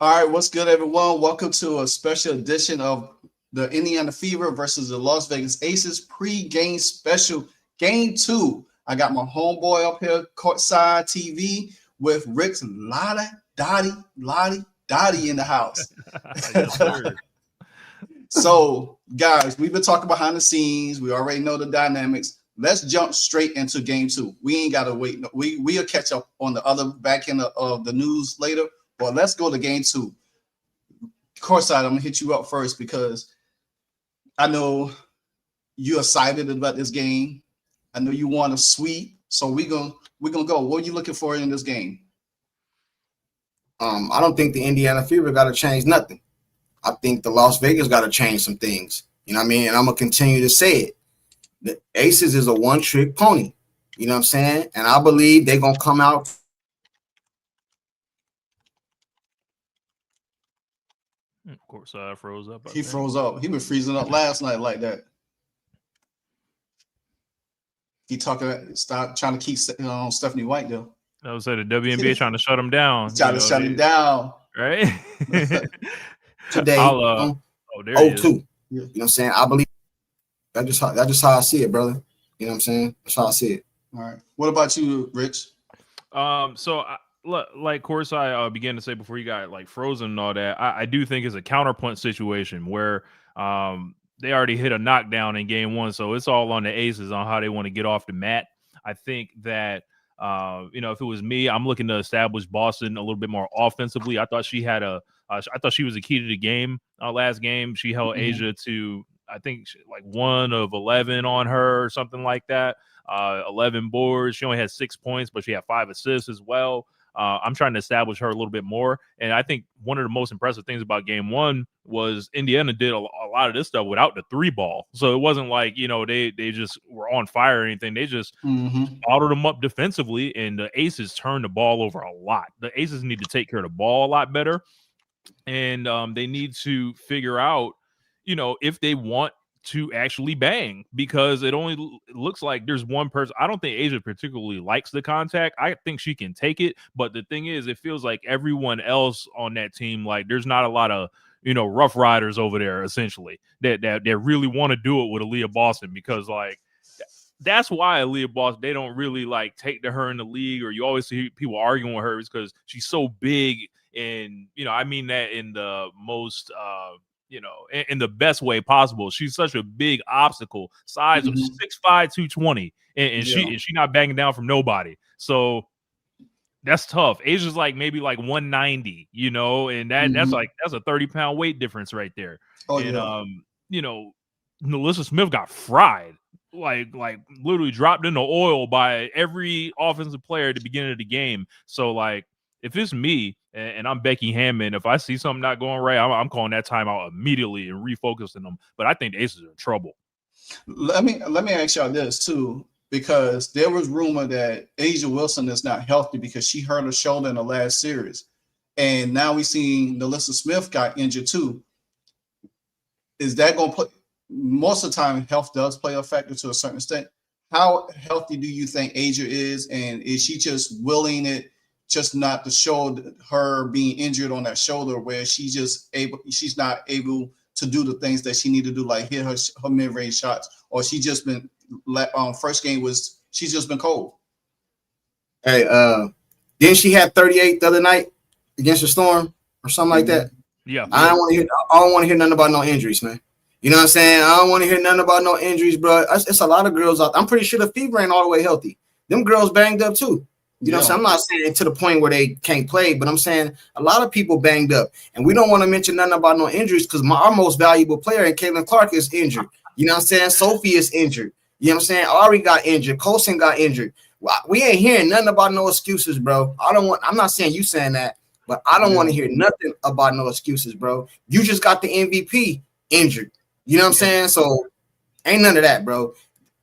All right, what's good, everyone? Welcome to a special edition of the Indiana Fever versus the Las Vegas Aces pre-game special, game 2. I got my homeboy up here, Courtside TV, with Rick's Lottie Dottie in the house. Yes, sir. So, guys, we've been talking behind the scenes. We already know the dynamics. Let's jump straight into game 2. We ain't got to wait. We'll catch up on the other back end of the news later. Well, let's go to game 2. Courtside, I'm gonna hit you up first because I know you're excited about this game. I know you want a sweep, so we're gonna go. What are you looking for in this game? I don't think the Indiana Fever got to change nothing. I think the Las Vegas got to change some things. You know what I mean? And I'm gonna continue to say it. The Aces is a one-trick pony. You know what I'm saying? And I believe they're gonna come out. Courtside froze up. He froze up. He was freezing up last night like that. He stop trying to keep Stephanie White though. I would say the WNBA trying to shut him down. Trying to shut him down. Right? Today, there he is. 0-2. You know what I'm saying? I believe that's just how I see it, brother. You know what I'm saying? That's how I see it. All right. What about you, Rich? Like Courtside began to say before you got like frozen and all that, I do think it's a counterpunch situation where they already hit a knockdown in game 1, so it's all on the Aces on how they want to get off the mat. I think that if it was me, I'm looking to establish Boston a little bit more offensively. I thought she had I thought she was a key to the game last game. She held Asia to, I think, like 1 of 11 on her or something like that. 11 boards. She only had 6 points, but she had 5 assists as well. I'm trying to establish her a little bit more. And I think one of the most impressive things about game 1 was Indiana did a lot of this stuff without the 3 ball. So it wasn't like, they just were on fire or anything. They just bottled them up defensively, and the Aces turned the ball over a lot. The Aces need to take care of the ball a lot better. And they need to figure out, if they want to actually bang, because it only looks like there's one person. I don't think Asia particularly likes the contact. I think she can take it, but the thing is, it feels like everyone else on that team, like there's not a lot of rough riders over there essentially that really want to do it with Aaliyah Boston, because like that's why Aaliyah Boston, they don't really like take to her in the league, or you always see people arguing with her, because she's so big. And I mean that in the most in the best way possible. She's such a big obstacle, size of 6'5", 220, and she not banging down from nobody. So that's tough. Asia's like maybe like 190, and that's a 30-pound weight difference right there. Melissa Smith got fried, like literally dropped in the oil by every offensive player at the beginning of the game. So like, if it's me and I'm Becky Hammond, if I see something not going right, I'm calling that timeout immediately and refocusing them. But I think the Aces are in trouble. Let me ask y'all this too, because there was rumor that Asia Wilson is not healthy because she hurt her shoulder in the last series, and now we seen Melissa Smith got injured too. Is that going to play? Most of the time, health does play a factor to a certain extent. How healthy do you think Asia is, and is she just willing it? Just not to show her being injured on that shoulder, where she's not able to do the things that she need to do, like hit her mid-range shots, or she just been first game was she's just been cold. Hey, didn't she have 38 the other night against the Storm or something like that? Yeah. I don't want to hear nothing about no injuries, man. You know what I'm saying? I don't want to hear nothing about no injuries, bro. It's a lot of girls out. I'm pretty sure the Fever ain't all the way healthy. Them girls banged up too. You know what I'm saying? I'm not saying to the point where they can't play, but I'm saying a lot of people banged up. And we don't want to mention nothing about no injuries, because our most valuable player, Caitlin Clark, is injured. You know what I'm saying? Sophie is injured. You know what I'm saying? Ari got injured. Colson got injured. We ain't hearing nothing about no excuses, bro. I'm not saying you saying that, but I don't want to hear nothing about no excuses, bro. You just got the MVP injured. You know what I'm saying? So ain't none of that, bro.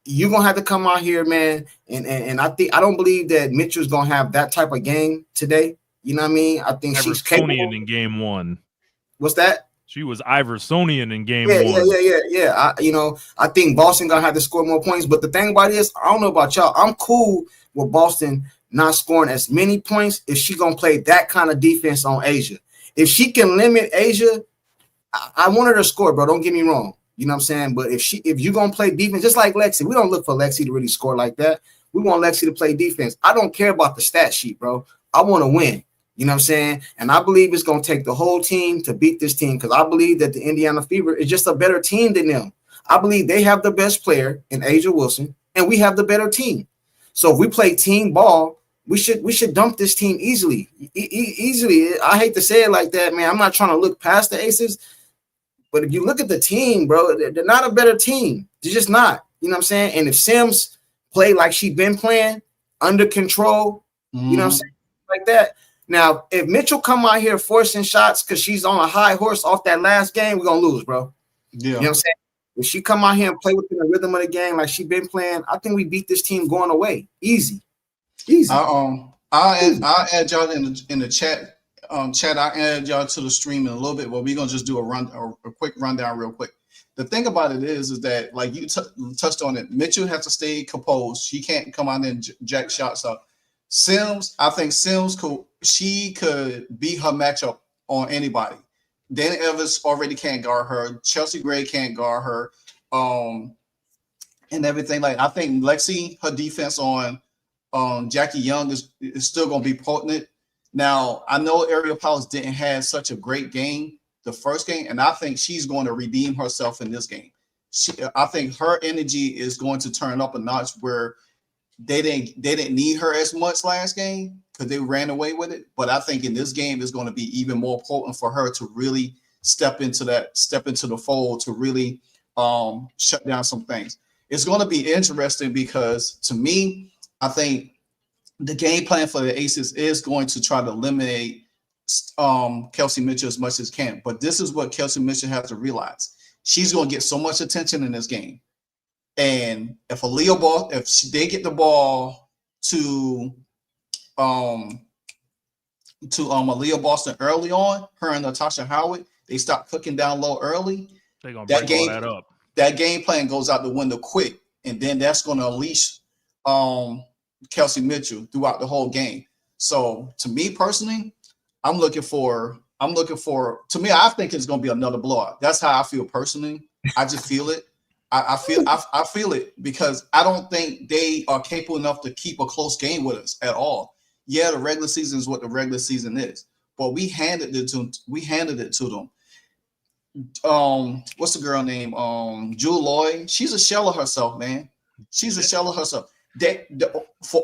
You're gonna have to come out here, man, and I don't believe that Mitchell's gonna have that type of game today. You know what I mean? I think she's capable. In game 1. What's that? She was Iversonian in game 1. Yeah. I think Boston gonna have to score more points. But the thing about it is, I don't know about y'all. I'm cool with Boston not scoring as many points if she gonna play that kind of defense on Asia. if she can limit Asia, I want her to score, bro. Don't get me wrong. You know what I'm saying? But if you're gonna play defense, just like Lexi, we don't look for Lexi to really score like that. We want Lexi to play defense. I don't care about the stat sheet, bro. I want to win. You know what I'm saying? And I believe it's gonna take the whole team to beat this team because I believe that the Indiana Fever is just a better team than them. I believe they have the best player in Asia Wilson, and we have the better team. So if we play team ball, we should dump this team easily. Easily. I hate to say it like that, man. I'm not trying to look past the Aces. But if you look at the team, bro, they're not a better team. They're just not. You know what I'm saying? And if Sims play like she been playing, under control, you know what I'm saying? Like that. Now, if Mitchell come out here forcing shots because she's on a high horse off that last game, we're going to lose, bro. Yeah. You know what I'm saying? If she come out here and play within the rhythm of the game like she been playing, I think we beat this team going away. Easy. I'll add y'all in the chat. Chat, I add y'all to the stream in a little bit, but we're gonna just do a quick rundown real quick. The thing about it is that like you touched on it, Mitchell has to stay composed. She can't come out and jack shots up. Sims, I think Sims could be her matchup on anybody. Dana Evans already can't guard her. Chelsea Gray can't guard her. And everything. Like I think Lexi, her defense on Jackie Young is still gonna be potent. Now, I know Ariel Powers didn't have such a great game the first game, and I think she's going to redeem herself in this game. I think her energy is going to turn up a notch where they didn't need her as much last game because they ran away with it. But I think in this game is going to be even more potent for her to really step into the fold to really shut down some things. It's going to be interesting because to me, I think the game plan for the Aces is going to try to eliminate Kelsey Mitchell as much as can. But this is what Kelsey Mitchell has to realize. She's going to get so much attention in this game. And if they get the ball to Aaliyah Boston early on, her and Natasha Howard, they stop cooking down low early. They're going to break all that up. That game plan goes out the window quick. And then that's going to unleash Kelsey Mitchell throughout the whole game. So to me personally, I think it's going to be another blowout. That's how I feel personally. I just feel it. I feel it because I don't think they are capable enough to keep a close game with us at all. Yeah, the regular season is what the regular season is, but we handed it to them. What's the girl name? Jewel Lloyd. She's a shell of herself, man. She's a shell of herself. For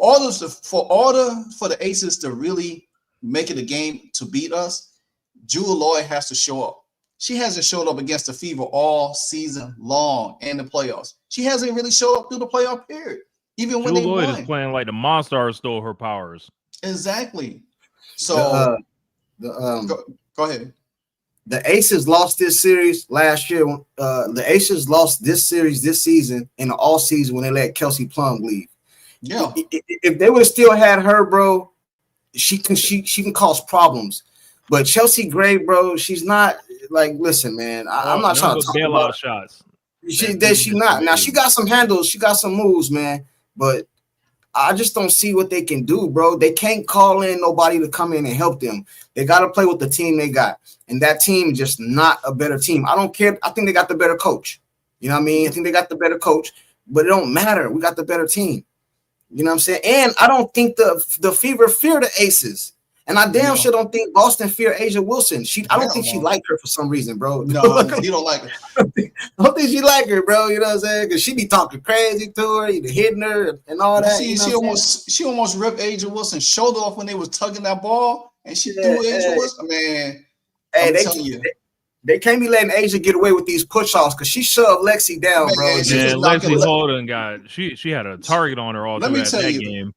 the Aces to really make it a game to beat us, Jewel Lloyd has to show up. She hasn't showed up against the Fever all season long in the playoffs. She hasn't really showed up through the playoff period, even when Jewel they Lloyd won. is playing like the Monstars stole her powers. Exactly. So go ahead. The Aces lost this series last year. The Aces lost this series this season in the all season when they let Kelsey Plum leave. Yeah. If they would have still had her, bro, she can cause problems. But Chelsea Gray, bro, she's not like. Listen, man, I'm not trying to talk about shots. She not. Now she got some handles, she got some moves, man. But I just don't see what they can do, bro. They can't call in nobody to come in and help them. They got to play with the team they got, and that team is just not a better team. I don't care. I think they got the better coach. You know what I mean? I think they got the better coach, but it don't matter. We got the better team. You know what I'm saying? And I don't think the Fever fear the Aces. And I damn sure don't think Boston fear Asia Wilson. I don't think she liked her for some reason, bro. No, you don't like her. I don't think she like her, bro. You know what I'm saying? Because she be talking crazy to her, hitting her and all that. She almost ripped Asia Wilson's shoulder off when they was tugging that ball, and she threw Asia Wilson. Man, they can't be letting Asia get away with these push-offs because she shoved Lexi down, bro. Yeah, Lexi Holden she had a target on her all through that game.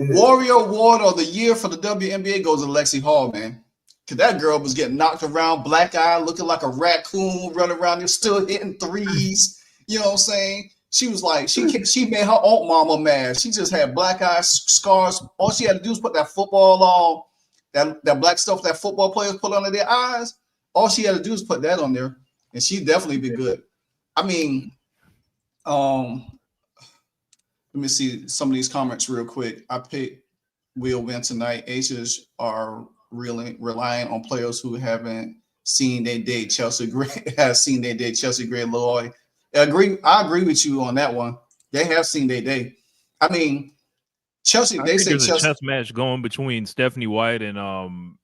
Warrior Award of the year for the WNBA goes to Lexi Hall, man. Because that girl was getting knocked around, black eye, looking like a raccoon, running around there, still hitting threes. You know what I'm saying? She was like, she made her own mama mad. She just had black eye scars. All she had to do was put that football on, that black stuff that football players put under their eyes. All she had to do is put that on there, and she'd definitely be good. I mean, let me see some of these comments real quick. I picked we'll win tonight. Aces are really relying on players who haven't seen their day. Chelsea Gray has seen their day. Chelsea Gray Lloyd. I agree with you on that one. They have seen their day. I mean, Chelsea. I They think say there's a Chelsea. chess match going between Stephanie White and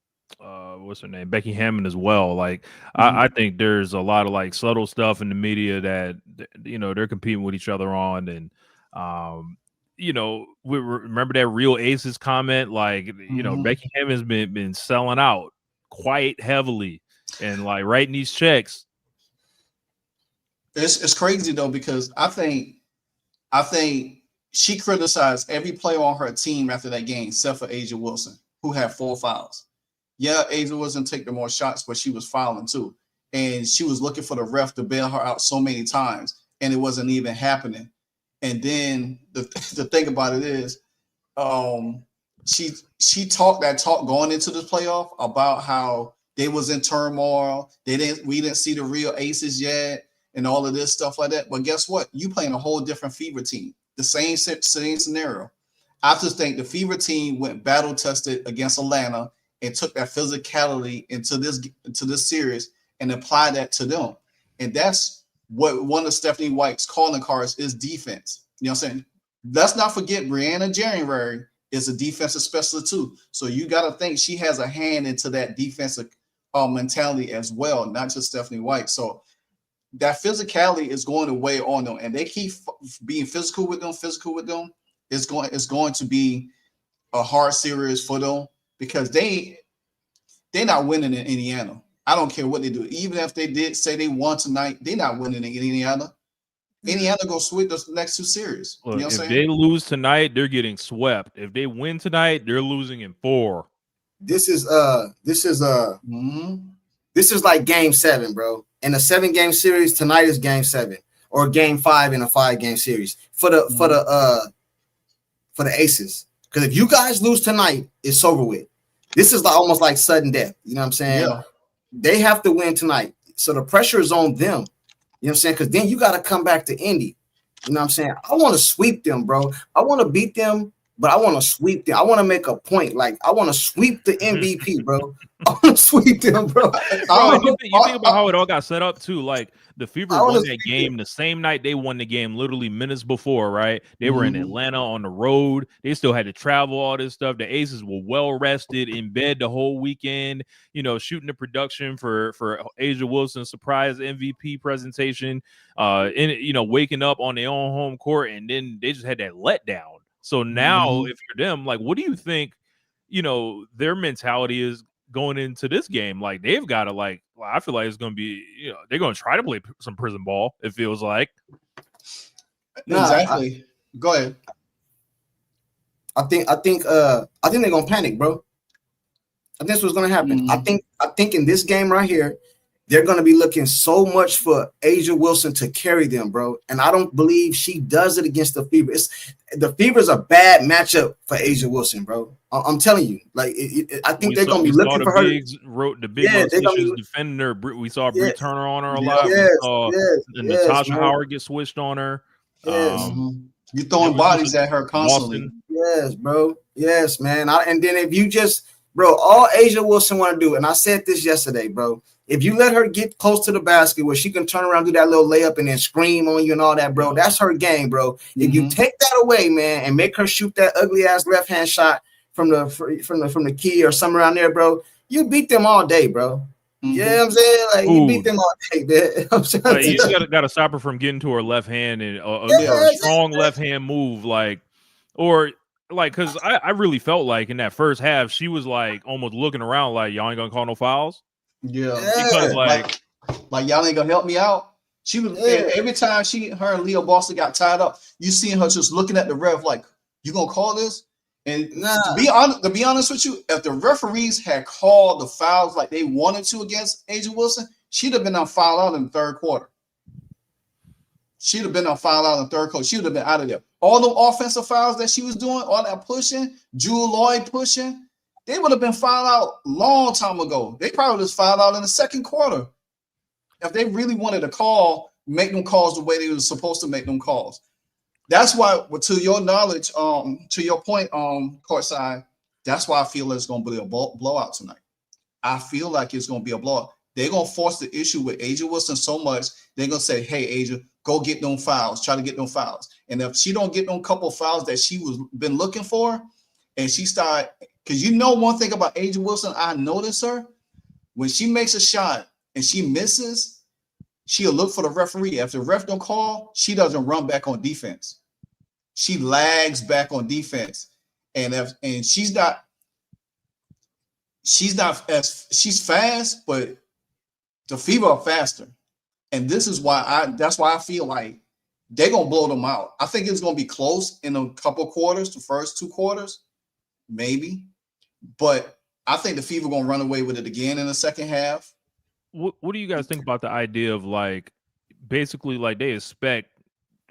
what's her name, Becky Hammond as well. Like I think there's a lot of like subtle stuff in the media that they're competing with each other on, and we remember that Real Aces comment. Like Becky Hammond's been selling out quite heavily and like writing these checks. It's crazy though, because I think she criticized every player on her team after that game, except for Asia Wilson, who had 4 fouls. Yeah, Asia Wilson take the more shots, but she was fouling too. And she was looking for the ref to bail her out so many times, and it wasn't even happening. And then the thing about it is, she talked that talk going into the playoff about how they was in turmoil. We didn't see the real aces yet, and all of this stuff like that. But guess what? You playing a whole different Fever team. The same scenario. I just think the Fever team went battle tested against Atlanta and took that physicality into this series and applied that to them. And that's what one of Stephanie White's calling cards is, defense. You know what I'm saying? Let's not forget Brianna January is a defensive specialist too. So you got to think she has a hand into that defensive mentality as well, not just Stephanie White. So that physicality is going to weigh on them, and they keep being physical with them. It's going to be a hard series for them, because they're not winning in Indiana. I don't care what they do. Even if they did say they won tonight, they're not winning in Indiana. Indiana go sweep the next 2 series. Look, you know what I'm if saying? they lose tonight, they're getting swept. If they win tonight, they're losing in 4. This is like game 7, bro. In a 7-game series, tonight is game 7, or game 5 in a 5-game series for the Aces. Because if you guys lose tonight, it's over with. This is like almost like sudden death. You know what I'm saying? Yeah. They have to win tonight. So the pressure is on them. You know what I'm saying? Because then you got to come back to Indy. You know what I'm saying? I want to sweep them, bro. I want to beat them, but I want to sweep them. I want to make a point. Like, I want to sweep the MVP, bro. I want to sweep them, bro. You think about how it all got set up too. Like the Fever won that game the same night they won the game, literally minutes before, right? They were in Atlanta on the road. They still had to travel, all this stuff. The Aces were well rested, in bed the whole weekend, shooting the production for Asia Wilson's surprise MVP presentation, waking up on their own home court, and then they just had that letdown. So now if you're them, like, what do you think, their mentality is going into this game? Like, they've got to, I feel like it's going to be, they're going to try to play some prison ball, it feels like. Exactly. Go ahead. I think they're going to panic, bro. I think that's what's going to happen. I think in this game right here, they're going to be looking so much for Asia Wilson to carry them, bro. And I don't believe she does it against the Fever. The Fever is a bad matchup for Asia Wilson, bro. I'm telling you. Like, I think they're going to be looking for her. The big issues defending her. We saw Bree Turner on her a lot. We saw Natasha Howard get switched on her. You're throwing bodies at her constantly. Boston. Yes, bro. Yes, man. And then if you just, bro, all Asia Wilson want to do, and I said this yesterday, bro, if you let her get close to the basket where she can turn around, do that little layup, and then scream on you and all that, bro, that's her game, bro. If you take that away, man, and make her shoot that ugly ass left hand shot from the key or somewhere around there, bro, you beat them all day, bro. Yeah, I'm saying, like, you beat them all day, man. You just got to stop her from getting to her left hand and a strong left hand move, because I really felt like in that first half she was like almost looking around like, y'all ain't gonna call no fouls. Yeah, because like y'all ain't gonna help me out. She was every time her and Leo Boston got tied up, you seen her just looking at the ref like, you gonna call this? And to be honest with you, if the referees had called the fouls like they wanted to against Asia Wilson, she'd have been on foul out in the third quarter. She'd have been on foul out in the third quarter. She would have been out of there. All the offensive fouls that she was doing, all that pushing, Jewel Lloyd pushing, they would have been fouled out long time ago. They probably just fouled out in the second quarter. If they really wanted to make them calls the way they were supposed to make them calls. That's why, to your knowledge, to your point, Courtside, That's why I feel it's going to be a blowout tonight. I feel like it's going to be a blowout. They're going to force the issue with Asia Wilson so much, they're going to say, hey, Asia, go get them fouls. Try to get them fouls. And if she don't get them couple fouls that she was been looking for, and she start, because you know one thing about Asia Wilson, I notice her, when she makes a shot and she misses, she'll look for the referee. If the ref don't call, she doesn't run back on defense. She lags back on defense. And she's she's fast, but the Fever are faster. And this is that's why I feel like they're gonna blow them out. I think it's gonna be close in a couple quarters, the first 2 quarters, maybe. But I think the Fever gonna run away with it again in the second half. What do you guys think about the idea of like basically like they expect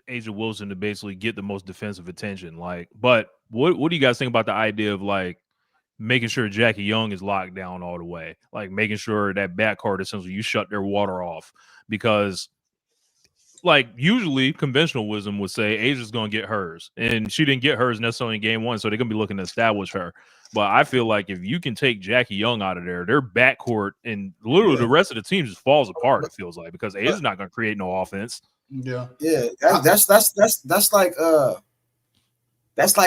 Asia Wilson to basically get the most defensive attention? Like, but what do you guys think about the idea of like making sure Jackie Young is locked down all the way, like making sure that backcourt essentially you shut their water off? Because like usually conventional wisdom would say Asia's going to get hers, and she didn't get hers necessarily in game 1, so they're going to be looking to establish her. But I feel like if you can take Jackie Young out of there, their backcourt and literally the rest of the team just falls apart, it feels like, because Asia's not going to create no offense. Yeah. That's like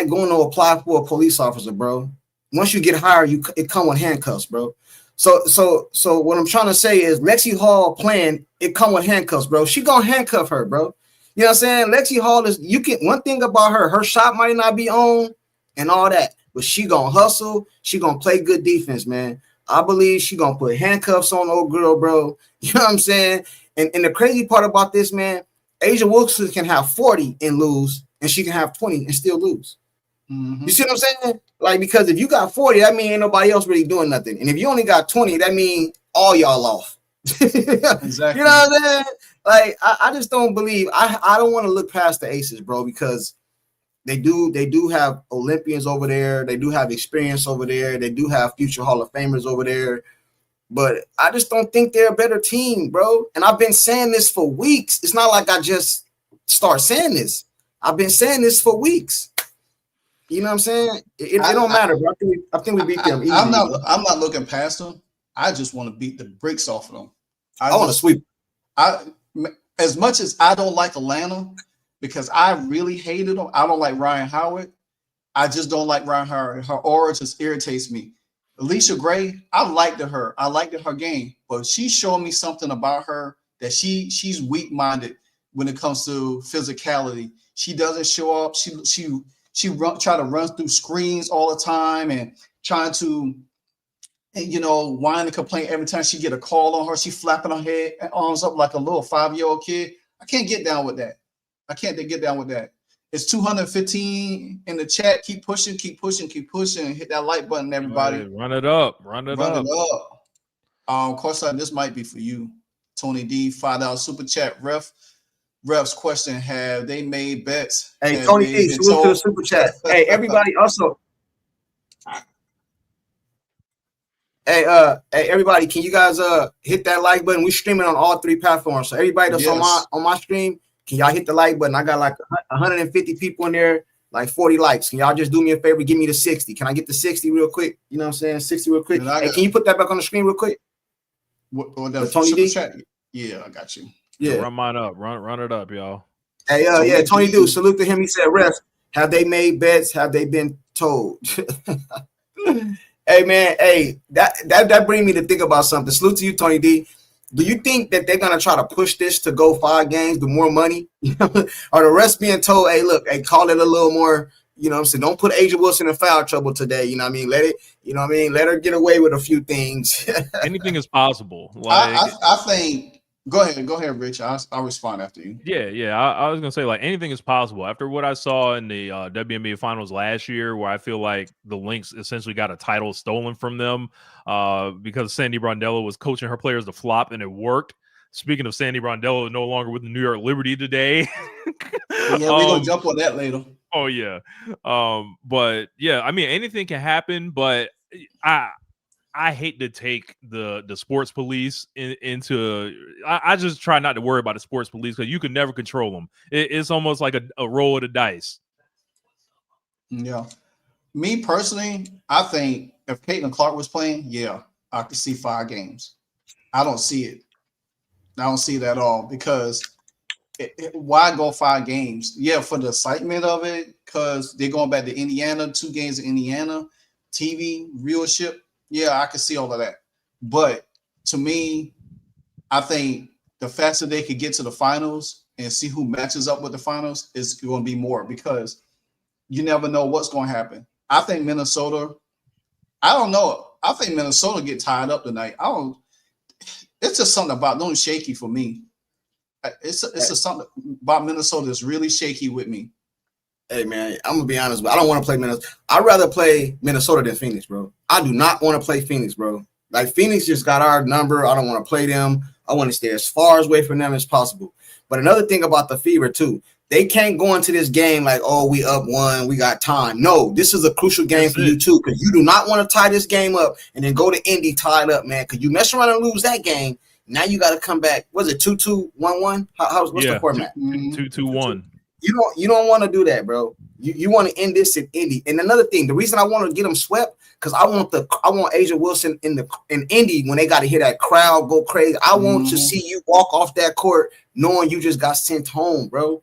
going to apply for a police officer, bro. Once you get hired, it come with handcuffs, bro. So what I'm trying to say is Lexi Hall playing, it come with handcuffs, bro. She gonna handcuff her, bro. You know what I'm saying? Lexi Hall is, one thing about her shot might not be on and all that, but she gonna hustle. She gonna play good defense, man. I believe she gonna put handcuffs on old girl, bro. You know what I'm saying? And the crazy part about this, man, Asia Wilson can have 40 and lose, and she can have 20 and still lose. Mm-hmm. You see what I'm saying? Like, because if you got 40, that means ain't nobody else really doing nothing. And if you only got 20, that means all y'all off. Exactly. You know what I'm saying? Like, I just don't believe. I don't want to look past the Aces, bro, because they do have Olympians over there. They do have experience over there. They do have future Hall of Famers over there. But I just don't think they're a better team, bro. And I've been saying this for weeks. It's not like I just start saying this. I've been saying this for weeks. You know what I'm saying? It don't matter, bro. I think we beat them easy. I'm not looking past them. I just want to beat the bricks off of them. I want to sweep. As much as I don't like Atlanta, because I really hated them. I don't like Ryan Howard. I just don't like Ryan Howard. Her aura just irritates me. Alicia Gray, I liked her. I liked her game, but she showed me something about her that she's weak-minded when it comes to physicality. She doesn't show up. She try to run through screens all the time and trying to, whine and complain every time she get a call on her. She flapping her head and arms up like a little 5-year-old kid. I can't get down with that. It's 215 in the chat. Keep pushing. Hit that like button, everybody. Right, run it up. Courtside, this might be for you. Tony D, $5 super chat. Ref's question: have they made bets? Hey, Tony D, salute to the super chat. Hey, everybody, also. Hey, everybody, can you guys hit that like button? We're streaming on all 3 platforms. So everybody that's on my stream, can y'all hit the like button? I got like 150 people in there, like 40 likes. Can y'all just do me a favor? Give me the 60. Can I get the 60 real quick? You know what I'm saying? 60 real quick. Hey, can you put that back on the screen real quick? What the Tony D? Chat? Yeah, I got you. Yeah, run mine up. Run it up, y'all. Hey, yeah, Tony D. Salute to him. He said, "Ref, have they made bets? Have they been told?" Hey, man. Hey, that brings me to think about something. Salute to you, Tony D. Do you think that they're gonna try to push this to go 5 games with more money? Or the rest being told, hey, look, hey, call it a little more, you know what I'm saying? Don't put Asia Wilson in foul trouble today, you know what I mean? Let her get away with a few things. Anything is possible. I think go ahead, Rich. I'll respond after you. Yeah. I was gonna say, like, anything is possible. After what I saw in the WNBA finals last year, where I feel like the Lynx essentially got a title stolen from them because Sandy Brondello was coaching her players to flop, and it worked. Speaking of Sandy Brondello, no longer with the New York Liberty today. Yeah, we're gonna jump on that later. Oh yeah. But yeah, I mean, anything can happen, but I hate to take the sports police into. I just try not to worry about the sports police because you can never control them. It's almost like a roll of the dice. Yeah, Me personally, I think if Caitlin Clark was playing, yeah, I could see 5 games. I don't see it. I don't see it at all because why go 5 games? Yeah, for the excitement of it, because they're going back to Indiana, 2 games in Indiana, TV, viewership. Yeah, I could see all of that. But to me, I think the faster they could get to the finals and see who matches up with the finals is going to be more because you never know what's going to happen. I think Minnesota, I don't know. I think Minnesota get tied up tonight. It's just something about them shaky for me. It's just something about Minnesota that's really shaky with me. Hey man, I'm gonna be honest, but I don't want to play Minnesota. I'd rather play Minnesota than Phoenix, bro. I do not want to play Phoenix, bro. Like Phoenix just got our number. I don't want to play them. I want to stay as far away from them as possible. But another thing about the Fever too, they can't go into this game like, oh, we up 1, we got time. No, this is a crucial game for you too, because you do not want to tie this game up and then go to Indy tied up, man. Because you mess around and lose that game. Now you got to come back. Was it 2-2, 1-1? What's the format? 2-2-1. You don't want to do that, bro. You want to end this in Indy. And another thing, the reason I want to get them swept because I want Asia Wilson in Indy when they got to hear that crowd go crazy. I want to see you walk off that court knowing you just got sent home, bro.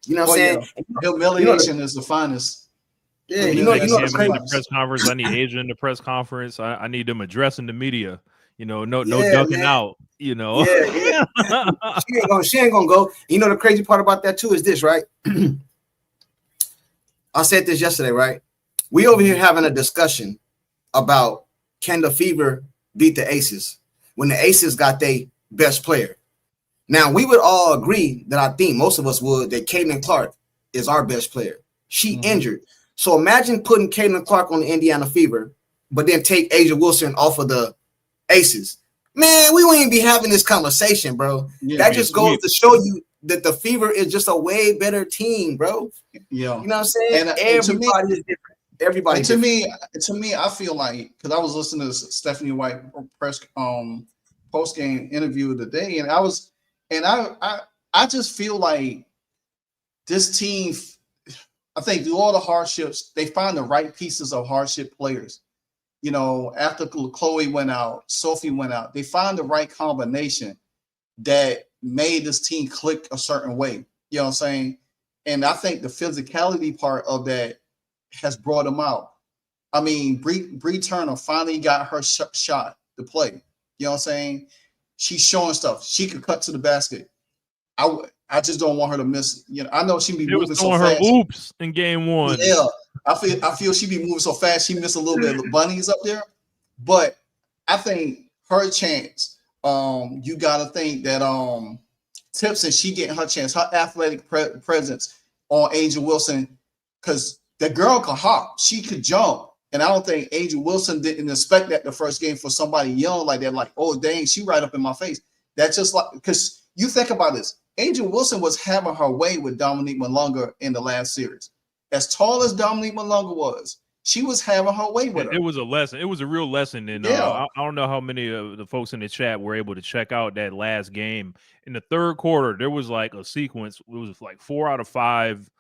You know what I'm saying? Yeah. Humiliation is the finest. Yeah, in the press conference. I need Asia in the press conference. I need them addressing the media. No ducking out. Yeah. She ain't gonna go. You know the crazy part about that too is this, right? I said this yesterday, right? We over here having a discussion about can the Fever beat the Aces when the Aces got their best player. Now we would all agree that I think most of us would that Caitlin Clark is our best player. She injured. So imagine putting Caitlin Clark on the Indiana Fever, but then take Asia Wilson off of the Aces. Man, we wouldn't be having this conversation, bro. Yeah, that just goes to show you that the Fever is just a way better team, bro. Yeah, you know what I'm saying? And everybody is different. Everybody. To me, I feel like because I was listening to Stephanie White press post game interview today, and I just feel like this team. I think through all the hardships, they find the right pieces of hardship players. After Chloe went out, Sophie went out, they found the right combination that made this team click a certain way. You know what I'm saying? And I think the physicality part of that has brought them out. I mean, Bree Turner finally got her shot to play. You know what I'm saying? She's showing stuff. She could cut to the basket. I just don't want her to miss. I know she be moving so fast. Her oops in game 1. Yeah. I feel she be moving so fast. She missed a little bit of bunnies up there, but I think her chance. You got to think that Tipson, she getting her chance. Her athletic presence on Angel Wilson, because the girl can hop. She could jump, and I don't think Angel Wilson didn't expect that the first game for somebody young like that. Like, oh dang, she right up in my face. That's just like because you think about this. Angel Wilson was having her way with Dominique Malunga in the last series. As tall as Dominique Malunga was, she was having her way with her. It was a lesson. It was a real lesson. And I don't know how many of the folks in the chat were able to check out that last game. In the third quarter, there was like a sequence. It was like 4 out of 5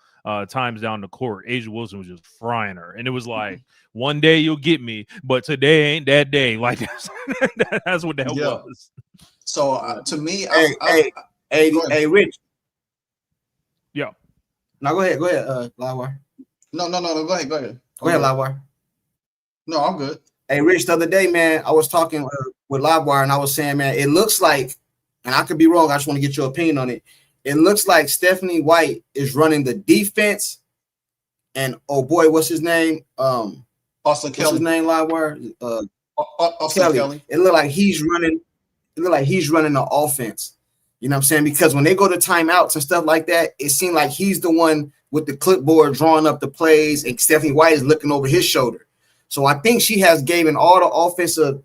times down the court. Asia Wilson was just frying her. And it was like, one day you'll get me, but today ain't that day. Like, that's what that was. So to me, hey, Rich. Yeah. No, go ahead, LiveWire. No, go ahead. Go ahead, LiveWire. No, I'm good. Hey, Rich, the other day, man, I was talking with LiveWire, and I was saying, man, it looks like, and I could be wrong, I just want to get your opinion on it. It looks like Stephanie White is running the defense, and oh boy, what's his name? Austin Kelly. What's his name, LiveWire? Austin Kelly. It looked like he's running the offense. You know what I'm saying? Because when they go to timeouts and stuff like that, it seemed like he's the one with the clipboard drawing up the plays, and Stephanie White is looking over his shoulder. So I think she has given all the offensive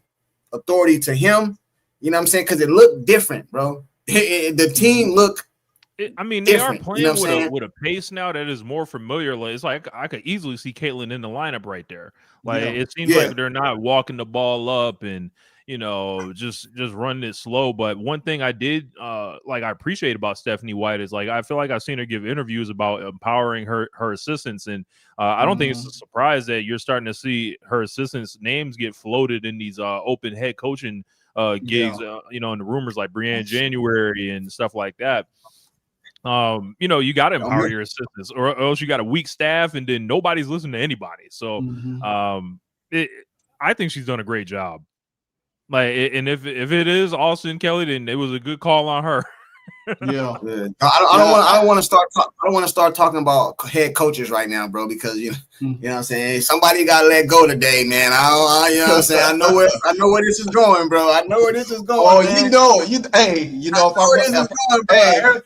authority to him. You know what I'm saying? Because it looked different, bro. The team looked they different, are playing with a pace now that is more familiar. Like, it's like I could easily see Caitlin in the lineup right there. Like it seems like they're not walking the ball up and just run it slow. But one thing I did I appreciate about Stephanie White is I feel like I've seen her give interviews about empowering her assistants, and I don't think it's a surprise that you're starting to see her assistants' names get floated in these open head coaching gigs, and the rumors like Brianne January and stuff like that. You got to empower your assistants, or else you got a weak staff, and then nobody's listening to anybody. So, I think she's done a great job. And if it is Austin Kelly, then it was a good call on her. Yeah. I don't want to start talking about head coaches right now, bro, because you know what I'm saying. Somebody got to let go today, man. You know what I'm saying. I know where this is going, bro. I know where this is going. Oh, man.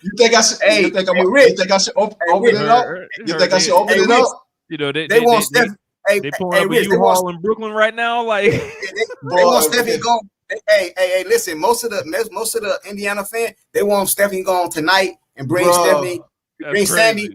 you think I should? You think I should open it up? You think I should open it up? They want Steph. They pulling up a U-Haul in Brooklyn right now, they want Stephanie go. Hey, listen, most of the Indiana fan, they want Stephanie gone tonight and bring Stephanie,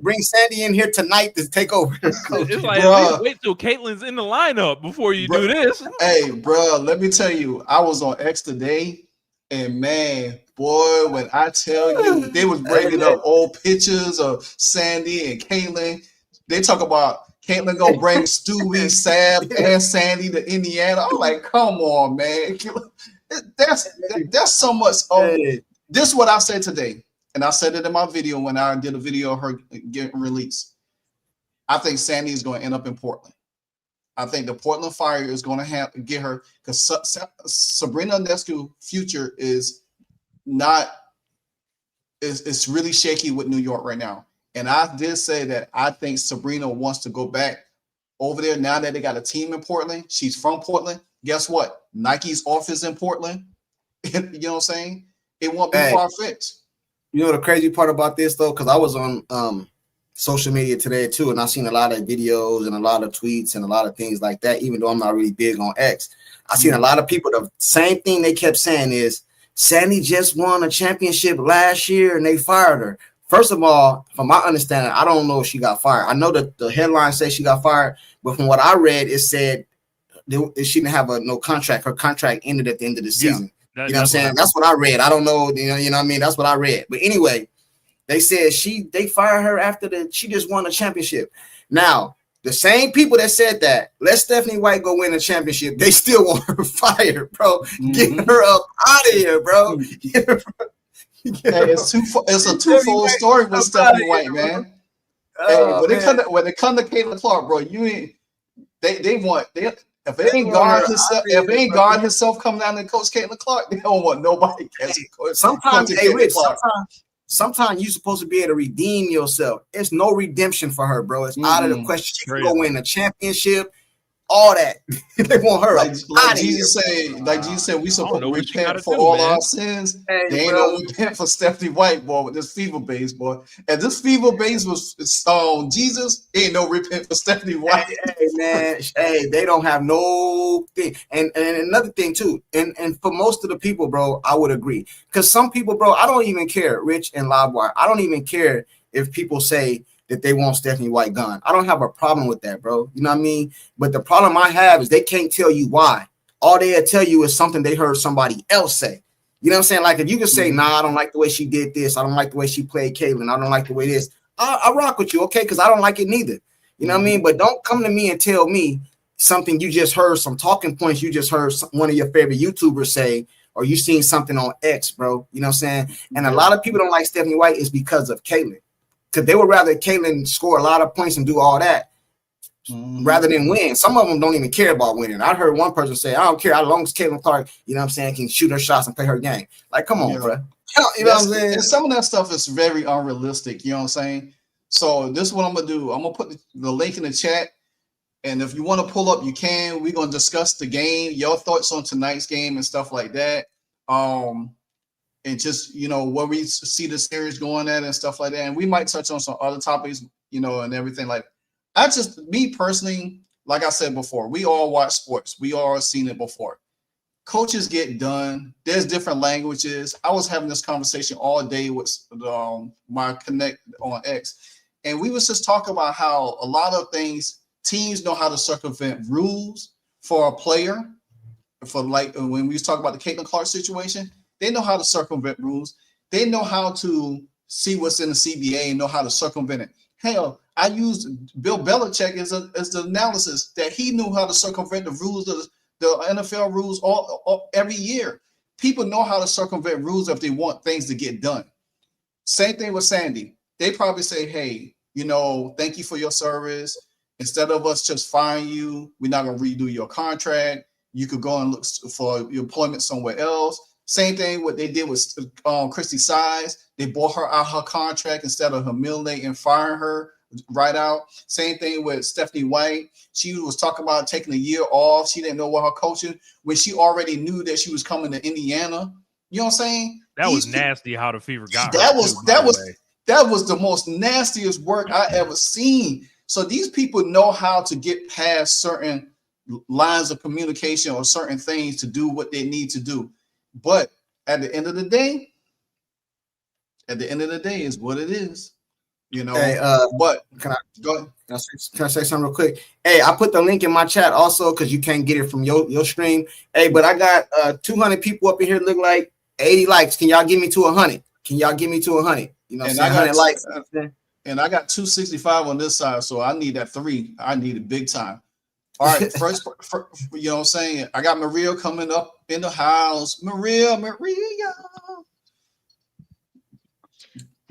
bring Sandy in here tonight to take over. It's like, wait till Caitlin's in the lineup before you do this. Hey, bro, let me tell you, I was on X today, and man, boy, when I tell you, they was bringing up old pictures of Sandy and Caitlin. They talk about Caitlin gonna bring Stewie, Sab, and Sandy to Indiana. I'm like, come on, man. That's so much. This is what I said today, and I said it in my video when I did a video of her getting released. I think Sandy is going to end up in Portland. I think the Portland Fire is going to get her, because Sabrina Ionescu's future is not. It's really shaky with New York right now. And I did say that I think Sabrina wants to go back over there now that they got a team in Portland. She's from Portland. Guess what? Nike's office in Portland. You know what I'm saying? It won't be far-fetched. You know the crazy part about this, though, because I was on social media today, too, and I seen a lot of videos and a lot of tweets and a lot of things like that, even though I'm not really big on X. I seen a lot of people, the same thing they kept saying is, Sandy just won a championship last year and they fired her. First of all, from my understanding, I don't know if she got fired. I know that the headline says she got fired, but from what I read, it said she didn't have no contract. Her contract ended at the end of the season. You know what I'm saying? That's what I read. I don't know. You know what I mean? That's what I read. But anyway, they said they fired her after she just won a championship. Now, the same people that said that, let Stephanie White go win a championship, they still want her fired, bro. Get her up out of here, bro. Hey, it's a twofold story with Stephanie White, man. When they come to Caitlin Clark, bro, if it ain't God himself coming down and coach Caitlin Clark, they don't want nobody. Sometimes you're supposed to be able to redeem yourself. It's no redemption for her, bro. It's out of the question. She can go win a championship. All that they want her like Jesus said, we supposed to repent for all our sins. They ain't no repent for Stephanie White, boy, with this fever base, boy. And this fever base was Jesus. Ain't no repent for Stephanie White. Hey man, they don't have no thing. And another thing too, and for most of the people, bro, I would agree. Because some people, bro, I don't even care, Rich and LiveWire. I don't even care if people say that they want Stephanie White gone. I don't have a problem with that, bro. You know what I mean? But the problem I have is they can't tell you why. All they'll tell you is something they heard somebody else say. You know what I'm saying? Like if you can say, nah, I don't like the way she did this. I don't like the way she played Caitlin. I don't like the way this. I rock with you, okay? Because I don't like it neither. You know what I mean? But don't come to me and tell me something you just heard, some talking points you just heard one of your favorite YouTubers say, or you seen something on X, bro. You know what I'm saying? And a lot of people don't like Stephanie White is because of Caitlin. Because they would rather Caitlin score a lot of points and do all that rather than win. Some of them don't even care about winning. I heard one person say, I don't care how long as Caitlin Clark, you know what I'm saying, can shoot her shots and play her game. Like, come on, bro. You know what I'm saying? And some of that stuff is very unrealistic. You know what I'm saying? So this is what I'm going to do. I'm going to put the link in the chat. And if you want to pull up, you can. We're going to discuss the game, your thoughts on tonight's game and stuff like that. And just, where we see the series going at and stuff like that. And we might touch on some other topics, and everything like me personally, like I said before, we all watch sports. We all seen it before. Coaches get done. There's different languages. I was having this conversation all day with my connect on X. And we was just talking about how a lot of things, teams know how to circumvent rules for a player for like when we was talking about the Caitlin Clark situation, they know how to circumvent rules. They know how to see what's in the CBA and know how to circumvent it. Hell, I used Bill Belichick as the analysis that he knew how to circumvent the rules of the NFL rules all every year. People know how to circumvent rules if they want things to get done. Same thing with Sandy. They probably say, hey, thank you for your service. Instead of us just firing you, we're not going to redo your contract. You could go and look for your employment somewhere else. Same thing what they did with Christy Size. They bought her out her contract instead of humiliating and firing her right out. Same thing with Stephanie White. She was talking about taking a year off. She didn't know what her coaching when she already knew that she was coming to Indiana. You know what I'm saying? That was nasty how the Fever got her. That was the most nastiest work I ever seen. So these people know how to get past certain lines of communication or certain things to do what they need to do. But at the end of the day is what it is. Hey, but can I go ahead? Can I say something real quick? Hey, I put the link in my chat also because you can't get it from your stream. Hey, but I got 200 people up in here. Look like 80 likes. Can y'all give me to 100? Can y'all give me to 100? And I got 100 likes. And I got 265 on this side, so I need that 3. I need it big time. All right, first, you know what I'm saying? I got Maria coming up in the house. Maria.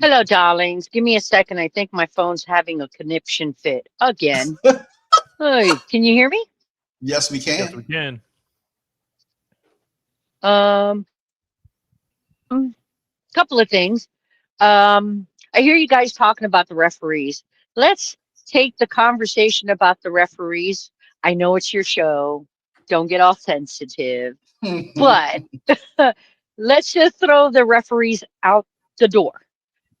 Hello, darlings. Give me a second. I think my phone's having a conniption fit again. Hey, can you hear me? Yes, we can. Yes, we can. Couple of things. I hear you guys talking about the referees. Let's take the conversation about the referees. I know it's your show. Don't get all sensitive. But let's just throw the referees out the door.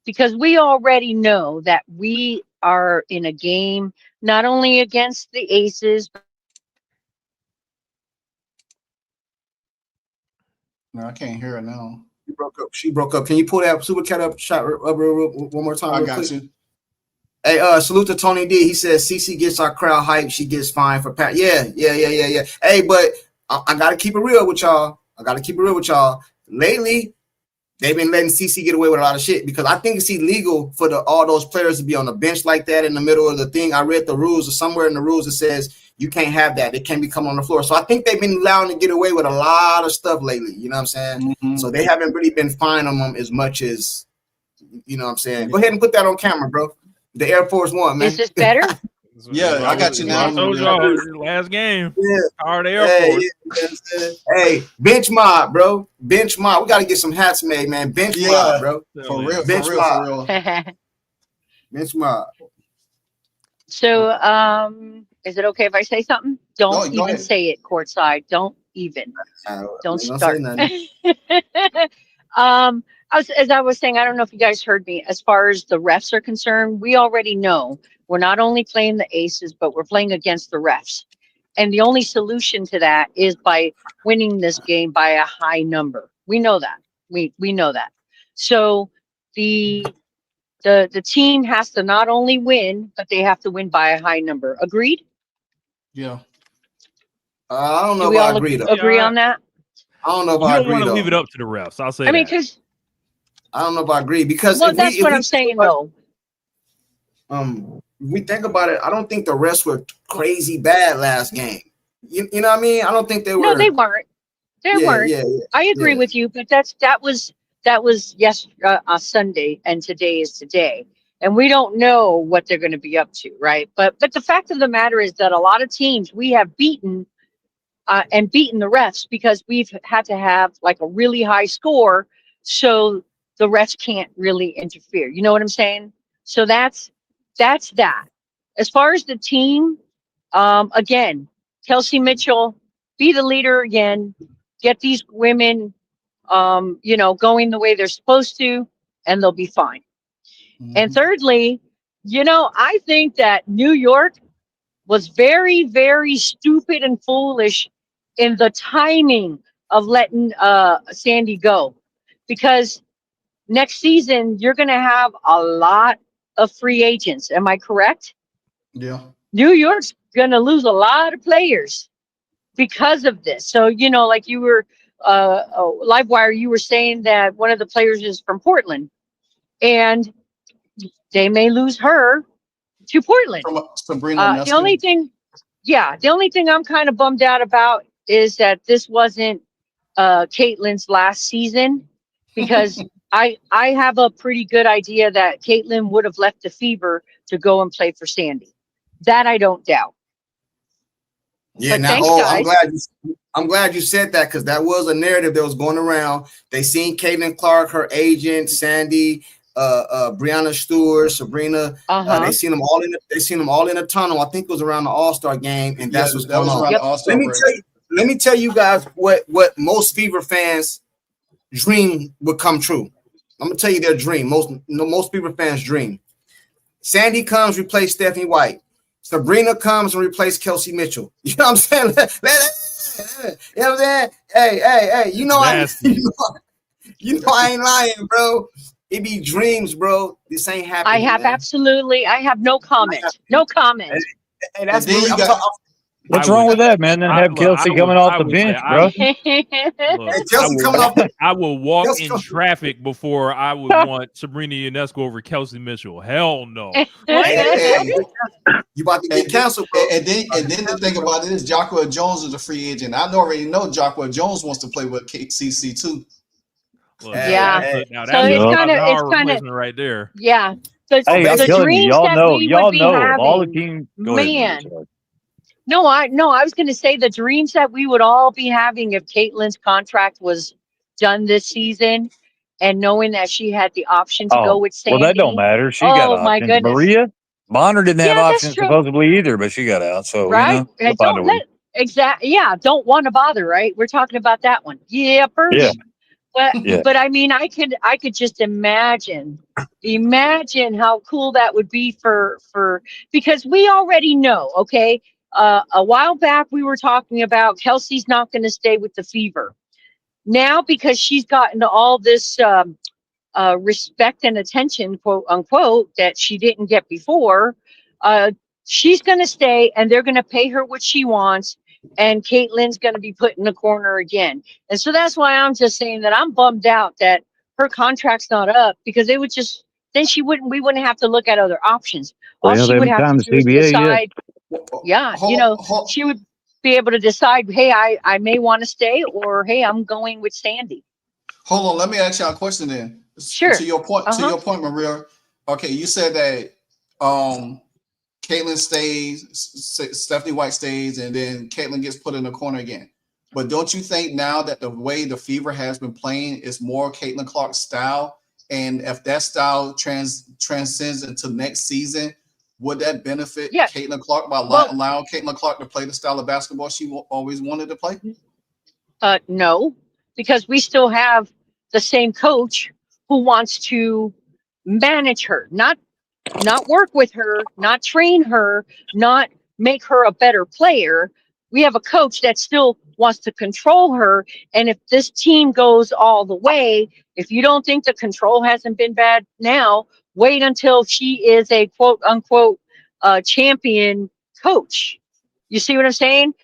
Because we already know that we are in a game, not only against the Aces. No, I can't hear it now. She broke up. Can you pull that super cat up shot up one more time? I got you. Hey, salute to Tony D. He says CC gets our crowd hype. She gets fined for Pat. Yeah. Hey, but I gotta keep it real with y'all. Lately, they've been letting CC get away with a lot of shit because I think it's illegal for all those players to be on the bench like that in the middle of the thing. I read the rules, or somewhere in the rules it says you can't have that. They can't be coming on the floor. So I think they've been allowing to get away with a lot of stuff lately. You know what I'm saying? Mm-hmm. So they haven't really been fining them as much as, you know what I'm saying? Go ahead and put that on camera, bro. The Air Force One, man. Is this better? Yeah, I got you now. I told y'all last game. Yeah. Hard Air Force. Yeah. Hey, bench mob, bro. Bench mob. We got to get some hats made, man. Bench mob, bro. For real. Bench mob. So, is it okay if I say something? Don't even say it, Courtside. Don't even. Don't start. As I was saying, I don't know if you guys heard me. As far as the refs are concerned, we already know we're not only playing the Aces, but we're playing against the refs. And the only solution to that is by winning this game by a high number. We know that. We know that. So the team has to not only win, but they have to win by a high number. Agreed? Yeah. I don't know if I agree. Agree on that? I don't know if I agree. You agree. don't want to though. leave it up to the refs. I'll say. I mean, because I don't know if I agree because that's what I'm saying though. We think about it. I don't think the refs were crazy bad last game. You know what I mean? I don't think they were. No, they weren't. They weren't. Yeah. I agree with you, but that was Sunday, and today is today, and we don't know what they're going to be up to, right? But the fact of the matter is that a lot of teams we have beaten the refs because we've had to have like a really high score, so the refs can't really interfere. You know what I'm saying? So that's that. As far as the team, again, Kelsey Mitchell, be the leader again. Get these women, going the way they're supposed to, and they'll be fine. Mm-hmm. And thirdly, I think that New York was very, very stupid and foolish in the timing of letting Sandy go, because next season you're going to have a lot of free agents. Am I correct? Yeah. New York's going to lose a lot of players. because of this. So, like you were, LiveWire, you were saying that one of the players is from Portland, and they may lose her to Portland. From Sabrina The only thing I'm kind of bummed out about is that this wasn't Caitlin's last season, because I have a pretty good idea that Caitlin would have left the Fever to go and play for Sandy. That I don't doubt. Yeah, but now thanks, guys. I'm glad you said that, because that was a narrative that was going around. They seen Caitlin Clark, her agent, Sandy, Brianna Stewart, Sabrina. They seen them all in a tunnel. I think it was around the All-Star game, and that's what's going on. Let me tell you guys what most Fever fans dream would come true. I'm gonna tell you their dream. Most Fever fans dream. Sandy comes, replace Stephanie White. Sabrina comes and replace Kelsey Mitchell. You know what I'm saying? You know what I'm saying? Hey, you know I ain't lying, bro. It be dreams, bro. This ain't happening. I have no comment. No comment. Hey, that's what's wrong with that, man? Then have Kelsey coming off the bench, bro. I will walk in traffic before I would want Sabrina Ionescu over Kelsey Mitchell. Hell no. You about to get canceled, bro. And then the thing about it is Jacqueline Jones is a free agent. I already know Jacqueline Jones wants to play with KCC too. Look, yeah. Now So it's kind of right there. Yeah. Hey, I'm telling you, y'all know all the teams. Man. No, I was going to say the dreams that we would all be having if Caitlin's contract was done this season, and knowing that she had the option to go with Sandy. Well, that don't matter. She got options. My goodness. Maria Bonner didn't have options supposedly either, but she got out. So right, don't want to bother. Right, we're talking about that one. Yeah, first. Yeah. But I mean, I could just imagine how cool that would be for because we already know, okay. A while back, we were talking about Kelsey's not going to stay with the Fever. Now, because she's gotten all this respect and attention, quote unquote, that she didn't get before, she's going to stay, and they're going to pay her what she wants, and Caitlin's going to be put in the corner again. And so that's why I'm just saying that I'm bummed out that her contract's not up, because they would just, then we wouldn't have to look at other options. All she would have to do is decide. Yeah, she would be able to decide, hey, I may want to stay, or hey, I'm going with Sandy. Hold on, let me ask y'all a question then. Sure. To your point, Maria. Okay, you said that Caitlin stays, Stephanie White stays, and then Caitlin gets put in the corner again. But don't you think now that the way the Fever has been playing is more Caitlin Clark's style, and if that style transcends into next season, would that benefit Caitlin Clark by allowing Caitlin Clark to play the style of basketball she always wanted to play? No, because we still have the same coach who wants to manage her, not work with her, not train her, not make her a better player. We have a coach that still wants to control her. And if this team goes all the way, if you don't think the control hasn't been bad now, wait until she is a quote unquote champion coach. You see what I'm saying?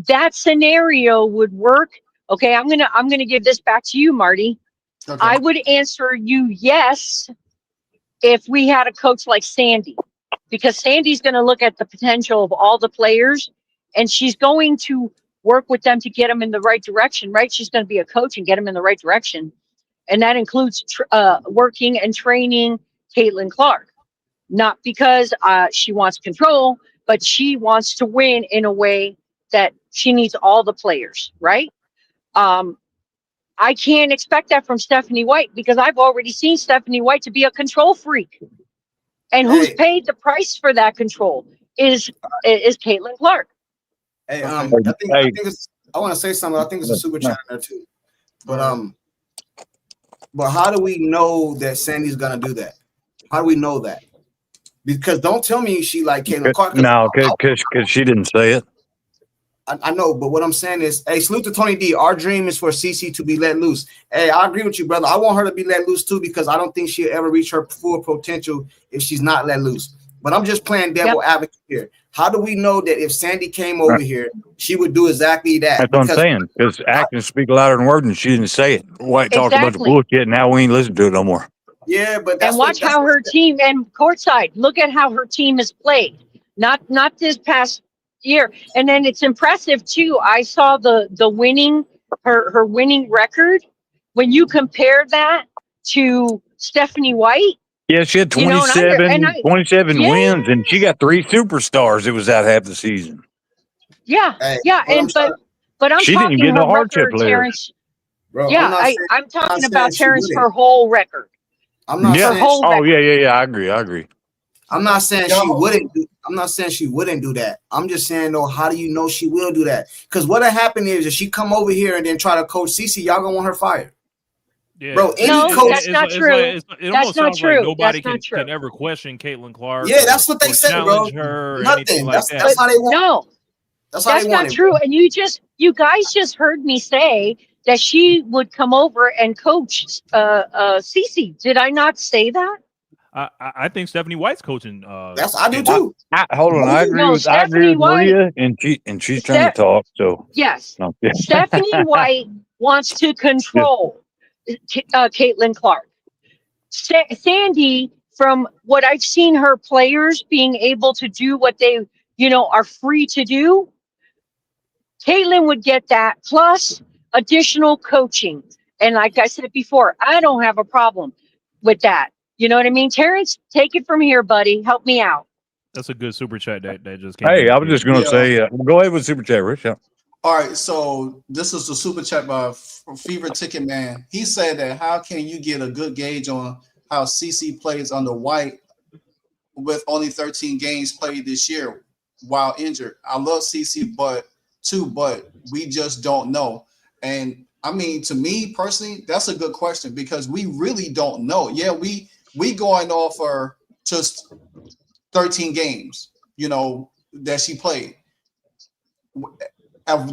That scenario would work. Okay, I'm gonna give this back to you, Marty. Okay. I would answer you yes if we had a coach like Sandy, because Sandy's going to look at the potential of all the players, and she's going to work with them to get them in the right direction, right? She's going to be a coach and get them in the right direction. And that includes working and training Caitlin Clark, not because she wants control, but she wants to win in a way that she needs all the players, right? I can't expect that from Stephanie White, because I've already seen Stephanie White to be a control freak. And who's paid the price for that control is Caitlin Clark. Hey, I want to say something. I think it's a super chat in there too. But how do we know that Sandy's gonna do that? How do we know that? Because don't tell me she like Caitlin Clark. No, because she didn't say it. I know, but what I'm saying is, hey, salute to Tony D. Our dream is for CC to be let loose. Hey, I agree with you, brother. I want her to be let loose too, because I don't think she'll ever reach her full potential if she's not let loose. But I'm just playing devil advocate here. How do we know that if Sandy came over here, she would do exactly that? That's what I'm saying. Because actions speak louder than words, and she didn't say it. White talked a bunch of Exactly. bullshit, and now we ain't listening to it no more. Yeah, but that's And watch how her team and Courtside. Look at how her team is played. Not this past year. And then it's impressive too. I saw the winning her winning record. When you compare that to Stephanie White. Yeah, she had 27 wins, and she got 3 superstars. It was out half the season. Yeah, yeah, but I'm she talking didn't get her no hardship record, Terrence. Bro, yeah, I'm talking about Terrence, her whole record. I'm not saying. Her whole record. Yeah. I agree. I'm not saying she wouldn't. I'm not saying she wouldn't do that. I'm just saying though, how do you know she will do that? Because what'll happen is if she come over here and then try to coach Cece, y'all gonna want her fired. Yeah. Bro, that's not true. That's not true. Like nobody can ever question Caitlin Clark. Yeah, that's what they say, bro. Nothing. That's how they want. No, that's not true. And you guys just heard me say that she would come over and coach Cece. Did I not say that? I think Stephanie White's coaching. I do too. Hold on, I agree with Maria, and she's trying to talk. So yes, Stephanie White wants to control Caitlin Clark. Sandy, from what I've seen her players being able to do what they are free to do, Caitlin would get that plus additional coaching. And like I said before, I don't have a problem with that. You know what I mean? Terrence, take it from here, buddy. Help me out. That's a good super chat that just came. Hey, I was just going to say, go ahead with super chat, Rich. Yeah. All right, so this is the super chat by Fever Ticket Man. He said that how can you get a good gauge on how CC plays under White with only 13 games played this year while injured? I love CC, but we just don't know. And I mean, to me personally, that's a good question because we really don't know. Yeah, we going off for just 13 games, that she played.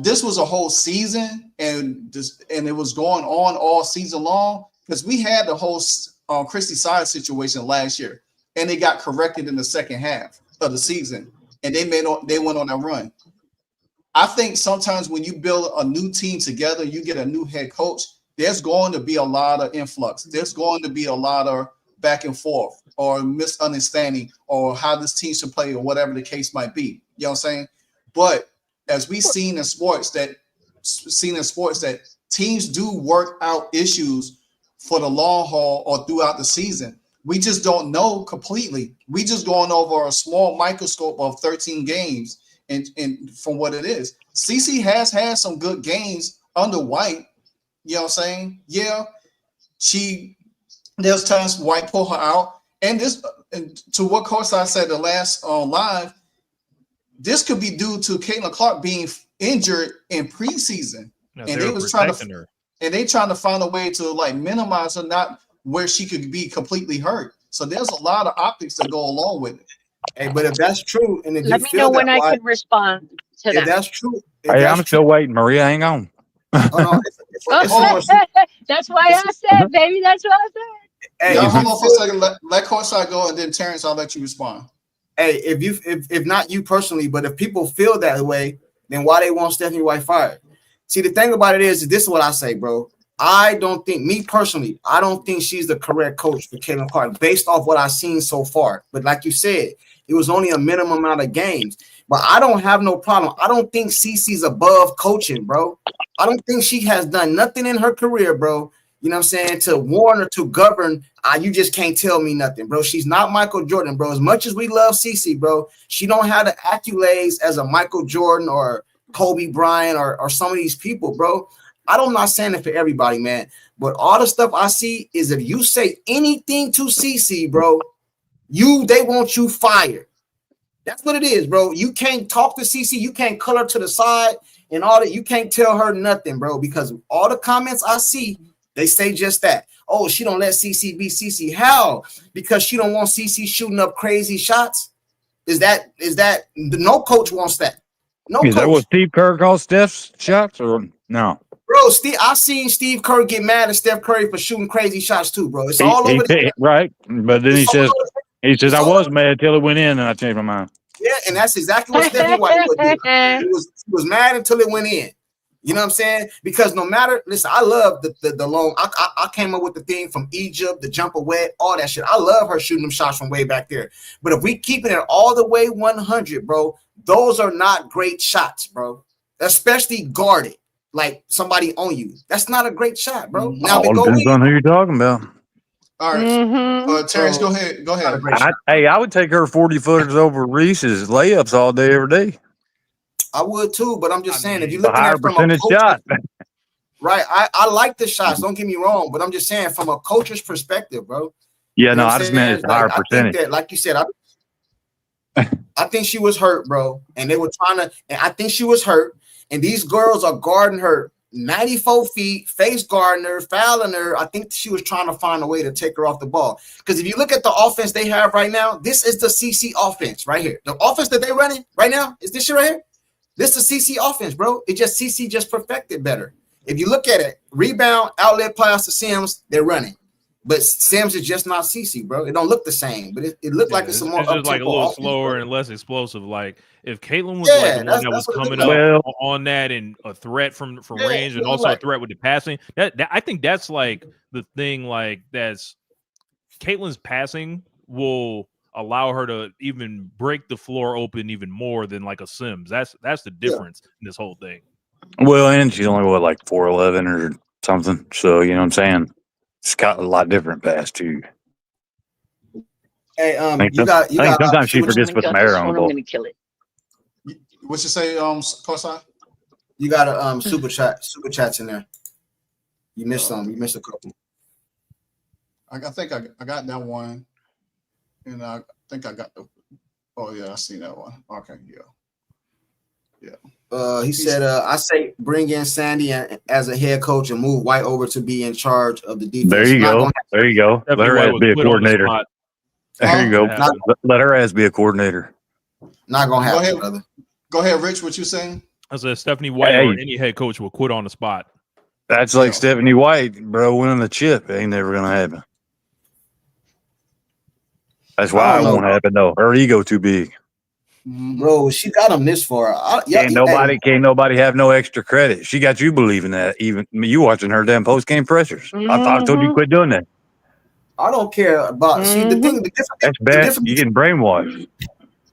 This was a whole season, and it was going on all season long because we had the whole Christy Side situation last year, and it got corrected in the second half of the season, and they went on that run. I think sometimes when you build a new team together, you get a new head coach, there's going to be a lot of influx. There's going to be a lot of back and forth or misunderstanding or how this team should play or whatever the case might be. You know what I'm saying? But as we've seen in sports that teams do work out issues for the long haul or throughout the season. We just don't know completely. We just going over a small microscope of 13 games and from what it is. CC has had some good games under White. You know what I'm saying? Yeah, there's times White pull her out. And to what Courtside said the last live, this could be due to Caitlin Clark being injured in preseason. And they was trying to find a way to minimize her, not where she could be completely hurt. So there's a lot of optics that go along with it. Hey, but if that's true, and if let me know when I can respond to that. If that's true, hey, I'm still waiting, Maria. Hang on. That's why I said, baby. That's what I said. Hey, hold on for a second. Let Courtside go, and then Terrence, I'll let you respond. Hey, if not you personally, but if people feel that way, then why they want Stephanie White fired? See, the thing about it is this is what I say, bro. I don't think she's the correct coach for Caitlin Clark based off what I've seen so far. But like you said, it was only a minimum amount of games. But I don't have no problem. I don't think CC's above coaching, bro. I don't think she has done nothing in her career, bro. You know what I'm saying? To warn or to govern, you just can't tell me nothing, bro. She's not Michael Jordan, bro. As much as we love CC, bro, she don't have the accolades as a Michael Jordan or Kobe Bryant or some of these people, bro. I'm not saying it for everybody, man. But all the stuff I see is if you say anything to CC, bro, they want you fired. That's what it is, bro. You can't talk to CC. You can't call her to the side and all that. You can't tell her nothing, bro, because all the comments I see, they say just that. Oh, she don't let CC be CC. How? Because she don't want CC shooting up crazy shots? Is that no coach wants that? No Is coach. that what Steve Kerr calls Steph's shots or no? Bro, I seen Steve Kerr get mad at Steph Curry for shooting crazy shots too, bro. It's all over the right. But then he says I was mad till it went in and I changed my mind. Yeah, and that's exactly what Stephanie White would do. She was mad until it went in. You know what I'm saying? Because no matter, listen, I love the long. I came up with the thing from Egypt, the jumper wet, all that shit. I love her shooting them shots from way back there. But if we keeping it all the way 100, bro, those are not great shots, bro. Especially guarded, like somebody on you. That's not a great shot, bro. Now they go depends on who you're talking about. All right, Terrence, go ahead. I would take her 40 footers over Reese's layups all day, every day. I would too, but I'm just saying, if you're A looking higher at from percentage a coach's, shot. right? I like the shots. Don't get me wrong, but I'm just saying from a coach's perspective, bro. Yeah, You know no, what I I'm just saying? meant it's a higher I percentage. think that, like you said, I think she was hurt, bro, and they were trying to. And I think she was hurt, and these girls are guarding her 94 feet, face guarding her, fouling her. I think she was trying to find a way to take her off the ball. Because if you look at the offense they have right now, this is the CC offense right here. The offense that they're running right now is this shit right here. This is CC offense, bro. It just CC just perfected better. If you look at it, rebound, outlet pass to Sims, they're running. But Sims is just not CC, bro. It don't look the same, but it looked like it's a more just like a little offense, slower bro. and less explosive. Like if Caitlin was like the one that was coming up on that and a threat from range and also a threat with the passing, that I think that's like the thing. Like that's Caitlin's passing will allow her to even break the floor open even more than like a Sims. That's the difference in this whole thing. Well, and she's only like 4'11" or something. So you know what I'm saying? It's got a lot different pass too. Hey, I think sometimes she forgets to put some air on the ball. I'm gonna kill it. What you say, Courtside? You got a super chats in there. You missed some. You missed a couple. I think I got that one, and I think I got the. Oh yeah, I see that one. Okay, yeah. He said, I say bring in Sandy as a head coach and move White over to be in charge of the defense. There you go. There you go. Let her ass be a coordinator. There you go. Let her ass be a coordinator. Not gonna happen, brother. Go ahead, Rich. What you saying? I said Stephanie White or any head coach will quit on the spot. That's like Stephanie White, bro, winning the chip. Ain't never gonna happen. That's why it won't happen though. Her ego too big. Bro, she got him this far. Can't nobody have no extra credit. She got you believing that. Even you watching her damn post game pressures. I thought I told you quit doing that. I don't care about. See the thing. That's bad. You getting brainwashed.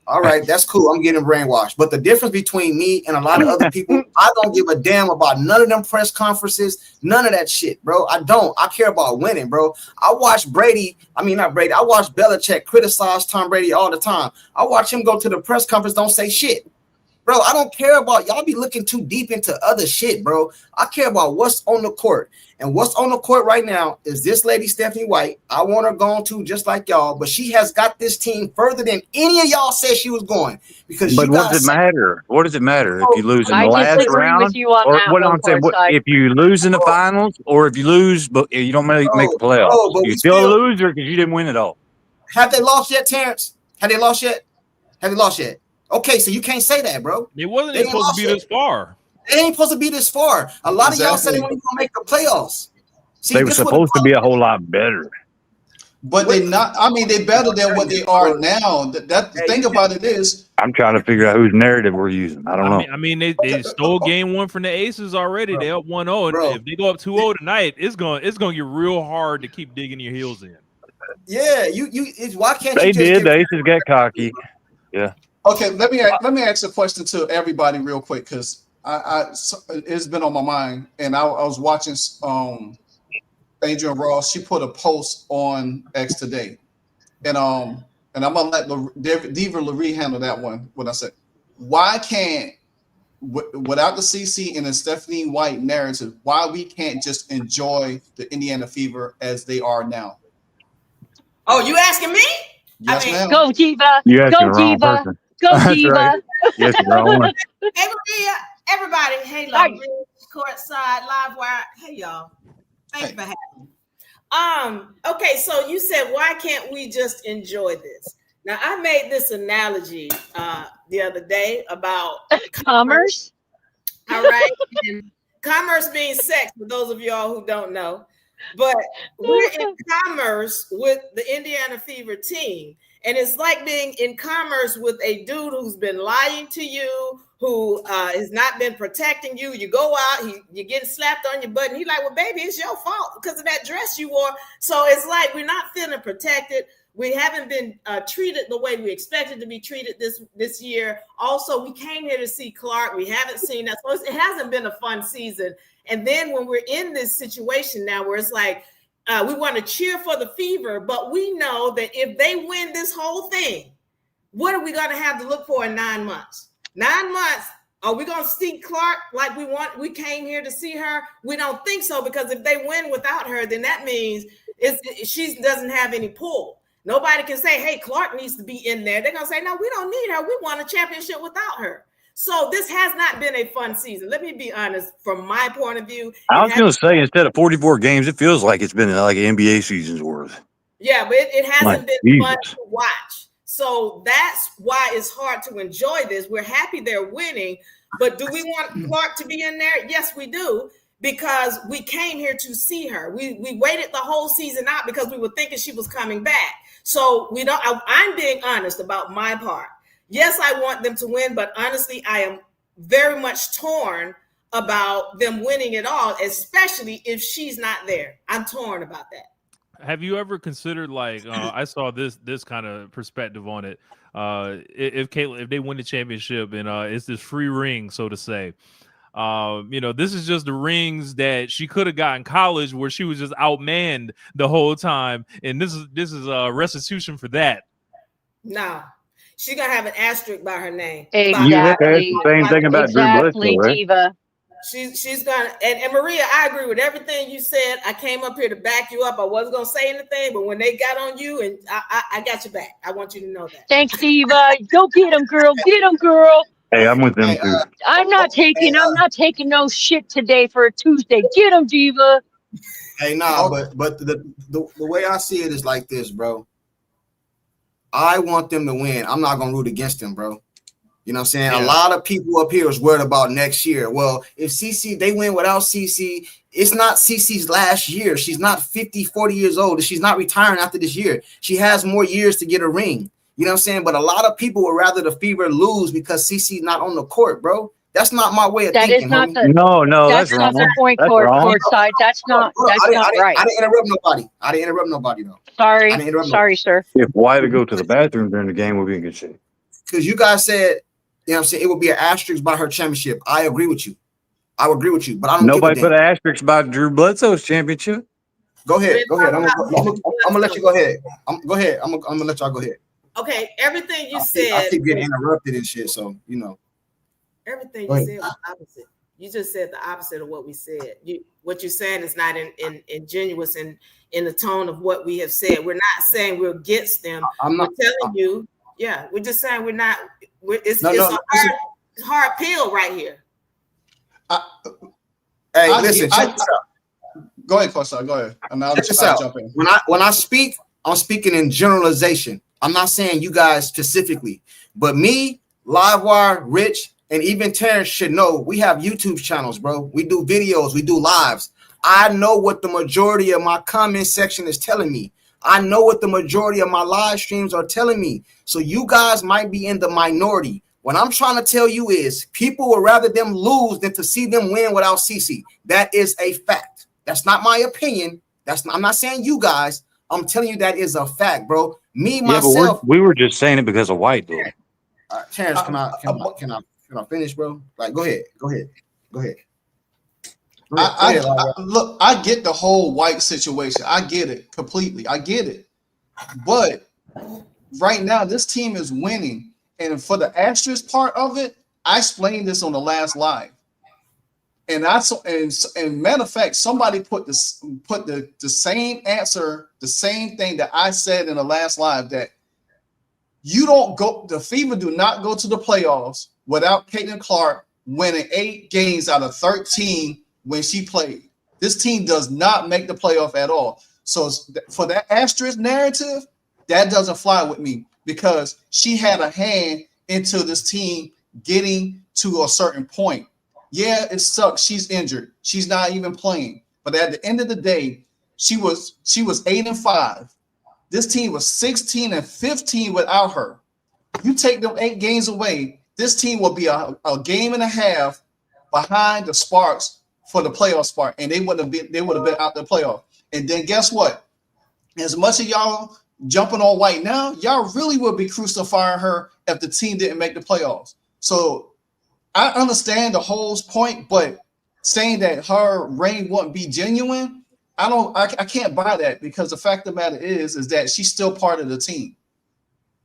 All right, that's cool. I'm getting brainwashed. But the difference between me and a lot of other people, I don't give a damn about none of them press conferences, none of that shit, bro. I don't. I care about winning, bro. I watch not Brady. I watch Belichick criticize Tom Brady all the time. I watch him go to the press conference, don't say shit. Bro, I don't care about y'all be looking too deep into other shit, bro. I care about what's on the court. And what's on the court right now is this lady, Stephanie White. I want her gone too, just like y'all, but she has got this team further than any of y'all said she was going. Because but what does it matter? What does it matter if you lose in the last round? With you on or that what one, I'm saying, if you lose in the finals, or if you lose but you don't make the playoffs, you're still a loser because you didn't win it all. Have they lost yet, Terrence? Have they lost yet? Okay, so you can't say that, bro. It wasn't supposed to be this far. It ain't supposed to be this far. A lot of y'all said they weren't even gonna make the playoffs. See, they were supposed to be a whole lot better. But they not. I mean, they better than what they are now. The thing about it is, I'm trying to figure out whose narrative we're using. I don't know. I mean, they stole game one from the Aces already. They up 1-0. And if they go up 2-0 tonight, it's gonna get real hard to keep digging your heels in. Yeah, why can't they did? The Aces got cocky. Yeah. Okay, let me ask a question to everybody real quick because it's been on my mind, and I was watching Adrian Ross. She put a post on X today, and I'm gonna let Diva Laree handle that one. What I said, why can't without the CC and the Stephanie White narrative, why we can't just enjoy the Indiana Fever as they are now? Oh, you asking me? Yes, ma'am. Go Diva. Go Diva. Go Diva. Right. Yes, wrong. Hey, everybody. Hey, Love, Courtside, LiveWire. Hey, y'all. Thanks for having me. Okay, so you said, why can't we just enjoy this? Now, I made this analogy the other day about commerce. All right. And commerce means sex, for those of y'all who don't know. But we're in commerce with the Indiana Fever team. And it's like being in commerce with a dude who's been lying to you, who has not been protecting you. You go out, you're getting slapped on your butt, and he's like, well, baby, it's your fault because of that dress you wore. So it's like we're not feeling protected. We haven't been treated the way we expected to be treated this year. Also, we came here to see Clark. We haven't seen that. So it hasn't been a fun season. And then when we're in this situation now where it's like, we want to cheer for the Fever, but we know that if they win this whole thing, what are we going to have to look for in 9 months? 9 months, are we going to see Clark like we want? We came here to see her. We don't think so, because if they win without her, then that means she doesn't have any pull. Nobody can say, hey, Clark needs to be in there. They're going to say, no, we don't need her. We won a championship without her. So this has not been a fun season. Let me be honest, from my point of view. I was going to say, instead of 44 games, it feels like it's been like an NBA season's worth. Yeah, but it hasn't been Jesus. fun to watch. So that's why it's hard to enjoy this. We're happy they're winning, but do we want Clark to be in there? Yes, we do, because we came here to see her. We waited the whole season out because we were thinking she was coming back. So we don't. I'm being honest about my part. Yes, I want them to win, but honestly, I am very much torn about them winning it all, especially if she's not there. I'm torn about that. Have you ever considered, like, I saw this kind of perspective on it. If they win the championship and it's this free ring, so to say, this is just the rings that she could have got in college where she was just outmanned the whole time, and this is restitution for that. No. She's gonna have an asterisk by her name. Exactly. The same thing about Drew Bledsoe, right? Diva. She's gonna, and Maria, I agree with everything you said. I came up here to back you up. I wasn't gonna say anything, but when they got on you, and I got your back. I want you to know that. Thanks, Diva. Go get him, girl. Get him, girl. Hey, I'm with them too. I'm not taking no shit today for a Tuesday. Get him, Diva. Hey, nah, but the way I see it is like this, bro. I want them to win. I'm not gonna root against them, bro. You know what I'm saying? Yeah. A lot of people up here is worried about next year. Well, if they win without CC, it's not CC's last year. She's not 50, 40 years old. She's not retiring after this year. She has more years to get a ring. You know what I'm saying? But a lot of people would rather the Fever lose because CC's not on the court, bro. That's not my way of thinking. That is not homie. that's not the point, Courtside. That's not right. I didn't interrupt nobody. I didn't interrupt nobody, though. Sorry, sir. If Wyatt to go to the bathroom during the game, we'll be in good shape. Because you guys said, you know what I'm saying, it would be an asterisk by her championship. I agree with you. But I don't. Nobody put an asterisk by Drew Bledsoe's championship. Go ahead. I'm gonna let you go ahead. Go ahead. I'm gonna let y'all go ahead. Okay, everything you said. I keep getting interrupted and shit, so you know. Everything you said was opposite. You just said the opposite of what we said. What you're saying is not ingenuous in the tone of what we have said. We're not saying we're against them. We're telling you, yeah, we're just saying we're not. It's a hard pill right here. Listen, check this out. Go ahead, Courtside. Go ahead. And I'll jump in. When I speak, I'm speaking in generalization. I'm not saying you guys specifically, but me, LiveWire, Rich, and even Terrence should know we have YouTube channels, bro. We do videos, we do lives. I know what the majority of my comment section is telling me. I know what the majority of my live streams are telling me. So you guys might be in the minority. What I'm trying to tell you is people would rather them lose than to see them win without CC. That is a fact. That's not my opinion. I'm not saying you guys. I'm telling you that is a fact, bro. Myself. We were just saying it because of White, though. Terrence, can I finish, bro? Like, go ahead. Look, I get the whole White situation. I get it completely. I get it. But right now, this team is winning. And for the asterisk part of it, I explained this on the last live. And matter of fact, somebody put the same answer, the same thing that I said in the last live, that the Fever do not go to the playoffs without Caitlin Clark winning 8 games out of 13 when she played. This team does not make the playoff at all. So for that asterisk narrative, that doesn't fly with me because she had a hand into this team getting to a certain point. Yeah, it sucks. She's injured. She's not even playing. But at the end of the day, she was 8-5. This team was 16-15 without her. You take them 8 games away, this team will be a game and a half behind the Sparks for the playoff spot, and they would have been out the playoff. And then guess what? As much as y'all jumping on White now, y'all really would be crucifying her if the team didn't make the playoffs. So I understand the whole point, but saying that her reign wouldn't be genuine, I can't buy that, because the fact of the matter is that she's still part of the team.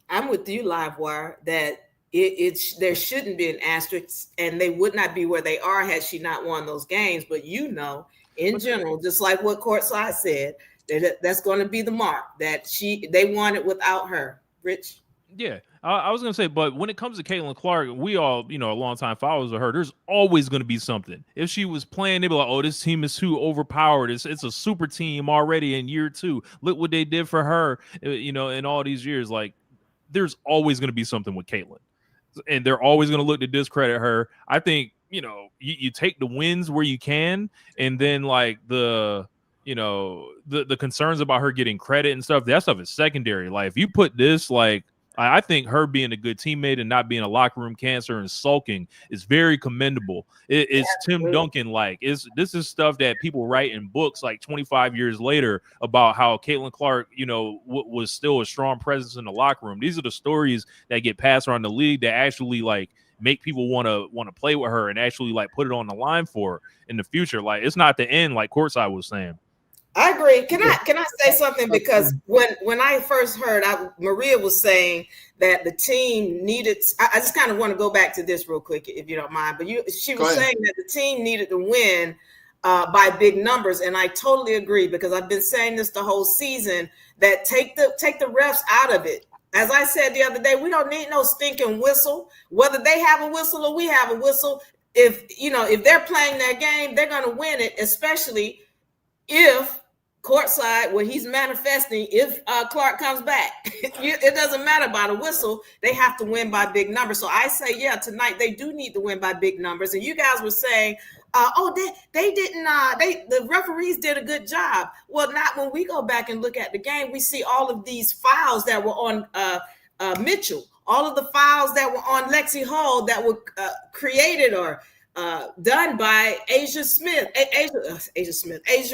I'm with you, LiveWire, that there shouldn't be an asterisk, and they would not be where they are had she not won those games. But in general, just like what Courtside said, that's going to be the mark that they won it without her. Rich? Yeah, I was going to say, but when it comes to Caitlin Clark, we all, a long-time followers of her, there's always going to be something. If she was playing, they'd be like, oh, this team is too overpowered. It's a super team already in year 2. Look what they did for her, in all these years. Like, there's always going to be something with Caitlin. And they're always going to look to discredit her. I think, you take the wins where you can, and then like the concerns about her getting credit and stuff, that stuff is secondary. Like, if you put this, like, I think her being a good teammate and not being a locker room cancer and sulking is very commendable. It's Tim Duncan like. This is stuff that people write in books like 25 years later about how Caitlin Clark, was still a strong presence in the locker room. These are the stories that get passed around the league that actually like make people want to play with her and actually like put it on the line for her in the future. Like, it's not the end, like Courtside was saying. I agree. Can I say something? Because when I first heard, Maria was saying that the team needed. I just kind of want to go back to this real quick, if you don't mind. But she was saying that the team needed to win by big numbers, and I totally agree, because I've been saying this the whole season, that take the refs out of it. As I said the other day, we don't need no stinking whistle. Whether they have a whistle or we have a whistle, if they're playing their game, they're going to win it, especially if Courtside, where he's manifesting, if Clark comes back. It doesn't matter about a whistle. They have to win by big numbers. So I say, tonight they do need to win by big numbers. And you guys were saying, they didn't. The referees did a good job. Well, not when we go back and look at the game, we see all of these fouls that were on Mitchell, all of the fouls that were on Lexi Hall that were created or done by Asia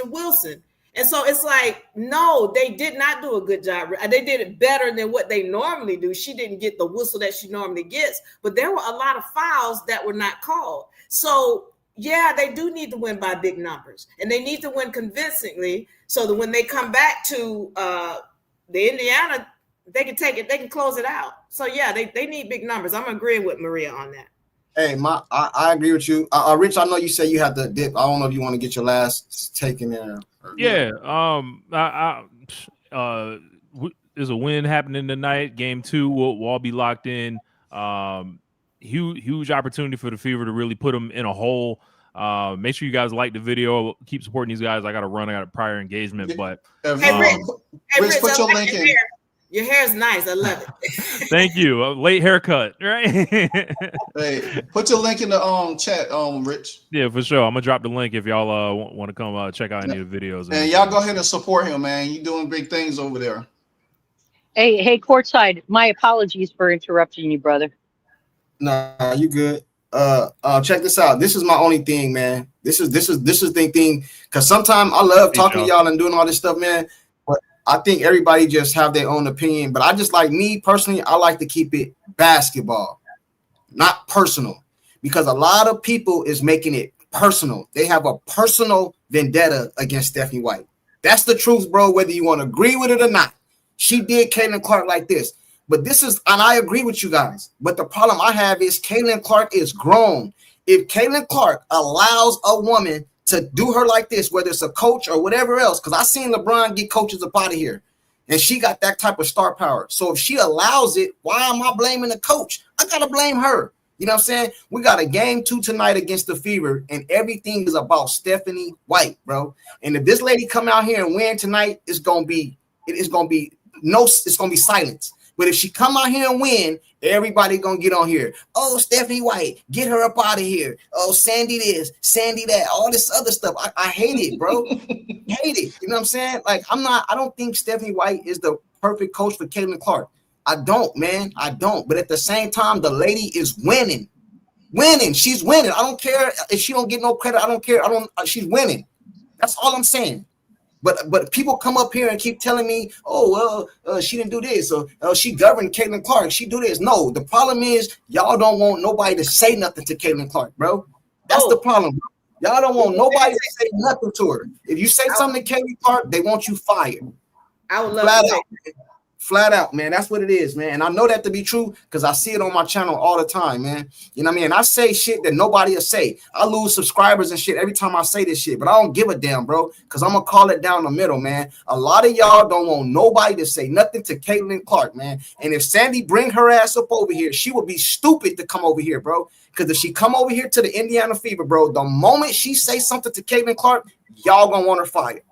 Wilson. And so it's like, no, they did not do a good job. They did it better than what they normally do. She didn't get the whistle that she normally gets, but there were a lot of fouls that were not called. So, they do need to win by big numbers, and they need to win convincingly so that when they come back to the Indiana, they can take it, they can close it out. So, they need big numbers. I'm agreeing with Maria on that. Hey, I agree with you. Rich, I know you said you had to dip. I don't know if you want to get your last take in there. There's a win happening tonight. Game 2, we'll all be locked in. Huge opportunity for the Fever to really put them in a hole. Make sure you guys like the video. Keep supporting these guys. I got to run. I got a prior engagement, but Rich, put your link in. Your hair is nice. I love it. Thank you. A late haircut, right? Hey, put your link in the chat, Rich. Yeah, for sure. I'm gonna drop the link if y'all want to come check out any of the videos. And y'all go ahead and support him, man. You doing big things over there. Hey, Courtside. My apologies for interrupting you, brother. Nah, you good. Check this out. This is my only thing, man. This is the thing. Because sometimes I love talking to y'all and doing all this stuff, man. I think everybody just have their own opinion, but I just like me personally, I like to keep it basketball, not personal, because a lot of people is making it personal. They have a personal vendetta against Stephanie White. That's the truth, bro, whether you want to agree with it or not. She did Caitlin Clark like this, but this is, and I agree with you guys, but the problem I have is Caitlin Clark is grown. If Caitlin Clark allows a woman to do her like this, whether it's a coach or whatever else, because I seen LeBron get coaches up out of here, and she got that type of star power. So if she allows it, why am I blaming the coach? I gotta blame her. You know what I'm saying? We got a game 2 tonight against the Fever, and everything is about Stephanie White, bro. And if this lady come out here and win tonight, it's gonna be silence. But if she come out here and win, everybody gonna get on here. Oh, Stephanie White, get her up out of here. Oh, Sandy this, Sandy that, all this other stuff. I hate it, bro. Hate it. You know what I'm saying? Like, I don't think Stephanie White is the perfect coach for Caitlin Clark. I don't, man. I don't. But at the same time, the lady is winning. She's winning. I don't care if she don't get no credit. I don't care. She's winning. That's all I'm saying. But people come up here and keep telling me, oh, well, she didn't do this, or she governed Caitlin Clark. She do this. No, the problem is y'all don't want nobody to say nothing to Caitlin Clark, bro. That's the problem. Y'all don't want nobody to say nothing to her. If you say something to Caitlin Clark, they want you fired. I would love to say Flat out, man. That's what it is, man. And I know that to be true because I see it on my channel all the time, man. You know what I mean? I say shit that nobody will say. I lose subscribers and shit every time I say this shit, but I don't give a damn, bro, because I'm going to call it down the middle, man. A lot of y'all don't want nobody to say nothing to Caitlin Clark, man. And if Sandy bring her ass up over here, she would be stupid to come over here, bro. Because if she come over here to the Indiana Fever, bro, the moment she say something to Caitlin Clark, y'all going to want her fired.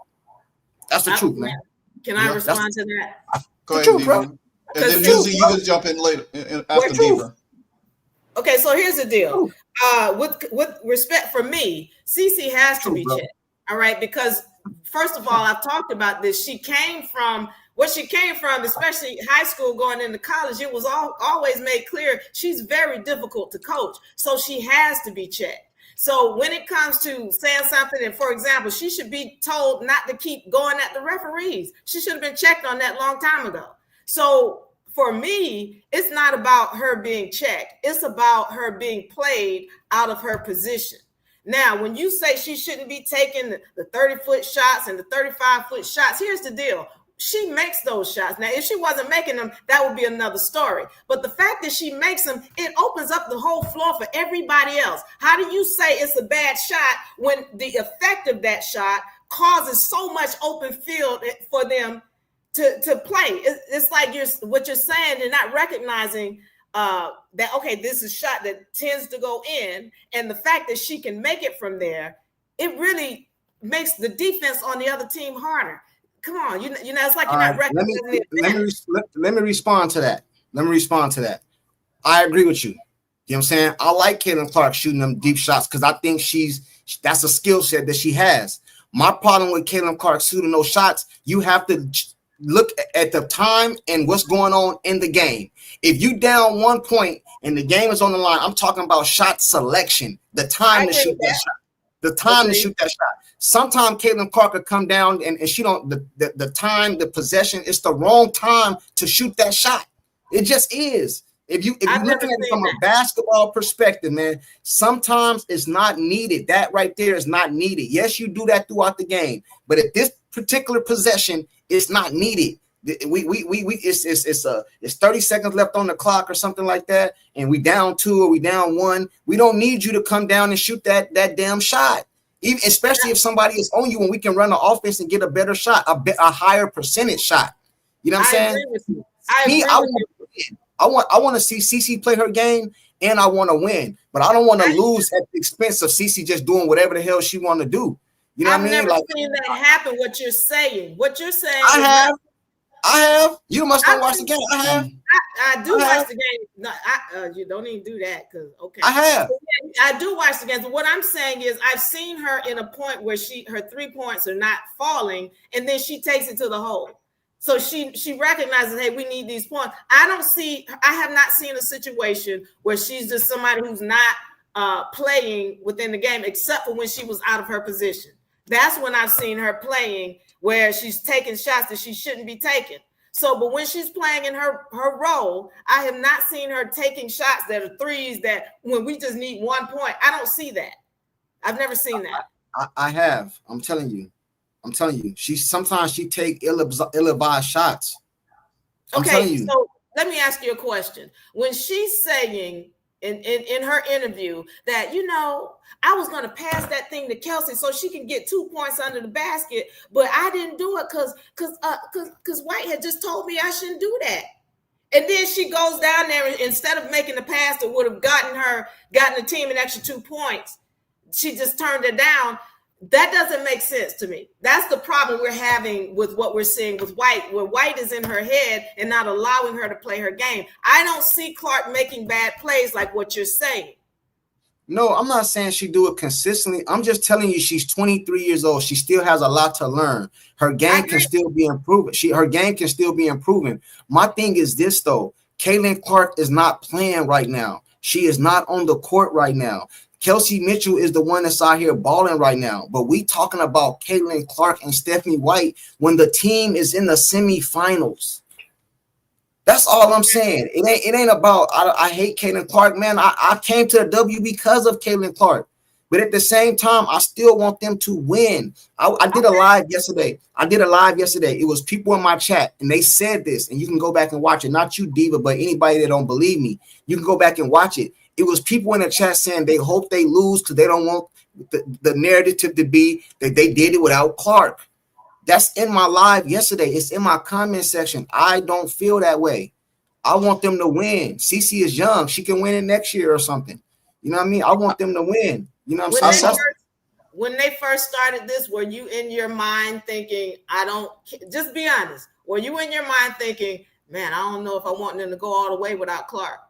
That's the truth, man. Can I respond to that? Go ahead, Diva. And then usually you can jump in later after Diva. Okay, so here's the deal. With respect for me, Cece has to be checked. All right, because first of all, I've talked about this. She came from what she came from, especially high school going into college. It was always made clear she's very difficult to coach. So she has to be checked. So when it comes to saying something, and for example, she should be told not to keep going at the referees. She should have been checked on that long time ago. So for me, it's not about her being checked. It's about her being played out of her position. Now, when you say she shouldn't be taking the 30-foot shots and the 35-foot shots, here's the deal. She makes those shots. Now, if she wasn't making them, that would be another story. But the fact that she makes them, it opens up the whole floor for everybody else. How do you say it's a bad shot when the effect of that shot causes so much open field for them to play? It's like what you're saying, they're not recognizing that, okay, this is a shot that tends to go in. And the fact that she can make it from there, it really makes the defense on the other team harder. Come on, you know, it's like you're not recognizing it. Let me respond to that. I agree with you. You know what I'm saying? I like Caitlin Clark shooting them deep shots because I think that's a skill set that she has. My problem with Caitlin Clark shooting those shots, you have to look at the time and what's going on in the game. If you down 1 point and the game is on the line, I'm talking about shot selection, the time to shoot that shot. The time to shoot that shot. Sometimes Caitlin Clark will come down and she don't the time, the possession, it's the wrong time to shoot that shot. It just is. If you're looking at it from a basketball perspective, man, sometimes it's not needed. That right there is not needed. Yes, you do that throughout the game, but at this particular possession, it's not needed. It's 30 seconds left on the clock or something like that, and we down 2 or we down 1. We don't need you to come down and shoot that damn shot. Even especially if somebody is on you and we can run the offense and get a better shot, a higher percentage shot. You know what I'm saying? Agree with you. I want to see Cece play her game and I want to win, but I don't want to lose at the expense of Cece just doing whatever the hell she want to do. You know what I mean? I've never seen that happen. What you're saying. I have. You must not watch the game. I have. I do watch the game. No, you don't even do that because okay. I have. I do watch the games. But what I'm saying is, I've seen her in a point where her 3 points are not falling, and then she takes it to the hole. So she recognizes, hey, we need these points. I have not seen a situation where she's just somebody who's not playing within the game, except for when she was out of her position. That's when I've seen her playing where she's taking shots that she shouldn't be taking. So, but when she's playing in her role, I have not seen her taking shots that are threes that when we just need 1 point. I don't see that. I've never seen that. I have. I'm telling you. Sometimes she take ill-advised shots. Okay, so let me ask you a question. When she's saying in her interview that, you know, I was going to pass that thing to Kelsey so she can get 2 points under the basket, but I didn't do it because White had just told me I shouldn't do that. And then she goes down there and instead of making the pass that would have gotten the team an extra 2 points, she just turned it down. That doesn't make sense to me. That's the problem we're having with what we're seeing with White, where White is in her head and not allowing her to play her game. I don't see Clark making bad plays like what you're saying. No, I'm not saying she do it consistently. I'm just telling you she's 23 years old. She still has a lot to learn. Her game can still be improved. Her game can still be improving. My thing is this though. Caitlin Clark is not playing right now. She is not on the court right now. Kelsey Mitchell is the one that's out here balling right now. But we talking about Caitlin Clark and Stephanie White when the team is in the semifinals. That's all I'm saying. It ain't about I hate Caitlin Clark, man. I came to the W because of Caitlin Clark. But at the same time, I still want them to win. I did a live yesterday. It was people in my chat, and they said this, and you can go back and watch it. Not you, Diva, but anybody that don't believe me. You can go back and watch it. It was people in the chat saying they hope they lose because they don't want the narrative to be that they did it without Clark. That's in my live yesterday. It's in my comment section. I don't feel that way. I want them to win. Cece is young. She can win it next year or something. You know what I mean? I want them to win. You know what I'm saying? When they first started this, were you in your mind thinking, just be honest. Were you in your mind thinking, man, I don't know if I want them to go all the way without Clark?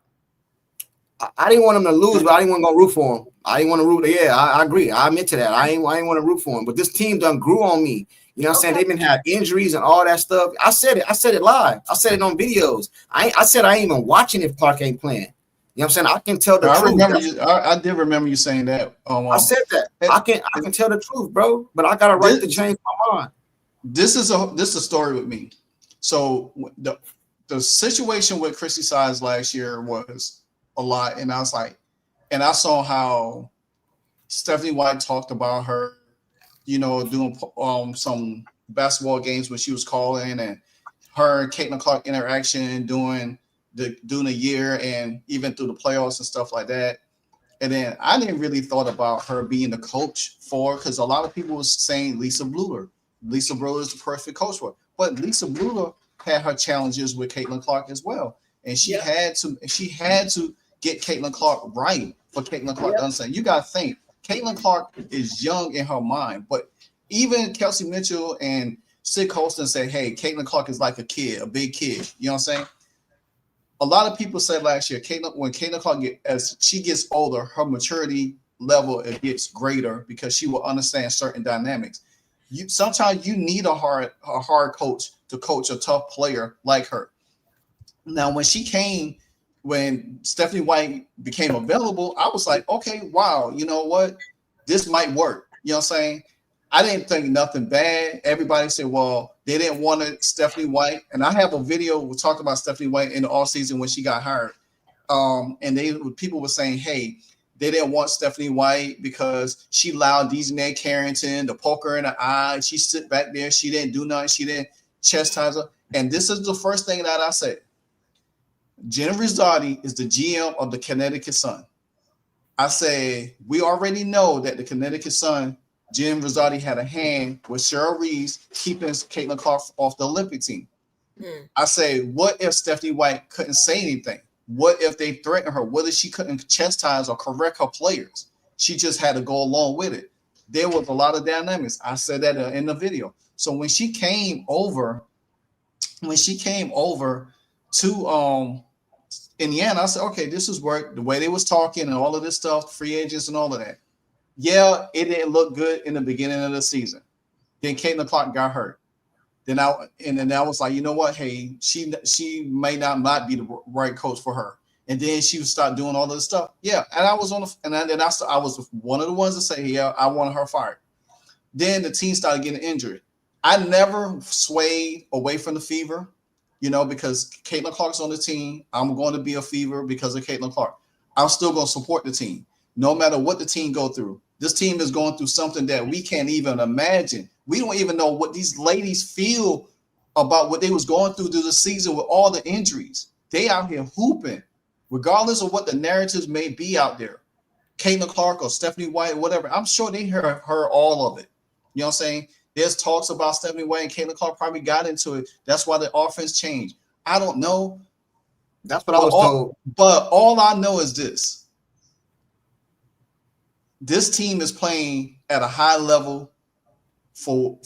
I didn't want them to lose, but I didn't want to go root for them. I didn't want to root. Yeah, I agree. I admit to that. I ain't want to root for them. But this team done grew on me. You know what I'm saying? They've been had injuries and all that stuff. I said it live. I said it on videos. I said I ain't even watching if Clark ain't playing. You know what I'm saying? I can tell the truth. I did remember you saying that. I said that. I can tell the truth, bro. But I got a right to change my mind. This is a story with me. So the situation with Chrissy Sides last year was a lot, and I was like, and I saw how Stephanie White talked about her, you know, doing some basketball games when she was calling, and her and Caitlin Clark interaction doing a year and even through the playoffs and stuff like that. And then I didn't really thought about her being the coach because a lot of people was saying Lisa Bluler. Lisa Bluler is the perfect coach for her. But Lisa Bluler had her challenges with Caitlin Clark as well. And she had to get Caitlin Clark right for Caitlin Clark to understand. You got to think, Caitlin Clark is young in her mind, but even Kelsey Mitchell and Sid Colston said, hey, Caitlin Clark is like a kid, a big kid. You know what I'm saying? A lot of people said last year, when Caitlin Clark as she gets older, her maturity level it gets greater because she will understand certain dynamics. Sometimes you need a hard coach to coach a tough player like her. Now, when Stephanie White became available, I was like, okay, wow, you know what? This might work. You know what I'm saying? I didn't think nothing bad. Everybody said, well, they didn't want Stephanie White. And I have a video we talked about Stephanie White in the offseason when she got hired. And people were saying, hey, they didn't want Stephanie White because she allowed Ned Carrington to poke her in the eye. She sit back there. She didn't do nothing. She didn't chastise her. And this is the first thing that I said. Jen Rizzotti is the GM of the Connecticut Sun. I say, we already know that the Connecticut Sun, Jen Rizzotti had a hand with Cheryl Reeves keeping Caitlin Clark off the Olympic team. I say, what if Stephanie White couldn't say anything? What if they threatened her? What if she couldn't chastise or correct her players? She just had to go along with it. There was a lot of dynamics. I said that in the video. So when she came over to Indiana, I said, okay, this is work. The way they was talking and all of this stuff, free agents and all of that. Yeah, it didn't look good in the beginning of the season. Then Caitlin Clark got hurt. Then I was like, you know what? Hey, she may not be the right coach for her. And then she would start doing all this stuff. Yeah, and I was I was one of the ones to say, yeah, I wanted her fired. Then the team started getting injured. I never swayed away from the Fever, because Caitlin Clark's on the team. I'm going to be a Fever because of Caitlin Clark. I'm still going to support the team, no matter what the team go through. This team is going through something that we can't even imagine. We don't even know what these ladies feel about what they was going through the season with all the injuries. They out here hooping, regardless of what the narratives may be out there. Caitlin Clark or Stephanie White, whatever. I'm sure they heard all of it. You know what I'm saying? There's talks about Stephanie White and Caitlin Clark probably got into it. That's why the offense changed. I don't know. That's what I was told. But all I know is this. this team is playing at a high level for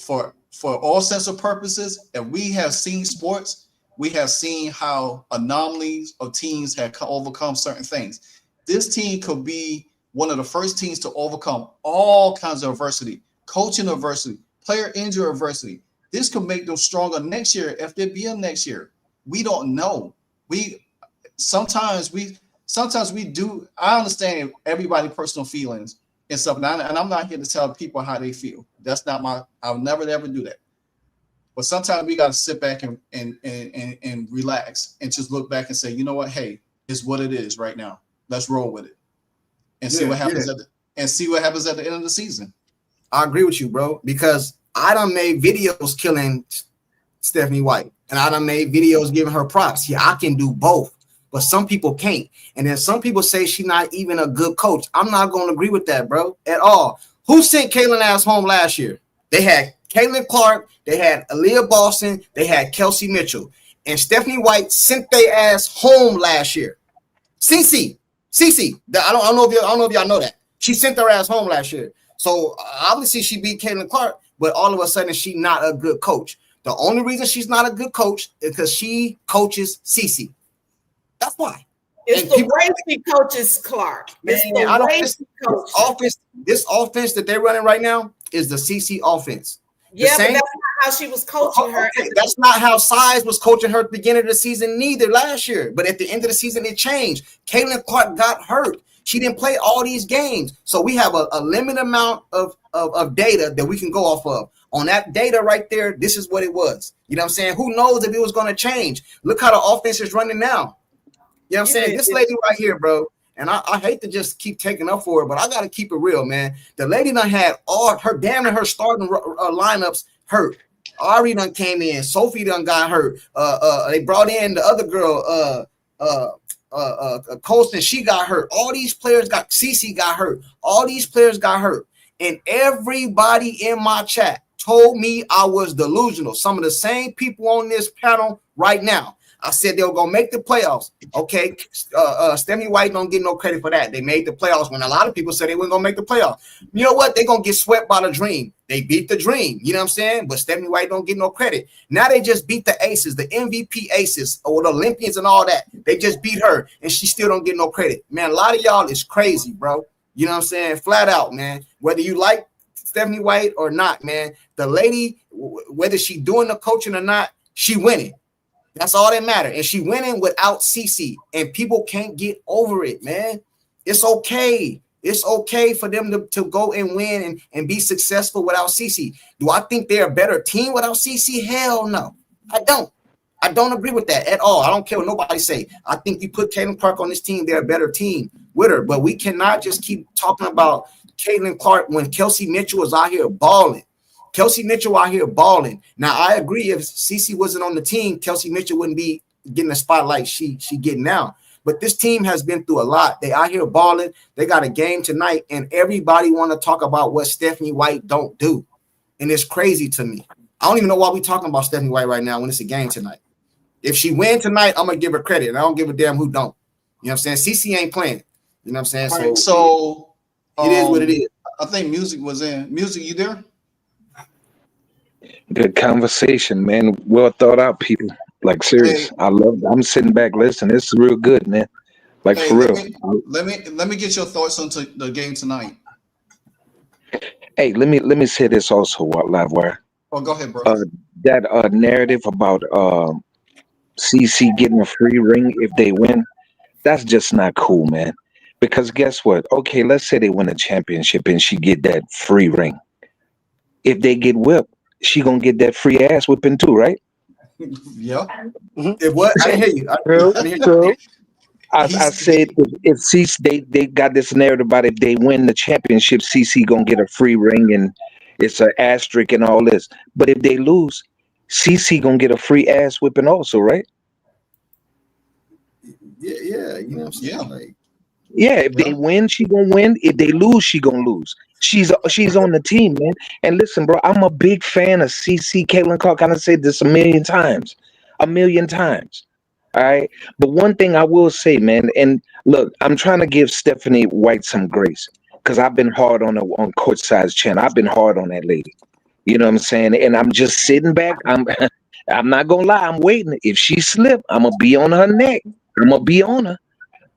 all sense of purposes. And we have seen sports, we have seen how anomalies of teams have overcome certain things. This team could be one of the first teams to overcome all kinds of adversity, coaching adversity, player injury adversity. This could make them stronger next year if there be a next year. We don't know. Sometimes we do. I understand everybody's personal feelings and stuff, and I'm not here to tell people how they feel. That's not I'll never ever do that. But sometimes we got to sit back and relax and just look back and say, you know what? Hey, it's what it is right now. Let's roll with it and see what happens at the end of the season. I agree with you, bro, because I done made videos killing Stephanie White, and I done made videos giving her props. Yeah, I can do both, but some people can't. And then some people say she's not even a good coach. I'm not going to agree with that, bro, at all. Who sent Caitlin ass home last year? They had Caitlin Clark, they had Aaliyah Boston, they had Kelsey Mitchell, and Stephanie White sent their ass home last year. Cece, I don't know if y'all know that. She sent her ass home last year. So obviously she beat Caitlin Clark, but all of a sudden she's not a good coach. The only reason she's not a good coach is because she coaches Cece. That's why. It's the way she coaches Clark. It's the way she coaches. This offense that they're running right now is the Cece offense. Yeah, but that's not how she was coaching her. Okay. That's not how Size was coaching her at the beginning of the season neither last year. But at the end of the season, it changed. Caitlin Clark got hurt. She didn't play all these games. So we have a limited amount of data that we can go off of. On that data right there, this is what it was. You know what I'm saying? Who knows if it was going to change? Look how the offense is running now. You know what I'm saying? This lady right here, bro, and I hate to just keep taking up for her, but I got to keep it real, man. The lady done had all her damn near her starting lineups hurt. Ari done came in. Sophie done got hurt. They brought in the other girl, Colston, she got hurt. All these players got, Cece got hurt. All these players got hurt. And everybody in my chat told me I was delusional. Some of the same people on this panel right now. I said they were going to make the playoffs. Okay, Stephanie White don't get no credit for that. They made the playoffs when a lot of people said they weren't going to make the playoffs. You know what? They're going to get swept by the Dream. They beat the Dream. You know what I'm saying? But Stephanie White don't get no credit. Now they just beat the Aces, the MVP Aces, or the Olympians and all that. They just beat her, and she still don't get no credit. Man, a lot of y'all is crazy, bro. You know what I'm saying? Flat out, man. Whether you like Stephanie White or not, man, the lady, whether she doing the coaching or not, she winning. That's all that matters. And she winning without Cece. And people can't get over it, man. It's okay. It's okay for them to go and win and be successful without Cece. Do I think they're a better team without Cece? Hell no. I don't. I don't agree with that at all. I don't care what nobody say. I think you put Caitlin Clark on this team, they're a better team with her. But we cannot just keep talking about Caitlin Clark when Kelsey Mitchell is out here balling. Kelsey Mitchell out here balling. Now, I agree if Cece wasn't on the team, Kelsey Mitchell wouldn't be getting the spotlight she getting now. But this team has been through a lot. They out here balling. They got a game tonight, and everybody want to talk about what Stephanie White don't do. And it's crazy to me. I don't even know why we talking about Stephanie White right now when it's a game tonight. If she win tonight, I'm going to give her credit, and I don't give a damn who don't. You know what I'm saying? Cece ain't playing. You know what I'm saying? Right, so it is what it is. I think Music was in. Music, you there? Good conversation, man. Well thought out, people. Like serious. Hey. I'm sitting back listening. It's real good, man. Like Hey, for real. Let me get your thoughts on the game tonight. Hey, let me say this also, LiveWire. Oh, go ahead, bro. That narrative about CC getting a free ring if they win, that's just not cool, man. Because guess what? Okay, let's say they win a championship and she get that free ring. If they get whipped, she gonna get that free ass whipping too, right? Yeah. If what? I didn't hear you. True. I said if CC they got this narrative about if they win the championship, CC gonna get a free ring and it's an asterisk and all this. But if they lose, CC gonna get a free ass whipping also, right? Yeah, you know what I'm saying? Yeah. Like, yeah, if they win, she gonna win. If they lose, she gonna lose. She's on the team, man. And listen, bro, I'm a big fan of CC Caitlin Clark. I done said this a million times. All right. But one thing I will say, man, and look, I'm trying to give Stephanie White some grace. because I've been hard on Courtside's channel. I've been hard on that lady. You know what I'm saying? And I'm just sitting back. I'm not gonna lie. I'm waiting. If she slip, I'm gonna be on her neck. I'm gonna be on her.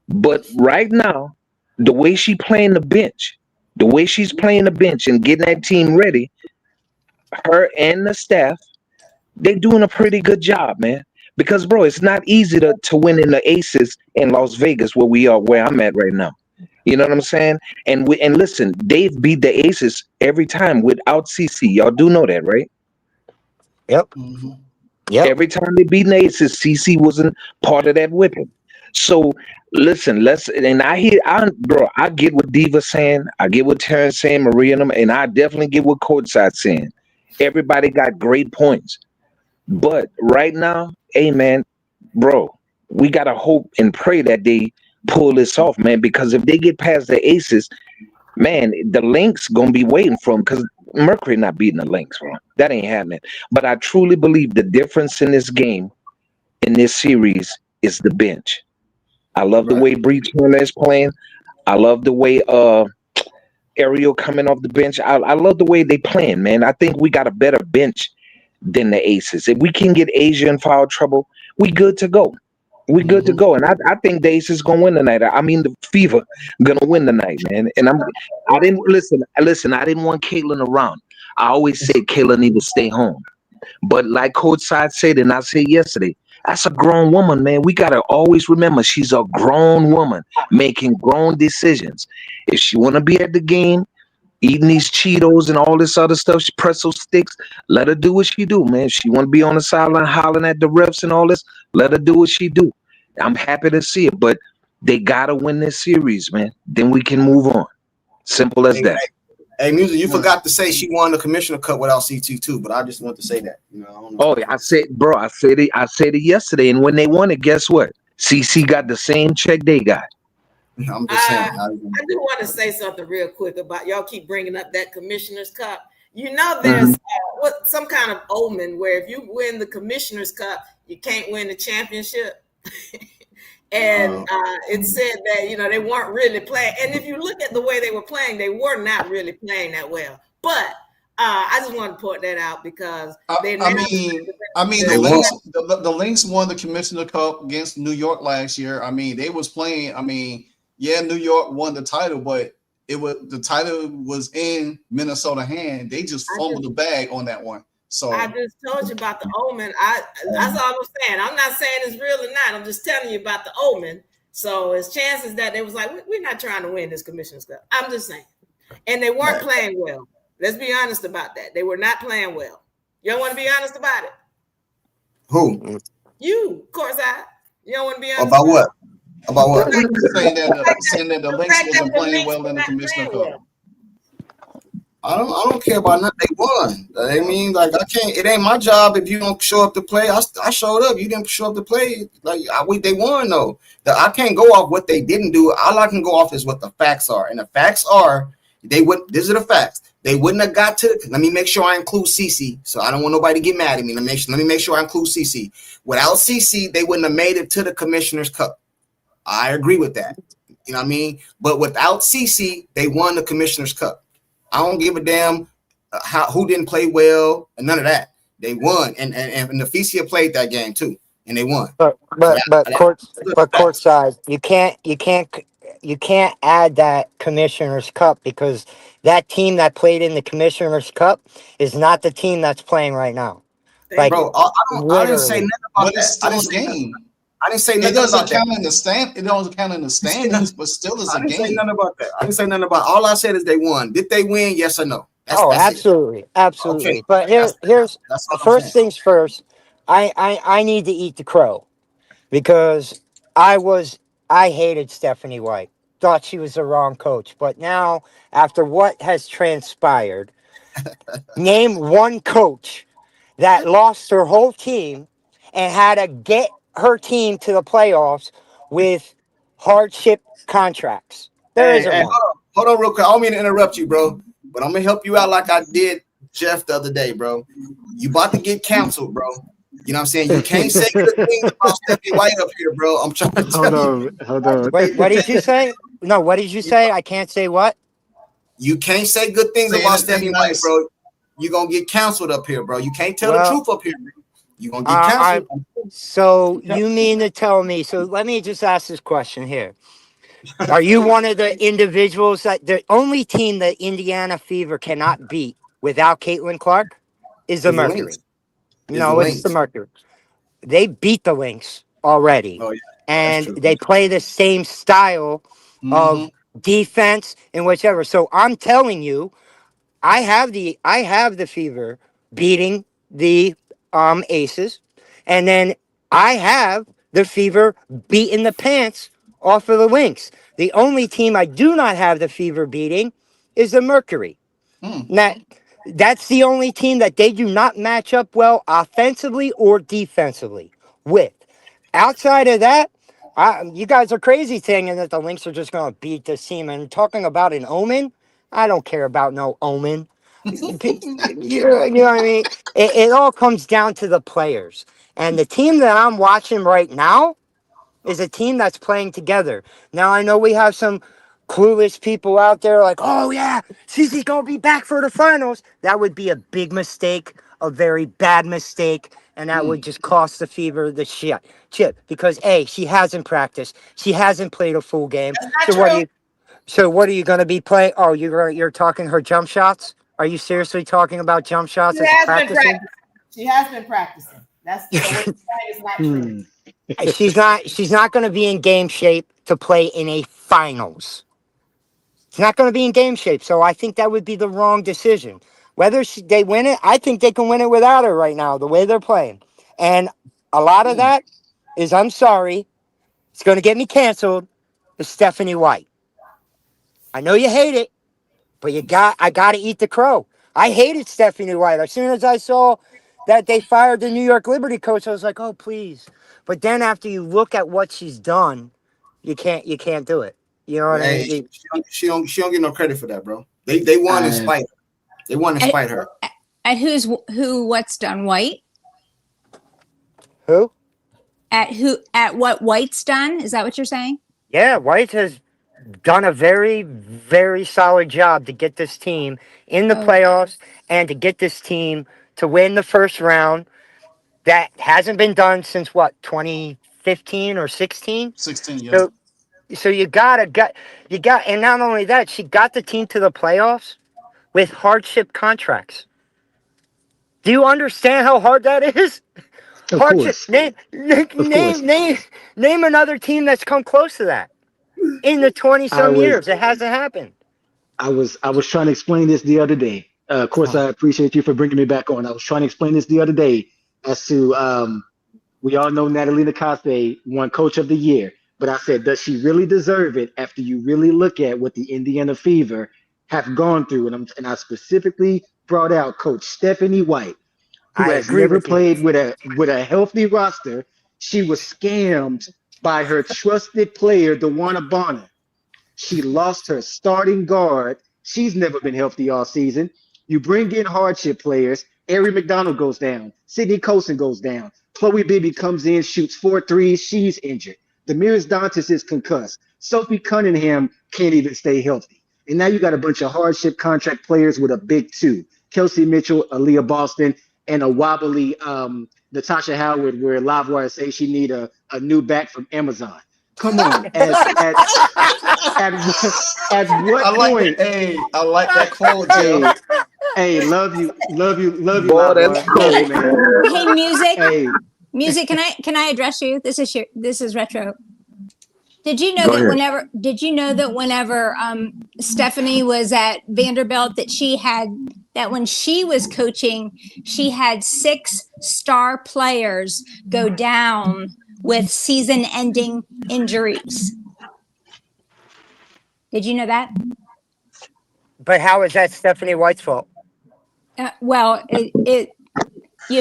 But right now, the way she playing the bench, the way she's playing the bench and getting that team ready, her and the staff, they're doing a pretty good job, man. Because bro, it's not easy to win in the Aces in Las Vegas where I'm at right now. You know what I'm saying? And listen, they've beat the Aces every time without CC. Y'all do know that, right? Yep. Mm-hmm. Yep. Every time they beat the Aces, CC wasn't part of that whipping. So listen, I get what Diva's saying, I get what Terrence saying, Maria and them, and I definitely get what Courtside saying. Everybody got great points. But right now, hey man, bro, we gotta hope and pray that they pull this off, man, because if they get past the Aces, man, the Lynx gonna be waiting for them, because Mercury not beating the Lynx, bro. That ain't happening. But I truly believe the difference in this game, in this series, is the bench. I love the way Bree Turner is playing. I love the way Ariel coming off the bench. I love the way they playing, man. I think we got a better bench than the Aces. If we can get Asia in foul trouble, we good to go. We good to go. And I think the Aces gonna win tonight. I mean the Fever gonna win tonight, man. And I didn't listen, I didn't want Caitlin around. I always said Caitlin need to stay home. But like Courtside said, and I said yesterday, that's a grown woman, man. We gotta always remember she's a grown woman making grown decisions. If she wanna be at the game, eating these Cheetos and all this other stuff, pretzel sticks, let her do what she do, man. If she want to be on the sideline hollering at the refs and all this, let her do what she do. I'm happy to see it, but they got to win this series, man. Then we can move on. Simple as that. Hey, Music, you forgot to say she won the Commissioner Cup without CT too, but I just want to say that. You know, I don't know. Oh, I said it yesterday, and when they won it, guess what? CC got the same check they got. I'm just saying. I do want to say something real quick about y'all keep bringing up that Commissioner's Cup. You know, there's some kind of omen where if you win the Commissioner's Cup, you can't win the championship. And it said that, you know, they weren't really playing. And if you look at the way they were playing, they were not really playing that well. But I just wanted to point that out because the Lynx won the Commissioner Cup against New York last year. I mean, they was playing. I mean, yeah, New York won the title, but the title was in Minnesota hand. They just fumbled the bag on that one. So I just told you about the omen. That's all I'm saying. I'm not saying it's real or not. I'm just telling you about the omen. So it's chances that they was like, we're not trying to win this Commissioner's Cup. I'm just saying. And they weren't playing well. Let's be honest about that. They were not playing well. You don't want to be honest about it? Who? You, Courtside. You don't want to be honest about what? About what? saying that the Lynx wasn't playing well in the Commissioner Cup. I don't care about nothing. They won. I mean, like I can't. It ain't my job if you don't show up to play. I showed up. You didn't show up to play. Like they won though. I can't go off what they didn't do. All I can go off is what the facts are. And the facts are they would. These are the facts. They wouldn't have got to. Let me make sure I include CC. So I don't want nobody to get mad at me. Let me make sure I include CC. Without CC, they wouldn't have made it to the Commissioner's Cup. I agree with that. You know what I mean? But without CC, they won the Commissioner's Cup. I don't give a damn who didn't play well and none of that. They won, and Officiating played that game too, and they won. But Courtside, you can't add that Commissioner's Cup because that team that played in the Commissioner's Cup is not the team that's playing right now. Like, bro, I didn't say nothing about that. It's still a game. I didn't say nothing it doesn't about count that. In the stand. It doesn't count in the standings, but still is a game. I didn't say nothing about that. I didn't say nothing about. All I said is they won. Did they win? Yes or no? That's absolutely, absolutely. Okay. But here's first things first. I need to eat the crow because I hated Stephanie White. Thought she was the wrong coach. But now, after what has transpired, name one coach that lost her whole team and had to get her team to the playoffs with hardship contracts. There isn't one. Hold on real quick. I don't mean to interrupt you, bro, but I'm going to help you out like I did Jeff the other day, bro. You about to get canceled, bro. You know what I'm saying? You can't say good things about Stephanie White up here, bro. I'm trying to tell you. Hold on. Wait, what did you say? No, what did you say? I can't say what? You can't say good things Say about anything Stephanie White, nice. bro. You're gonna get canceled up here, bro. You can't tell the truth up here, bro. You're gonna get canceled. So you mean to tell me? So let me just ask this question here. Are you one of the individuals that the only team that Indiana Fever cannot beat without Caitlin Clark is the Mercury? No, it's the Mercury. They beat the Lynx already. Oh, yeah. And they play the same style of defense and whichever. So I'm telling you, I have the Fever beating the Aces, and then I have the Fever beating the pants off of the Lynx. The only team I do not have the Fever beating is the Mercury. That's the only team that they do not match up well offensively or defensively with. Outside of that, you guys are crazy thinking that the Lynx are just going to beat this team. And talking about an omen, I don't care about no omen. You know what I mean? It all comes down to the players. And the team that I'm watching right now is a team that's playing together. Now, I know we have some clueless people out there like, oh, yeah, Cece's going to be back for the finals. That would be a big mistake, a very bad mistake. And that would just cost the Fever the chip. Because, A, she hasn't practiced. She hasn't played a full game. So what are you going to be playing? Oh, you're talking her jump shots? Are you seriously talking about jump shots as practicing? She has been practicing. That's what is not true. She's not going to be in game shape to play in a finals. She's not going to be in game shape, so I think that would be the wrong decision. Whether they win it, I think they can win it without her right now, the way they're playing. And a lot of that is, I'm sorry, it's going to get me canceled, is Stephanie White. I know you hate it, but I got to eat the crow. I hated Stephanie White. As soon as I saw that they fired the New York Liberty coach, I was like, oh, please. But then after you look at what she's done, you can't do it. You know what I mean? She don't get no credit for that, bro. They won in spite. They won in spite her. At what's done? White? Who? At what White's done? Is that what you're saying? Yeah, White has done a very, very solid job to get this team in the playoffs and to get this team to win the first round. That hasn't been done since what, 2015 or 16? 16 years. So you got, and not only that, she got the team to the playoffs with hardship contracts. Do you understand how hard that is? Of course. Name another team that's come close to that in the 20-some years. It hasn't happened. I was trying to explain this the other day. Of course, I appreciate you for bringing me back on. I was trying to explain this the other day as to we all know Natalie Nakaste won Coach of the Year, but I said, does she really deserve it after you really look at what the Indiana Fever have gone through? And I specifically brought out Coach Stephanie White, who has never played with a healthy roster. She was scammed by her trusted player, DeWanna Bonner. She lost her starting guard. She's never been healthy all season. You bring in hardship players. Ari McDonald goes down. Sydney Colson goes down. Chloe Bibby comes in, shoots 4 threes. She's injured. Demiris Dantas is concussed. Sophie Cunningham can't even stay healthy. And now you got a bunch of hardship contract players with a big two. Kelsey Mitchell, Aaliyah Boston, and a wobbly Natasha Howard, where LiveWire says she need a new back from Amazon. Come on. At what point? I like that quote, Joe. Hey, love you. Boy, that's cool, man. Hey, music. Can I address you? This is retro. Did you know that whenever Stephanie was at Vanderbilt, that when she was coaching, she had 6 star players go down with season-ending injuries? Did you know that? But how is that Stephanie White's fault? Well, if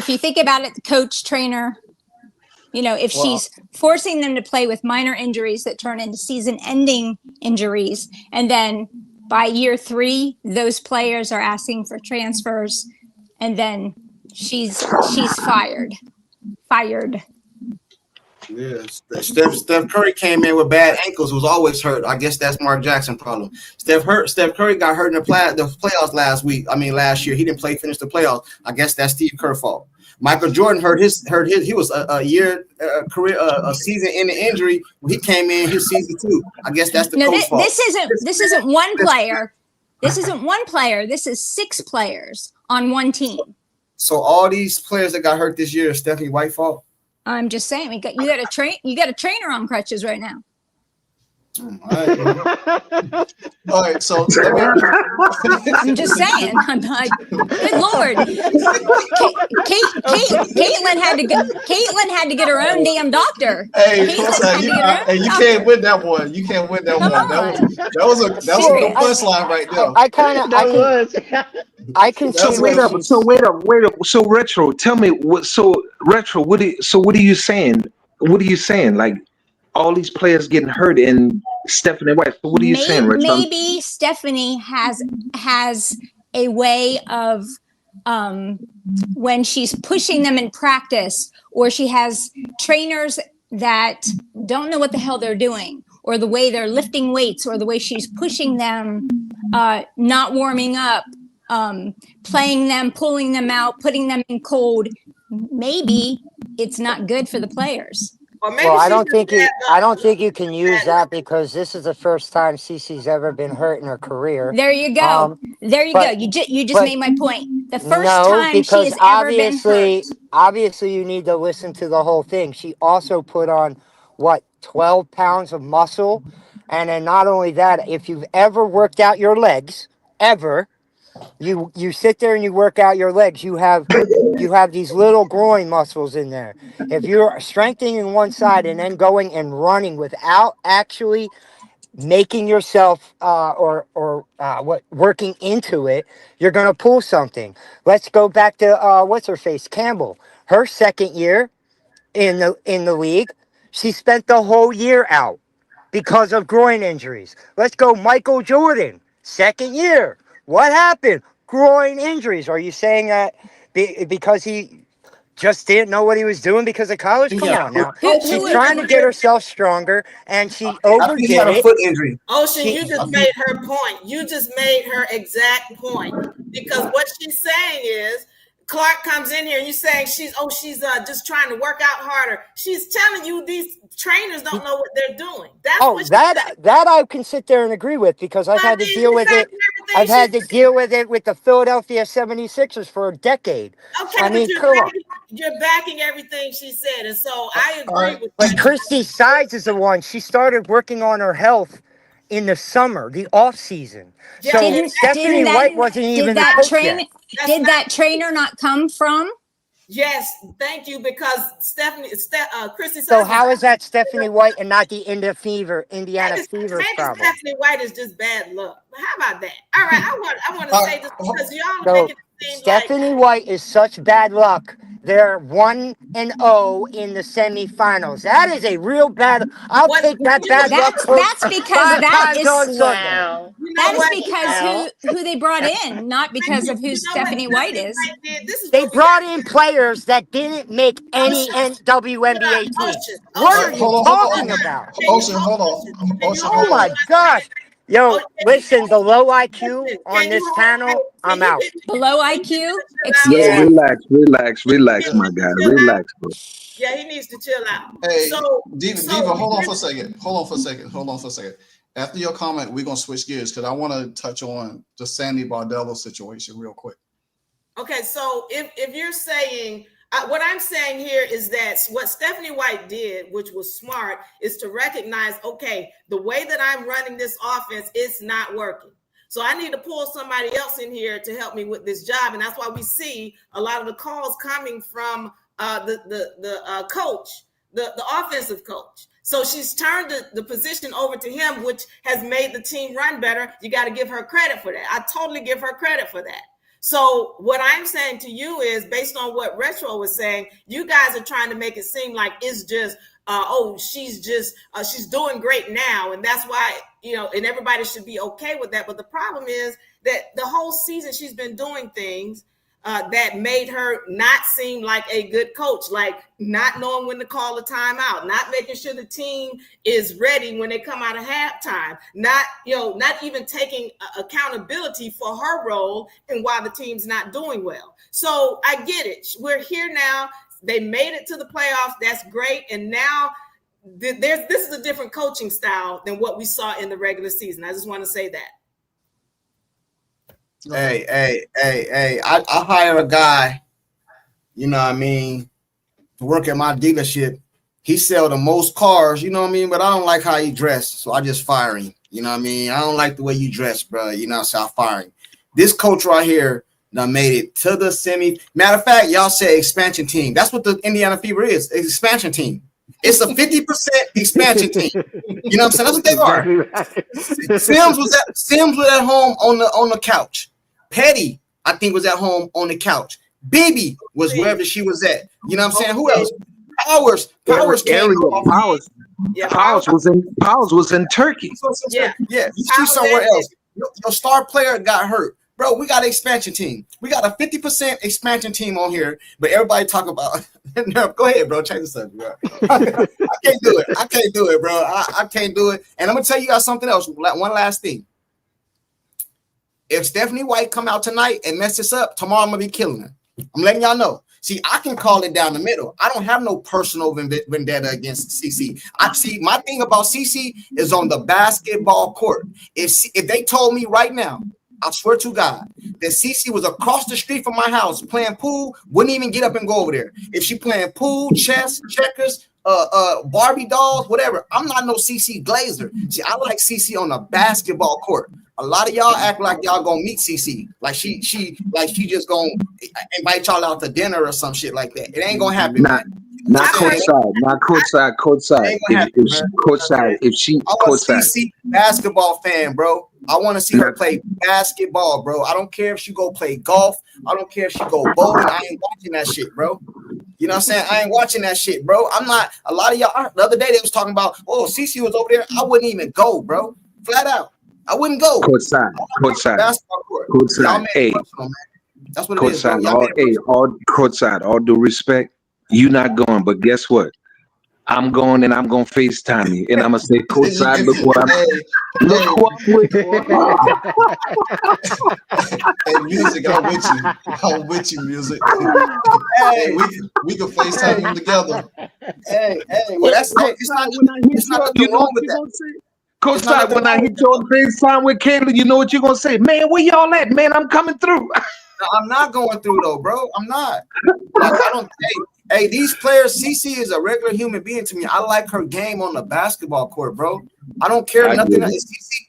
you think about it, the coach, trainer, if she's forcing them to play with minor injuries that turn into season-ending injuries, and then by year 3, those players are asking for transfers, and then she's fired. Yeah, Steph Curry came in with bad ankles, was always hurt. I guess that's Mark Jackson problem. Steph Curry got hurt in the playoffs last year. He didn't finish the playoffs. I guess that's Steve Kerr fault. Michael Jordan hurt his. He was a season in the injury. When he came in his season 2. I guess that's the coach fault. This isn't one player. This isn't one player. This is 6 players on one team. So all these players that got hurt this year is Stephanie White fault. I'm just saying, you got a trainer on crutches right now. All right, so I'm just saying. I'm like, good Lord. Caitlin had to get her own damn doctor. Hey, you can't win that one. You can't win that one. That was a good punchline right there. I can see. Wait up. So Retro, tell me what. So Retro, what are you saying? What are you saying? Like all these players getting hurt and Stephanie White. So what are you saying, Retro? Maybe Stephanie has a way of when she's pushing them in practice, or she has trainers that don't know what the hell they're doing, or the way they're lifting weights, or the way she's pushing them, not warming up, playing them, pulling them out, putting them in cold. Maybe it's not good for the players. Well, I don't think you can use that because this is the first time Cece's ever been hurt in her career. There you go. Go. You just made my point. The first time she has ever been hurt. Obviously, you need to listen to the whole thing. She also put on 12 pounds of muscle, and then not only that, if you've ever worked out your legs, you sit there and you work out your legs, you have these little groin muscles in there. If you're strengthening one side and then going and running without actually making yourself working into it, you're going to pull something. Let's go back to what's her face, Campbell. Her second year in the league, she spent the whole year out because of groin injuries. Let's go Michael Jordan, second year. What happened? Groin injuries. Are you saying that because he just didn't know what he was doing because of college? Come on now. She's trying to get herself stronger, and she overdid it. He had a foot injury. Ocean, you just made her point. You just made her exact point. Because what she's saying is, Clark comes in here and you're saying she's just trying to work out harder. She's telling you these trainers don't know what they're doing. That I can sit there and agree with because I've had to deal with it. I've had to deal with it with the Philadelphia 76ers for a decade. Okay, I mean, you're backing everything she said, and so I agree with you. But Christy Sides is the one. She started working on her health in the summer, the off season. Yeah, so Stephanie White wasn't even the coach yet. Did that trainer not come from? Yes, thank you. Because Christy. So how is that Stephanie White and not the Indiana Fever problem? Stephanie White is just bad luck. How about that? All right, I want to say this because y'all are making it seem Stephanie White is such bad luck. They're 1-0 in the semifinals. That is a real bad. I'll take that bad luck. That's because that is because who they brought in, not because of who Stephanie White is. They brought in players that didn't make any WNBA team. What are you talking about? Ocean, hold on. Oh my gosh. Yo, listen, the low IQ on this panel, I'm out. Below IQ? Relax, my guy. Relax, bro. Yeah, he needs to chill out. Hey, Diva, hold on for a second. After your comment, we're going to switch gears because I want to touch on the Sandy Bardello situation real quick. Okay, so if you're saying, what I'm saying here is that what Stephanie White did, which was smart, is to recognize, okay, the way that I'm running this offense, it's not working. So I need to pull somebody else in here to help me with this job. And that's why we see a lot of the calls coming from the coach, the offensive coach. So she's turned the position over to him, which has made the team run better. You got to give her credit for that. I totally give her credit for that. So what I'm saying to you is, based on what Retro was saying, you guys are trying to make it seem like it's just, she's doing great now. And that's why, and everybody should be okay with that. But the problem is that the whole season she's been doing things that made her not seem like a good coach, like not knowing when to call a timeout, not making sure the team is ready when they come out of halftime, not even taking accountability for her role and why the team's not doing well. So I get it. We're here now. They made it to the playoffs. That's great. And now this is a different coaching style than what we saw in the regular season. I just want to say that. Hey, I hire a guy, you know what I mean, to work at my dealership. He sell the most cars, you know what I mean, but I don't like how he dressed, so I just fire him. You know what I mean? I don't like the way you dress, bro. You know, so I fire him. This coach right here done made it to the semi. Matter of fact, y'all say expansion team. That's what the Indiana Fever is, expansion team. It's a 50% expansion team. You know what I'm saying? That's what they are. Exactly. Sims was at home on the couch. Petty, I think, was at home on the couch. Bibi was wherever she was at. You know what I'm saying? Who else? Powers came off. Yeah, Powers was in Turkey. Yeah. She's somewhere else. Your star player got hurt. Bro, we got an expansion team. We got a 50% expansion team on here, but everybody talk about go ahead, bro. Change the subject, bro. I can't do it. I can't do it, bro. I can't do it. And I'm gonna tell you guys something else. One last thing. If Stephanie White come out tonight and mess this up, tomorrow I'm gonna be killing her. I'm letting y'all know. See, I can call it down the middle. I don't have no personal vendetta against CC. I see my thing about CC is on the basketball court. If they told me right now, I swear to God, that CC was across the street from my house playing pool, wouldn't even get up and go over there. If she playing pool, chess, checkers, Barbie dolls, whatever, I'm not no CC Glazer. See, I like CC on the basketball court. A lot of y'all act like y'all gonna meet CC, like she just gonna invite y'all out to dinner or some shit like that. It ain't gonna happen. Not courtside. If she I'm a CC basketball fan, bro. I want to see her play basketball, bro. I don't care if she go play golf. I don't care if she go bowling. I ain't watching that shit, bro. You know what I'm saying? I ain't watching that shit, bro. I'm not. A lot of y'all. The other day they was talking about, oh, CC was over there. I wouldn't even go, bro. Flat out. I wouldn't go. Courtside. Hey, that's what it is, bro. Courtside. All due respect, you not going, but guess what? I'm going and I'm gonna FaceTime you and I'm gonna say, Courtside, look what I'm with. Hey, music, I'm with you. I'm with you, music. Hey, we can FaceTime them together. Hey, well, it's not nothing wrong with that. Courtside, when I hit you on FaceTime with Kayla, you know what you're gonna say? Man, where y'all at? Man, I'm coming through. No, I'm not going through though, bro. I'm not. I don't. Hey, these players, CC is a regular human being to me. I like her game on the basketball court, bro. I don't care nothing.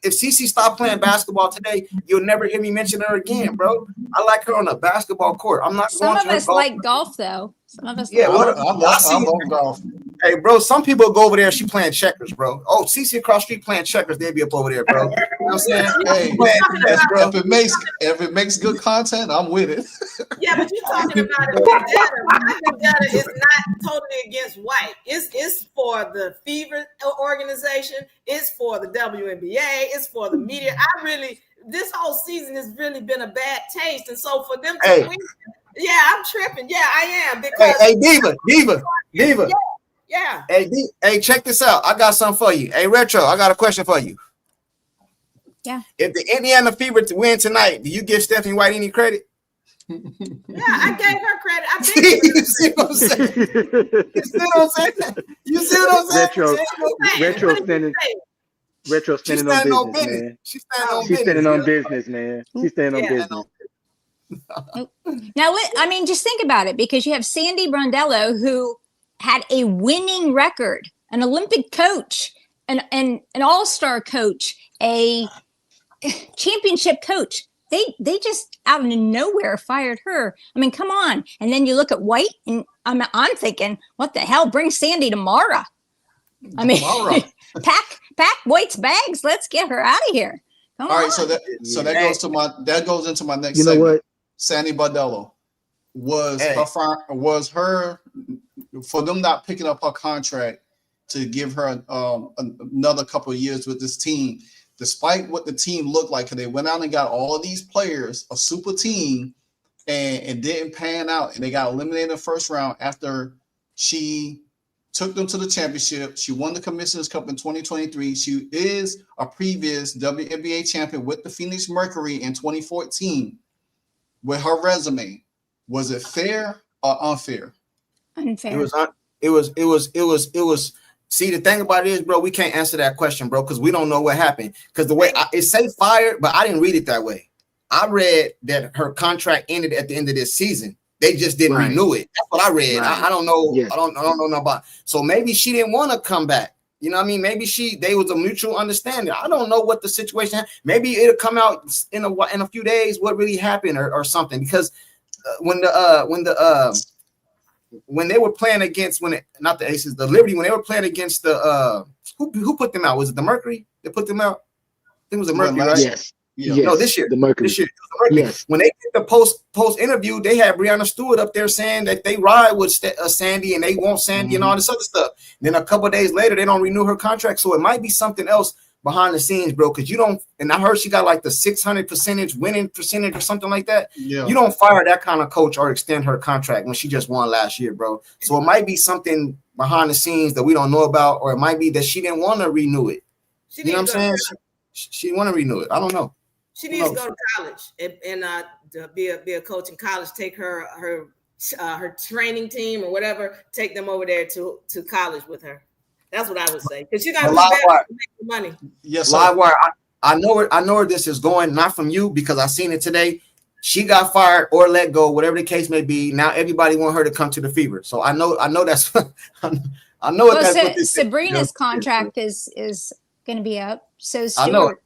If CC stop playing basketball today, you'll never hear me mention her again, bro. I like her on the basketball court. I'm not. Some of us like golf, though. Some of us. Yeah, I love golf. Hey, bro, some people go over there. She playing checkers, bro. Oh, CC across the street playing checkers. They'll be up over there, bro. You know what I'm saying? Hey, if it makes good content, I'm with it. Yeah, but you're talking about it. My vendetta is not totally against White. It's for the Fever organization. It's for the WNBA. It's for the media. This whole season has really been a bad taste, and so for them to win, yeah, I'm tripping. Yeah, I am because hey, Diva. Yeah. Hey, check this out. I got something for you. Hey, Retro, I got a question for you. Yeah. If the Indiana Fever win tonight, do you give Stephanie White any credit? Yeah, I gave her credit. I you see what I'm saying? You see what I'm saying? Retro standing on business, man. She's standing on business, man. She's standing on business. Now, I mean, just think about it, because you have Sandy Brondello, who had a winning record, an Olympic coach, an all-star coach, a championship coach. They just out of nowhere fired her. I mean, come on. And then you look at White, and I'm thinking, what the hell? Bring Sandy to Mara. I mean, pack White's bags. Let's get her out of here. Come All right, on. so that goes into my next You know segment. what? Sandy Brondello was her for them not picking up her contract to give her another couple of years with this team, despite what the team looked like, because they went out and got all of these players, a super team, and it didn't pan out, and they got eliminated in the first round after she took them to the championship. She won the Commissioner's Cup in 2023. She is a previous WNBA champion with the Phoenix Mercury in 2014. With her resume, was it fair or unfair? Unfair. It was. See, the thing about it is, bro, we can't answer that question, bro, because we don't know what happened. Because the way it say fired, but I didn't read it that way. I read that her contract ended at the end of this season. They just didn't renew it. That's what I read. Right. I don't know. Yes. I don't know about. So maybe she didn't want to come back. You know what I mean? Maybe they was a mutual understanding. I don't know what the situation. Maybe it'll come out in a few days what really happened or something. Because when they were playing against not the Aces, the Liberty, when they were playing against the who put them out? Was it the Mercury that put them out? I think it was the Mercury, right? Yes. Yeah. Yes. No, this year. The Mercury. This year. The Mercury. Yes. When they did the post interview, they had Breonna Stewart up there saying that they ride with Sandy and they want Sandy and all this other stuff. Then a couple of days later, they don't renew her contract. So it might be something else behind the scenes, bro. Because you don't. And I heard she got like the 600% winning percentage or something like that. Yeah. You don't fire that kind of coach or extend her contract when she just won last year, bro. So it might be something behind the scenes that we don't know about, or it might be that she didn't want to renew it. You know what I'm saying? She didn't want to renew it. I don't know. She needs to go to college and to be a coach in college. Take her training team or whatever. Take them over there to college with her. That's what I would say. Because you got to make the money. Yes, LiveWire. I know where this is going. Not from you because I seen it today. She got fired or let go, whatever the case may be. Now everybody want her to come to the Fever. So I know that's. I know Well, that's what Sabrina's contract is going to be up. So Stewart.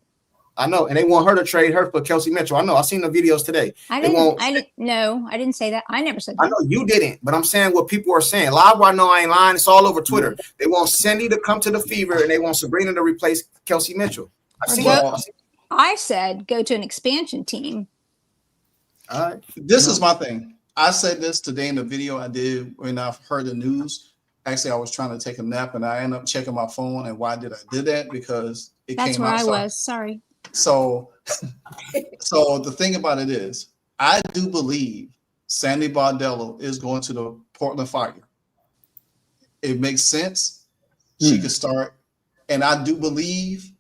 I know, and they want her to trade her for Kelsey Mitchell. I know. I seen the videos today. I didn't say that. I never said that. I know you didn't, but I'm saying what people are saying. LiveWire, I know I ain't lying. It's all over Twitter. They want Sandy to come to the Fever, and they want Sabrina to replace Kelsey Mitchell. I said go to an expansion team. All right. This is my thing. I said this today in the video I did when I heard the news. Actually, I was trying to take a nap, and I ended up checking my phone. And why did I do that? Because that's where I was. Sorry. So the thing about it is, I do believe Sandy Bardello is going to the Portland Fire. It makes sense. She could start. And I do believe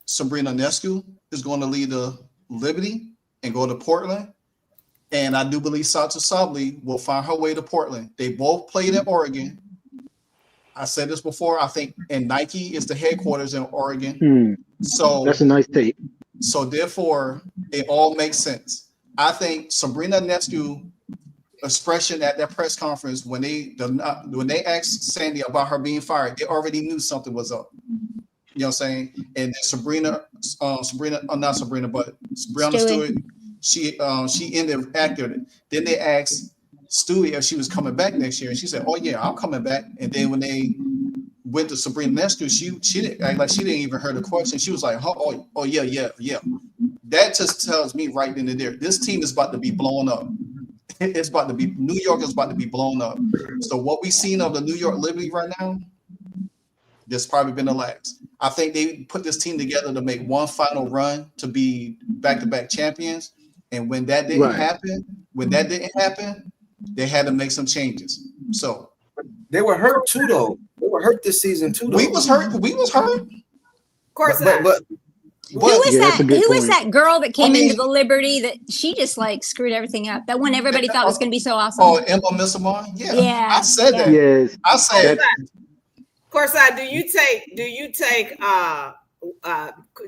Sabrina Ionescu is going to lead the Liberty and go to Portland. And I do believe Sasha Sabally will find her way to Portland. They both played in Oregon. I said this before. I think, and Nike is the headquarters in Oregon. So that's a nice take. So therefore, it all makes sense. I think Sabrina Ionescu expression at that press conference when they asked Sandy about her being fired, they already knew something was up. You know what I'm saying? And Breonna Stewart, she ended after it. Then they asked Stewie if she was coming back next year, and she said, "Oh yeah, I'm coming back." And then when they went to Sabrina Ionescu, she didn't act like she didn't even hear the question. She was like, "Oh yeah." That just tells me right then and there, this team is about to be blown up. It's about to be New York is about to be blown up. So what we've seen of the New York Liberty right now, this probably been the last. I think they put this team together to make one final run to be back-to-back champions. And when that didn't happen, they had to make some changes. So they were hurt too, though. They were hurt this season too. Though. We was hurt. Of course. But who was that girl that came into the Liberty that she just like screwed everything up? That one everybody thought was going to be so awesome. Oh, Emma Missamar? Yeah. I said that. Yes. I said Courtside, do you take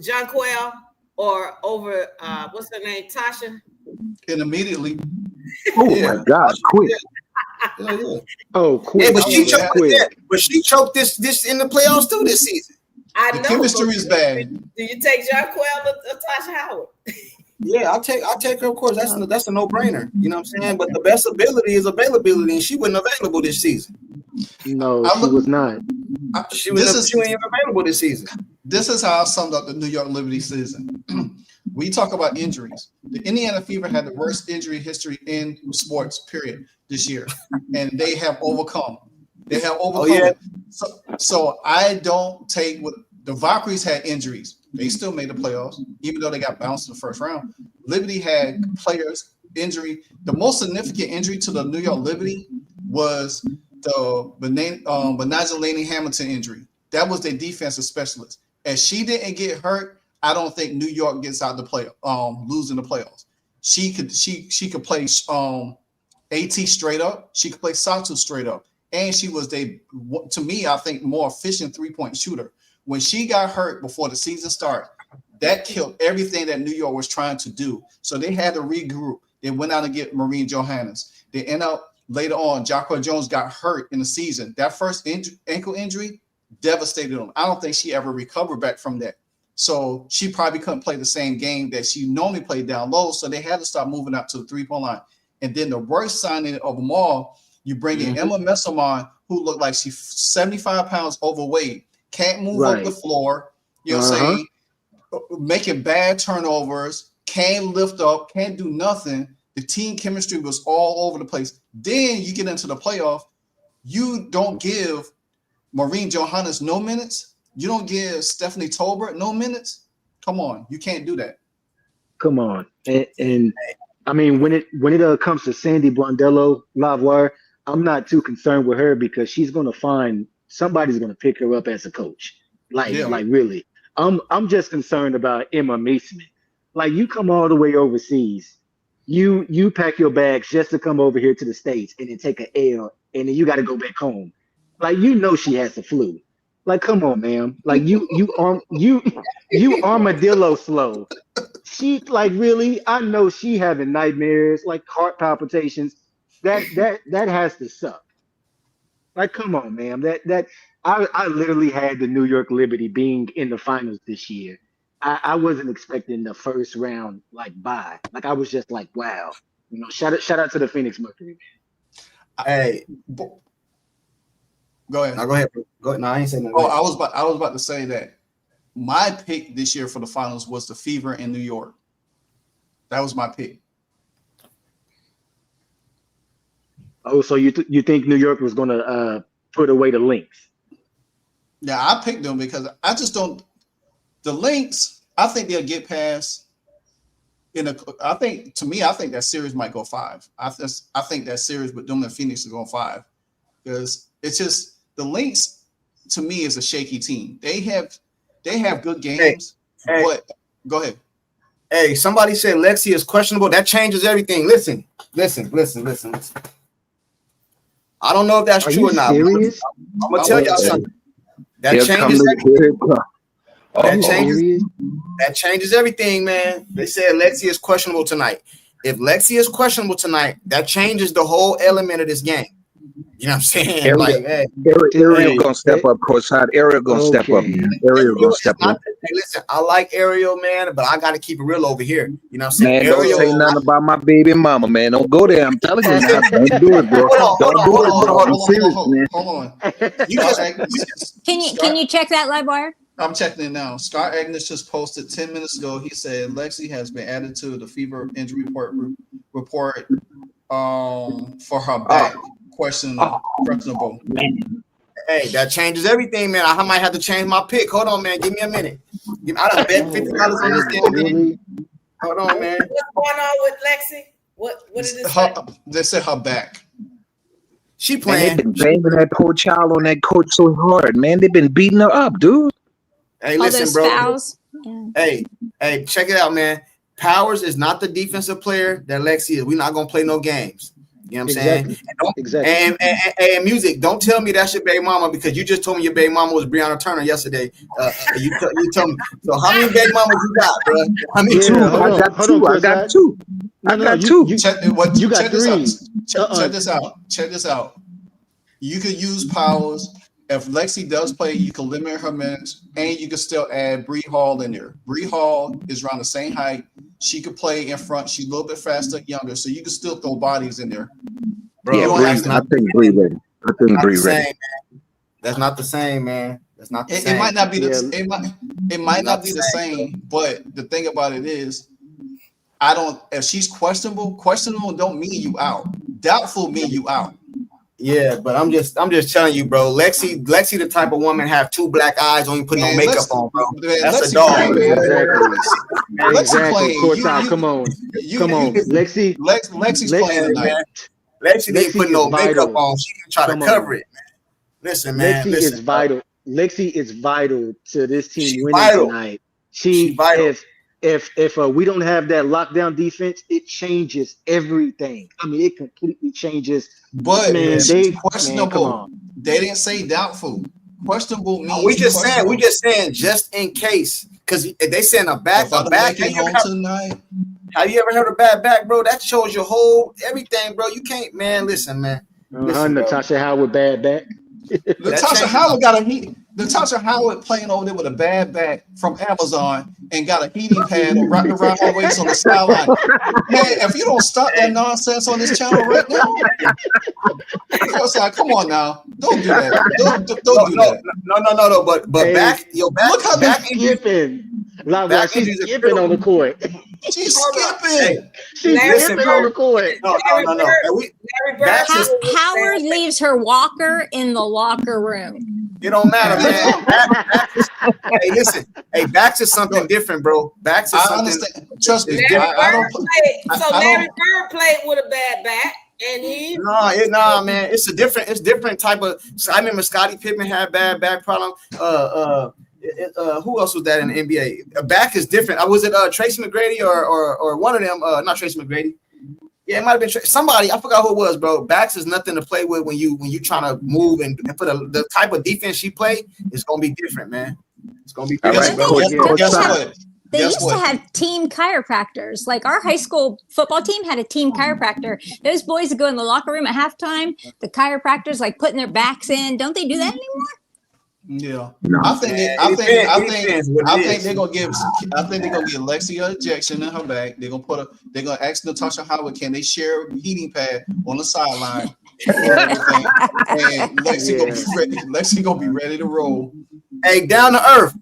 Jonquel or over what's her name, Tasha? And immediately. Oh my God, quick. Oh, quick. Yeah, but she choked this in the playoffs too this season. I the know. Chemistry is bad. Do you take Jonquel or Tasha Howard? Yeah, I'll take her, of course. That's a no-brainer. You know what I'm saying? But the best ability is availability, and she wasn't available this season. No, she was not. She ain't available this season. This is how I summed up the New York Liberty season. We talk about injuries. The Indiana Fever had the worst injury history in sports, period, this year. And they have overcome. Oh, yeah. So I don't take what the Valkyries had injuries. They still made the playoffs, even though they got bounced in the first round. Liberty had players injury, the most significant injury to the New York Liberty was the Benaja Laney Hamilton injury. That was their defensive specialist. If she didn't get hurt, I don't think New York gets out the play, losing the playoffs. She could play AT straight up. She could play Sato straight up. And she was to me, I think, more efficient 3-point shooter. When she got hurt before the season started, that killed everything that New York was trying to do. So they had to regroup. They went out and get Maureen Johannes. They end up later on, Jacqueline Jones got hurt in the season. That first ankle injury devastated them. I don't think she ever recovered back from that. So she probably couldn't play the same game that she normally played down low. So they had to start moving out to the 3-point line. And then the worst signing of them all, you bring in Emma Messelman, who looked like she's 75 pounds overweight, can't move up the floor, you know what I'm saying? Making bad turnovers, can't lift up, can't do nothing. The team chemistry was all over the place. Then you get into the playoff, you don't give Maureen Johannes no minutes. You don't give Stephanie Tolbert no minutes. Come on, you can't do that. Come on, and I mean when it comes to Sandy Blondello, LiveWire, I'm not too concerned with her because she's going to find somebody's going to pick her up as a coach. Like really. I'm just concerned about Emma Mason. Like you come all the way overseas, you pack your bags just to come over here to the States and then take an L and then you got to go back home. Like she has the flu. Like come on, ma'am. Like you armadillo slow. She like really. I know she having nightmares, like heart palpitations. That has to suck. Like come on, ma'am. I literally had the New York Liberty being in the finals this year. I wasn't expecting the first round bye. Like I was just like, wow. Shout out to the Phoenix Mercury. Hey, go ahead. No, go ahead. Go ahead. No, I ain't saying nothing. Oh, I was about to say that my pick this year for the finals was the Fever in New York. That was my pick. Oh, so you think New York was going to put away the Lynx? Yeah, I picked them because I just don't. The Lynx, I think they'll get past. I think that series might go 5. I think that series with them and Phoenix is going 5 because it's just the Lynx to me is a shaky team. They have good games, but go ahead. Hey, somebody said Lexi is questionable. That changes everything. Listen. I don't know if that's true or not. Serious? I'm gonna tell y'all something. That changes everything. That changes everything, man. They said Lexi is questionable tonight. If Lexi is questionable tonight, that changes the whole element of this game. You know what I'm saying? Ariel gonna step up, Courtside. Ariel gonna step up. Ariel gonna step up. Hey, listen, I like Ariel, man, but I got to keep it real over here. You know what I'm saying? Man, don't say nothing about my baby mama, man. Don't go there. I'm telling you now. Don't do it, bro. Hold on. Can you check that LiveWire? I'm checking it now. Scott Agnes just posted 10 minutes ago. He said Lexi has been added to the Fever injury report for her back. Questionable. Hey, that changes everything, man. I might have to change my pick. Hold on, man. Give me a minute. I done bet $50 on this damn game. Hold on, man. What's going on with Lexi? What is this? They said her back. She playing. They've been banging that poor child on that court so hard, man. They've been beating her up, dude. Hey, listen, bro. Hey, check it out, man. Powers is not the defensive player that Lexi is. We're not gonna play no games. You know what I'm saying? Exactly. And music, don't tell me that's your baby mama because you just told me your baby mama was Breonna Turner yesterday. You told me. So how many baby mamas you got, bro? How many? I got two. I got two. You got 3. Check this out. You could use Powers. If Lexi does play, you can limit her minutes, and you can still add Bree Hall in there. Bree Hall is around the same height. She could play in front. She's a little bit faster, younger, so you can still throw bodies in there. Bro, yeah, I think Bree ready. That's not the same, man. That's not the same. It might not be it might not be the same, but the thing about it is, if she's questionable don't mean you out. Doubtful mean you out. Yeah, but I'm just telling you, bro. Lexi, the type of woman have 2 black eyes, don't even put no makeup on, bro. That's Lexi a dog, playing, man. Lexi playing. Courtside, come on. Lexi's playing tonight. Lexi didn't put no makeup vital. on. She didn't try to cover it, man. Listen, man. Lexi is vital. Lexi is vital to this team winning tonight. She vital. If we don't have that lockdown defense, it changes everything. I mean, it completely changes. But man, questionable. Come on. They didn't say doubtful. Questionable means we just saying just in case, because they saying a back. Have you ever heard of bad back, bro? That shows your whole everything, bro. You can't, man. Listen, man. Natasha Howard bad back. Natasha Howard got a heat. Natasha Howard playing over there with a bad back from Amazon and got a heating pad wrapped around her waist on the sideline. Man, if you don't stop that nonsense on this channel right now, come on now, don't do that. Don't do that. No. But hey, back, your back. Look how they're skipping. She's skipping on the court. She's skipping. She's skipping on the court. No. Howard leaves her walker in the locker room. It don't matter, man. Hey, listen. Hey, backs is something different, bro. Backs is something. Understand. Trust me. Larry Bird played with a bad back, and he. Nah, man. It's different type of. I remember Scottie Pippen had bad back problem. Who else was that in the NBA? A back is different. Was it Tracy McGrady or one of them? Not Tracy McGrady. Yeah, it might have been somebody. I forgot who it was, bro. Backs is nothing to play with when you trying to move and for the type of defense she play, it's gonna be different, man. It's gonna be different. They used to have team chiropractors. Like our high school football team had a team chiropractor. Those boys would go in the locker room at halftime. The chiropractors like putting their backs in. Don't they do that anymore? Yeah, I think they're gonna give Lexi an injection in her back. They're gonna ask Natasha Howard, can they share a heating pad on the sideline and Lexi gonna be ready to roll. Hey, down to earth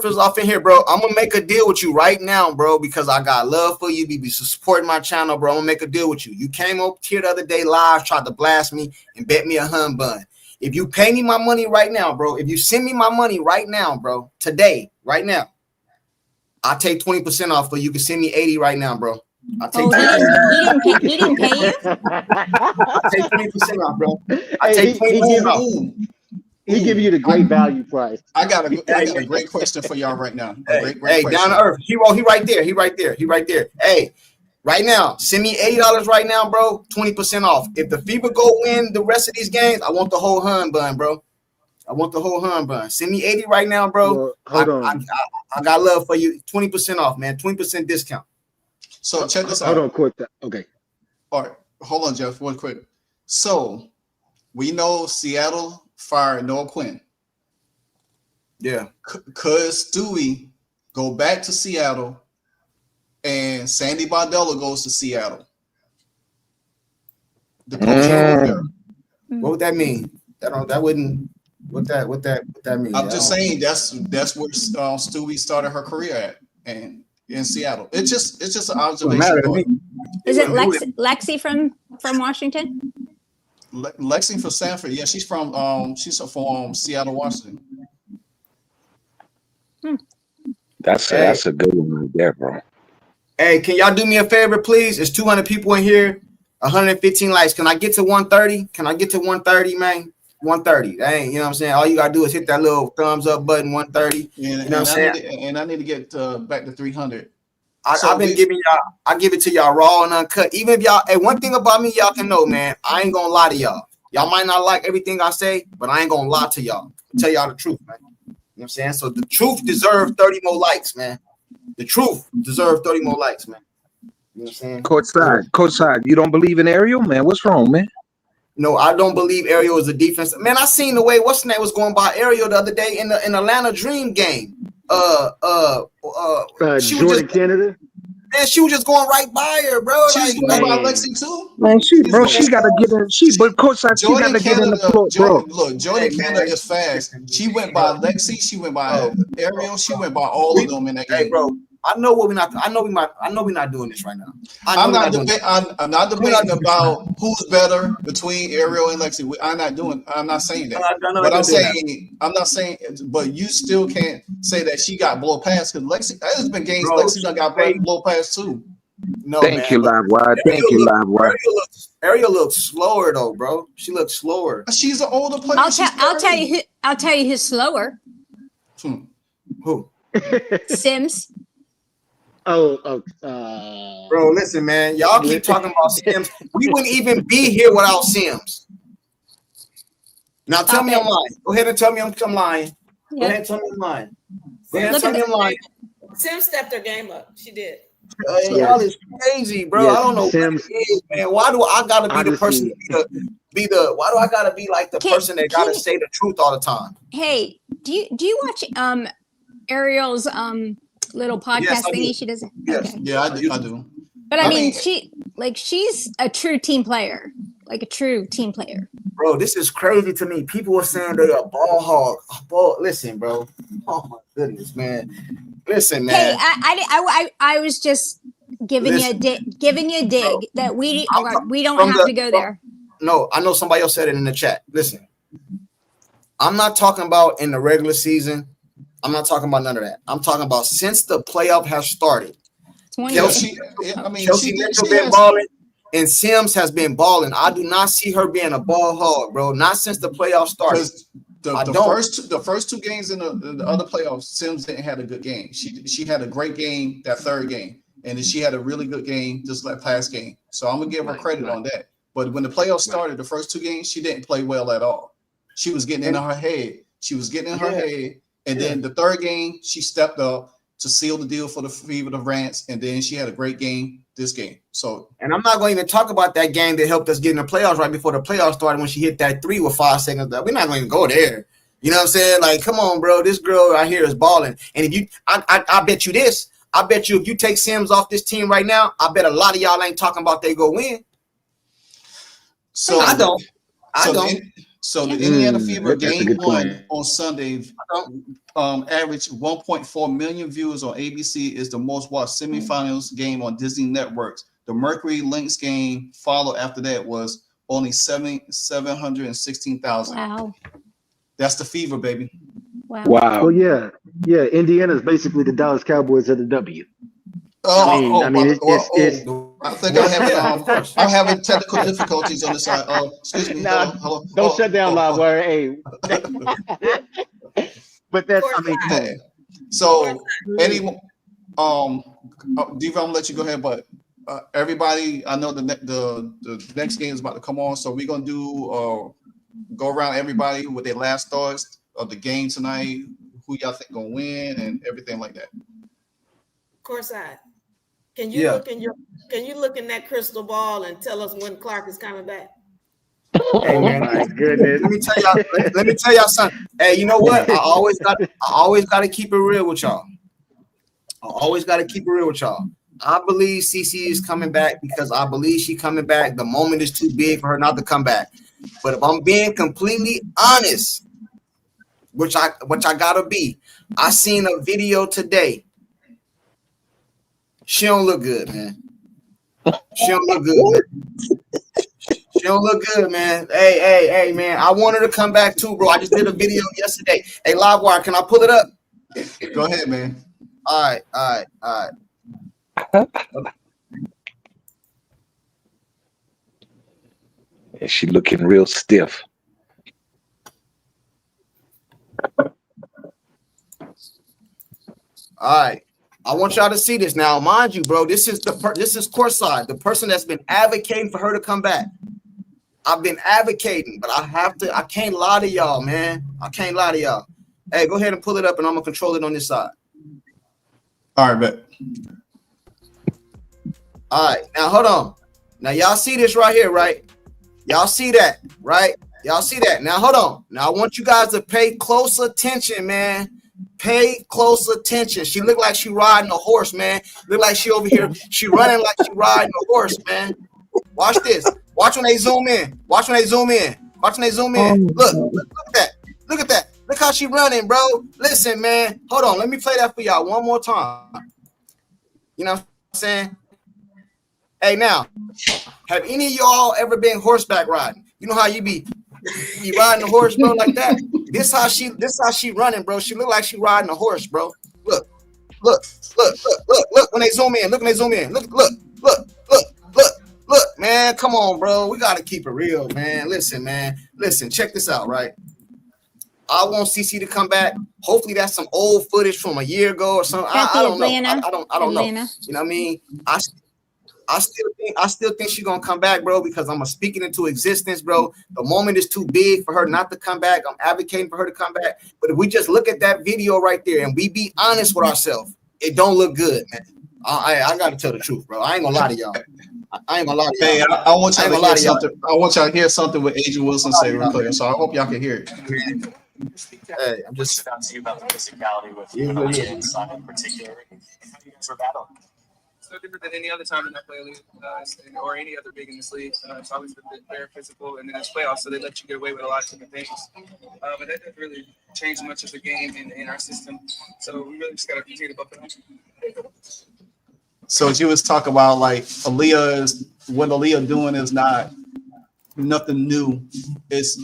is off in here, bro. I'm gonna make a deal with you right now, bro, because I got love for you. Be supporting my channel, bro. I'm gonna make a deal with you. You came up here the other day live, tried to blast me and bet me a hun bun. If you pay me my money right now, bro, if you send me my money right now, bro, today, right now, I'll take 20% off, but you can send me 80 right now, bro. I'll take 20%. He didn't pay you? I'll take 20% off, bro. I'll take 20% off. He give you the great value price. I got a great question for y'all right now. Great question. Down to earth. He right there. Hey, right now, send me $80 right now, bro. 20% off. If the Fever go win the rest of these games, I want the whole hun bun, bro. Send me 80 right now, bro. Well, hold on. I got love for you. 20% off, man. 20% discount. So check this out. Hold on, quick. Okay. All right. Hold on, Jeff. One quick. So we know Seattle fired Noah Quinn. Yeah. Could Stewie go back to Seattle and Sandy Bardella goes to Seattle? The coach what would that mean? That wouldn't. What that mean? I'm just saying that's where Stewie started her career at, and in Seattle. It's just an observation. Is it Lexi from Washington? Lexi from Sanford. Yeah, she's from Seattle, Washington. That's a good one right there, bro. Hey, can y'all do me a favor, please? It's 200 people in here, 115 likes. Can I get to 130? Can I get to 130, man? 130. That ain't, you know what I'm saying? All you gotta do is hit that little thumbs up button, 130. You know what I'm saying? I need to get back to 300. I've been giving y'all, I give it to y'all raw and uncut. Even if y'all, hey, one thing about me, y'all can know, man, I ain't gonna lie to y'all. Y'all might not like everything I say, but I ain't gonna lie to y'all. I'll tell y'all the truth, man. You know what I'm saying? So the truth deserves 30 more likes, man. The truth deserves 30 more likes, man. You know what I'm saying? Courtside, you don't believe in Ariel, man? What's wrong, man? No, I don't believe Ariel is a defense. Man, I seen the way what's the name was going by Ariel the other day in the Atlanta Dream game. Jordan Canada. Man, she was just going right by her, bro. She's going by Lexi too. Man, she gotta get in. But Courtside, she gotta get in the court, bro. Look, Jordan Canada is fast. She went by Lexi. She went by Ariel. She went by all of them in that game, bro. I know what we're not. I know we're not doing this right now. I'm not debating about who's better between Ariel and Lexi. I'm not saying that. But I'm not saying. But you still can't say that she got blow past because Lexi. There's been games Lexi done got blow past too. No, Thank you, LiveWire. Thank you, LiveWire. Ariel looks slower though, bro. She looks slower. She's an older player. I'll tell you who's slower. Who? Oh, Sims. Bro, listen, man. Y'all keep talking about Sims. We wouldn't even be here without Sims. Now tell me I'm lying. Go ahead and tell me I'm lying. Go ahead and tell me I'm lying. Go ahead and tell me I'm lying. Sims stepped her game up. She did. Y'all is crazy, bro. I don't know Sims, what it is, man. Why do I gotta be the person why do I gotta be like the person that gotta say the truth all the time? Hey, do you watch Ariel's little podcast thingy she does? Yes. Okay. Yeah, I do. But I mean she's a true team player. Like a true team player. Bro, this is crazy to me. People are saying they're a ball hog. Listen, bro. Oh my goodness, man. Listen, man. Hey, I was just giving you a dig that we don't have to go there. No, I know somebody else said it in the chat. Listen, I'm not talking about in the regular season. I'm not talking about none of that. I'm talking about since the playoff has started. Chelsea Mitchell been balling, and Sims has been balling. I do not see her being a ball hog, bro. Not since the playoff started. The first two games in the other playoffs, Sims didn't have a good game. She had a great game that third game, and then she had a really good game this last game. So I'm gonna give her credit on that. But when the playoffs started, the first two games, she didn't play well at all. She was getting in her head. And then the third game, she stepped up to seal the deal for the Fever of Rants, and then she had a great game this game. So, and I'm not going to even talk about that game that helped us get in the playoffs right before the playoffs started when she hit that 3 with 5 seconds left. We're not going to go there. You know what I'm saying? Like, come on, bro. This girl right here is balling. And if you, I bet you this. I bet you if you take Sims off this team right now, I bet a lot of y'all ain't talking about they go win. So I don't. So the Indiana Fever game 1 on Sunday averaged 1.4 million views on ABC. Is the most watched semifinals game on Disney networks. The Mercury Lynx game followed after that was only 716,000. Wow. That's the Fever, baby. Wow. Well, yeah. Indiana's basically the Dallas Cowboys of the W. I think I'm having technical difficulties on this side. Excuse me. Hello. Don't shut down LiveWire. Hey. But that's So Diva, I'm gonna let you go ahead, but everybody, I know the next game is about to come on, so we're gonna do go around everybody with their last thoughts of the game tonight, who y'all think gonna win, and everything like that. Courtside. Can you look in that crystal ball and tell us when Clark is coming back? Hey man, my goodness. Let me tell y'all something. Hey, you know what? I always got to keep it real with y'all. I believe CC is coming back because I believe she's coming back. The moment is too big for her not to come back. But if I'm being completely honest, which I gotta be, I seen a video today. She don't look good, man. She don't look good, man. Hey, man. I want her to come back too, bro. I just did a video yesterday. Hey, LiveWire, can I pull it up? Go ahead, man. All right. And she looking real stiff. All right. I want y'all to see this now. Mind you, bro, this is Courtside, the person that's been advocating for her to come back. I've been advocating, but I can't lie to y'all, man. I can't lie to y'all. Hey, go ahead and pull it up and I'm gonna control it on this side. All right, bet. All right, now hold on. Now y'all see this right here, right? Y'all see that, right? Y'all see that. Now hold on. Now I want you guys to pay close attention, man. Pay close attention. She look like she riding a horse, man. Look like she over here. She running like she riding a horse, man. Watch this. Watch when they zoom in. Watch when they zoom in. Look at that. Look at that. Look how she running, bro. Listen, man. Hold on. Let me play that for y'all one more time. You know what I'm saying? Hey, now, have any of y'all ever been horseback riding? You know how you be riding a horse, bro, like that? This how she running, bro. She look like she riding a horse, bro. Look. When they zoom in, look when they zoom in. Look, man. Come on, bro. We gotta keep it real, man. Listen, check this out, right? I want CC to come back. Hopefully that's some old footage from a year ago or something. I don't know. I don't know. You know what I mean? I still think she's gonna come back, bro, because I'm speaking into existence, bro. The moment is too big for her not to come back. I'm advocating for her to come back. But if we just look at that video right there and we be honest with ourselves, it don't look good, man. I gotta tell the truth, bro. I ain't gonna lie to y'all. I ain't gonna lie to y'all. Hey, I want y'all to hear something. I want y'all to hear something with Agent Wilson say real quick. So I hope y'all can hear it. Hey, I'm just talk to you about the physicality with Lexi and Son in particular, and how you guys were battling. It's no different than any other time in I play league or any other big in this league. It's always been very physical, and then it's playoffs, so they let you get away with a lot of different things. But that doesn't really change much of the game in our system. So we really just got to continue to buff it up. So you was talking about like what Aaliyah doing is not nothing new. It's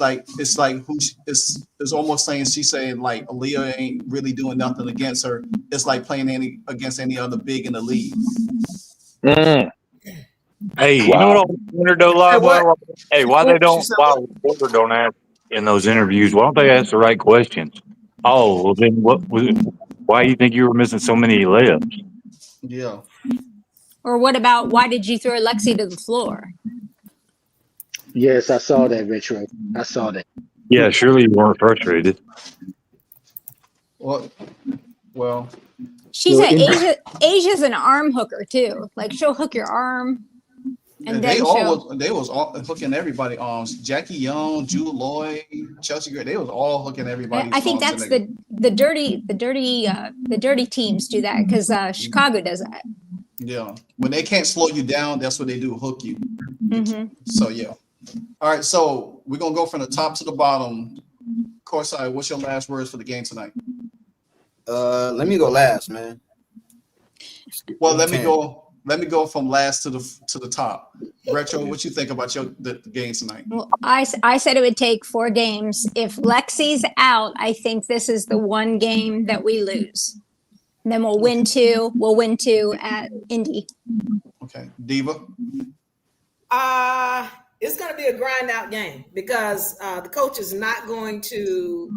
almost saying she's saying like Aaliyah ain't really doing nothing against her. It's like playing against any other big in the league. Hey, you know what I wonder though, LiveWire? Hey, why reporters don't ask in those interviews? Why don't they ask the right questions? Oh, well then why do you think you were missing so many layups? Yeah. Or what about why did you throw Lexi to the floor? Yes, I saw that, Retro. I saw that. Yeah, surely you weren't frustrated. Well. She said Asia's an arm hooker too. Like she'll hook your arm, and then they was all hooking everybody arms. Jackie Young, Jewel Lloyd, Chelsea Gray. They was all hooking everybody. I think that's the dirty teams do that because Chicago does that. Yeah, when they can't slow you down, that's what they do, hook you. Mm-hmm. So yeah. All right, so we're gonna go from the top to the bottom. Courtside, what's your last words for the game tonight? Let me go last, man. Well, let me go from last to the top. Retro, what you think about the game tonight? Well, I said it would take 4 games. If Lexi's out, I think this is the one game that we lose. And then we'll win 2. We'll win 2 at Indy. Okay, Diva. It's going to be a grind out game because the coach is not going to.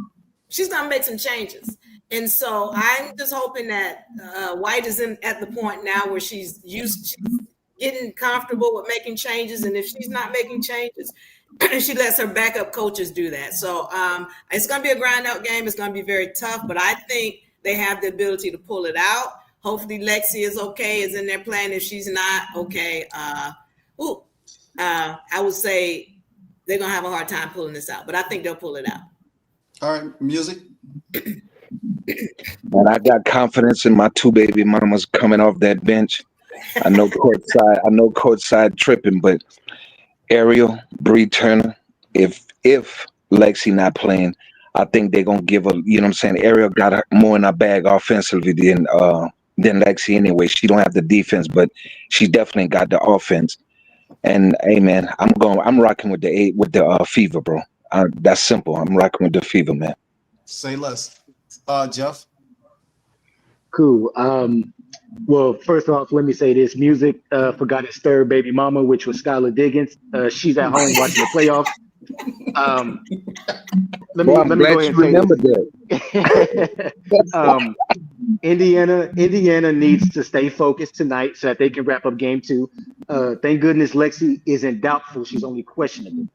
She's going to make some changes. And so I'm just hoping that White is at the point now where she's getting comfortable with making changes. And if she's not making changes, she lets her backup coaches do that. So it's going to be a grind out game. It's going to be very tough, but I think they have the ability to pull it out. Hopefully Lexi is okay, is in their plan. If she's not okay, I would say they're going to have a hard time pulling this out, but I think they'll pull it out. All right, music. And I got confidence in my 2 baby mamas coming off that bench. I know Courtside tripping, but Ariel, Bree Turner, if Lexi not playing, I think they're gonna give her. You know what I'm saying? Ariel got more in her bag offensively than Lexi anyway. She don't have the defense, but she definitely got the offense. And hey, man, I'm rocking with the fever, bro. That's simple. I'm rocking with the fever, man. Say less. Jeff. Cool. Well, first off, let me say this. Music forgot his 3rd baby mama, which was Skylar Diggins. She's at home watching the playoffs. Let me go ahead and remember that. Indiana needs to stay focused tonight so that they can wrap up game 2. Thank goodness Lexi isn't doubtful; she's only questionable.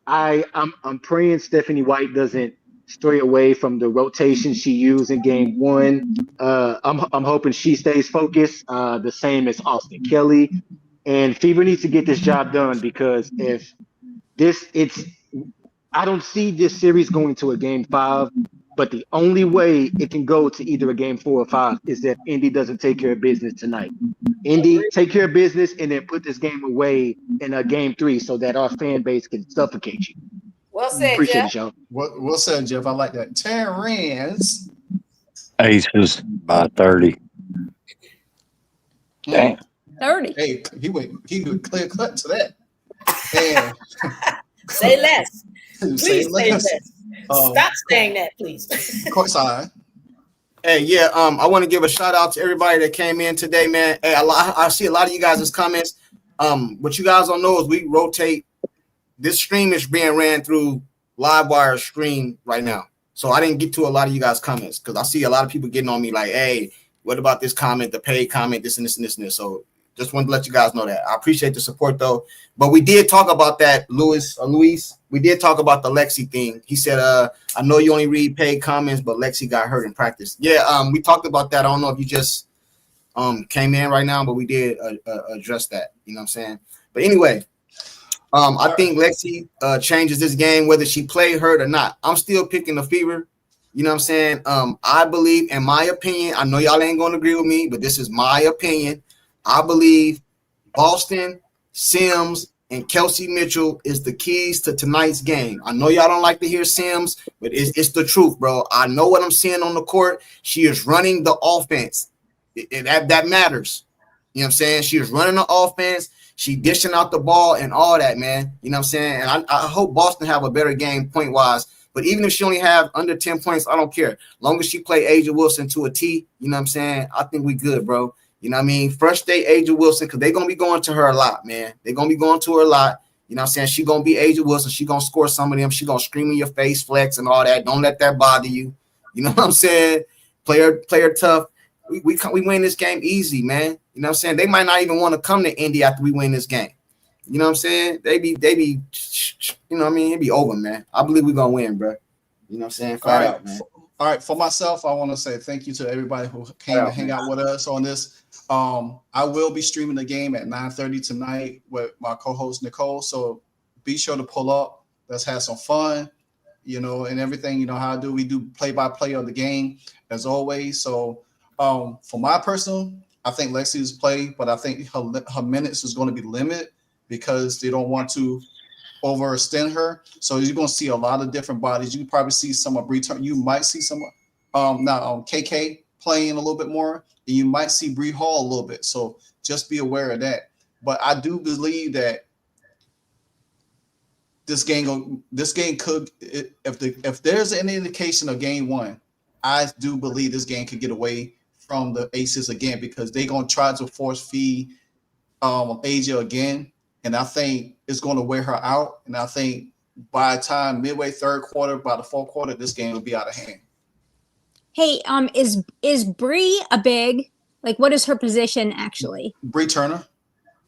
I'm praying Stephanie White doesn't stray away from the rotation she used in game 1. I'm hoping she stays focused. The same as Austin Kelly, and Fever needs to get this job done because if I don't see this series going to a game 5, but the only way it can go to either a game 4 or 5 is if Indy doesn't take care of business tonight. Indy, take care of business and then put this game away in a game 3 so that our fan base can suffocate you. Well said, Appreciate Jeff. it, y'all. Well said, Jeff. I like that. Terrence. Aces by 30. Dang. 30. Hey, he would clear cut to that. And say less. Please say say less. less. Stop saying that, please. Courtside. Hey, yeah, I want to give a shout out to everybody that came in today, man. Hey, I see a lot of you guys' comments. What you guys don't know is we rotate. This stream is being ran through LiveWire stream right now. So I didn't get to a lot of you guys' comments because I see a lot of people getting on me like, hey, what about this comment, the paid comment, this and this and this and this. So just wanted to let you guys know that. I appreciate the support, though. But we did talk about that, Luis. We did talk about the Lexi thing. He said, I know you only read paid comments, but Lexi got hurt in practice. Yeah, we talked about that. I don't know if you just came in right now, but we did address that. You know what I'm saying? But anyway, I think Lexi changes this game, whether she played hurt or not. I'm still picking the Fever. You know what I'm saying? I believe, in my opinion, I know y'all ain't going to agree with me, but this is my opinion. I believe Boston, Sims, and Kelsey Mitchell is the keys to tonight's game. I know y'all don't like to hear Sims, but it's the truth, bro. I know what I'm seeing on the court. She is running the offense. That matters. You know what I'm saying? She is running the offense. She dishing out the ball and all that, man. You know what I'm saying? And I hope Boston have a better game point-wise. But even if she only have under 10 points, I don't care. Long as she play Asia Wilson to a T, you know what I'm saying? I think we good, bro. You know what I mean? Frustrate Asia Wilson because they're going to be going to her a lot, man. They're going to be going to her a lot. You know what I'm saying? She going to be Asia Wilson. She going to score some of them. She going to scream in your face, flex, and all that. Don't let that bother you. You know what I'm saying? Play her tough. We win this game easy, man. You know what I'm saying? They might not even want to come to Indy after we win this game. You know what I'm saying? They be, you know what I mean? It be over, man. I believe we're going to win, bro. You know what I'm saying? Flat out, man. All right. For myself, I want to say thank you to everybody who came to hang out with us on this. I will be streaming the game at 9:30 tonight with my co-host Nicole. So be sure to pull up. Let's have some fun, you know, and everything. You know how I do. We do play-by-play of the game as always. So for my personal, I think Lexi's play, but I think her minutes is going to be limited because they don't want to overextend her. So you're going to see a lot of different bodies. You can probably see some of Bree. You might see some KK playing a little bit more, and you might see Bree Hall a little bit. So just be aware of that. But I do believe that this game could, if there's any indication of game one, I do believe this game could get away from the Aces again because they're going to try to force feed Asia again. And I think it's going to wear her out. And I think by the time midway third quarter, by the fourth quarter, this game will be out of hand. Hey, is Bree a big? Like, what is her position actually? Bree Turner?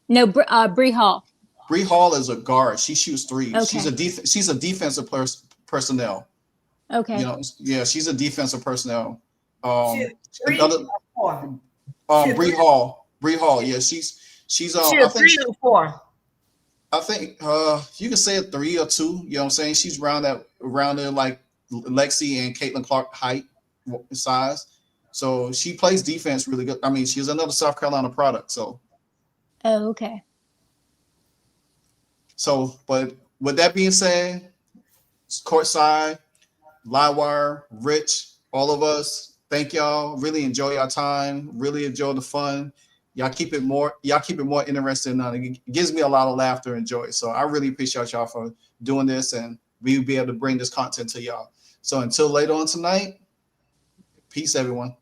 No, Bree Hall. Bree Hall is a guard. She shoots threes. Okay. She's a defensive personnel. Okay. You know, yeah, she's a defensive personnel. Bree Hall. Yeah, she's she's a 3 or 4. I think you can say a 3 or 2. You know what I'm saying? She's around there like Lexi and Caitlin Clark height size. So she plays defense really good. I mean, she's another South Carolina product. So. Oh, okay. So, but with that being said, Courtside, LiveWire, Rich, all of us, thank y'all. Really enjoy our time. Really enjoy the fun. Y'all keep it more interesting. It gives me a lot of laughter and joy. So I really appreciate y'all for doing this, and we'll be able to bring this content to y'all. So until later on tonight, peace, everyone.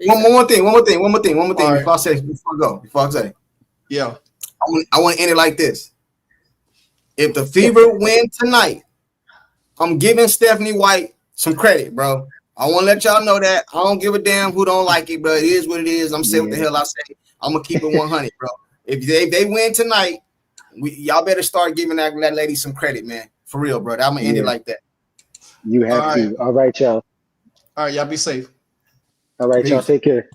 One more thing. Right. Before I say, yeah, I want to end it like this. If the Fever win tonight, I'm giving Stephanie White some credit, bro. I want to let y'all know that. I don't give a damn who don't like it, but it is what it is. I'm saying what the hell I say. I'm going to keep it 100, bro. If they win tonight, y'all better start giving that lady some credit, man. For real, bro. I'm going to end it like that. You have to. All right, y'all. All right, y'all be safe. All right, y'all. Take care.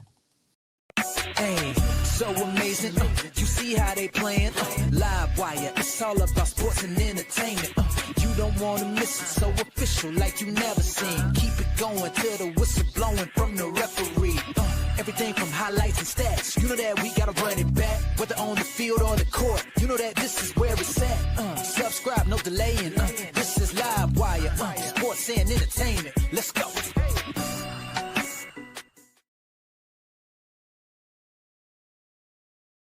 Hey, so amazing. You see how they playing? LiveWire. It's all about sports and entertainment. You don't want to miss it. So official, like you never seen. Keep it going till the whistle blowing from the referee. Everything from highlights and stats. You know that we gotta run it back. Whether on the field or the court. You know that this is where it's at. Subscribe, no delaying. This is LiveWire. Sports and entertainment. Let's go.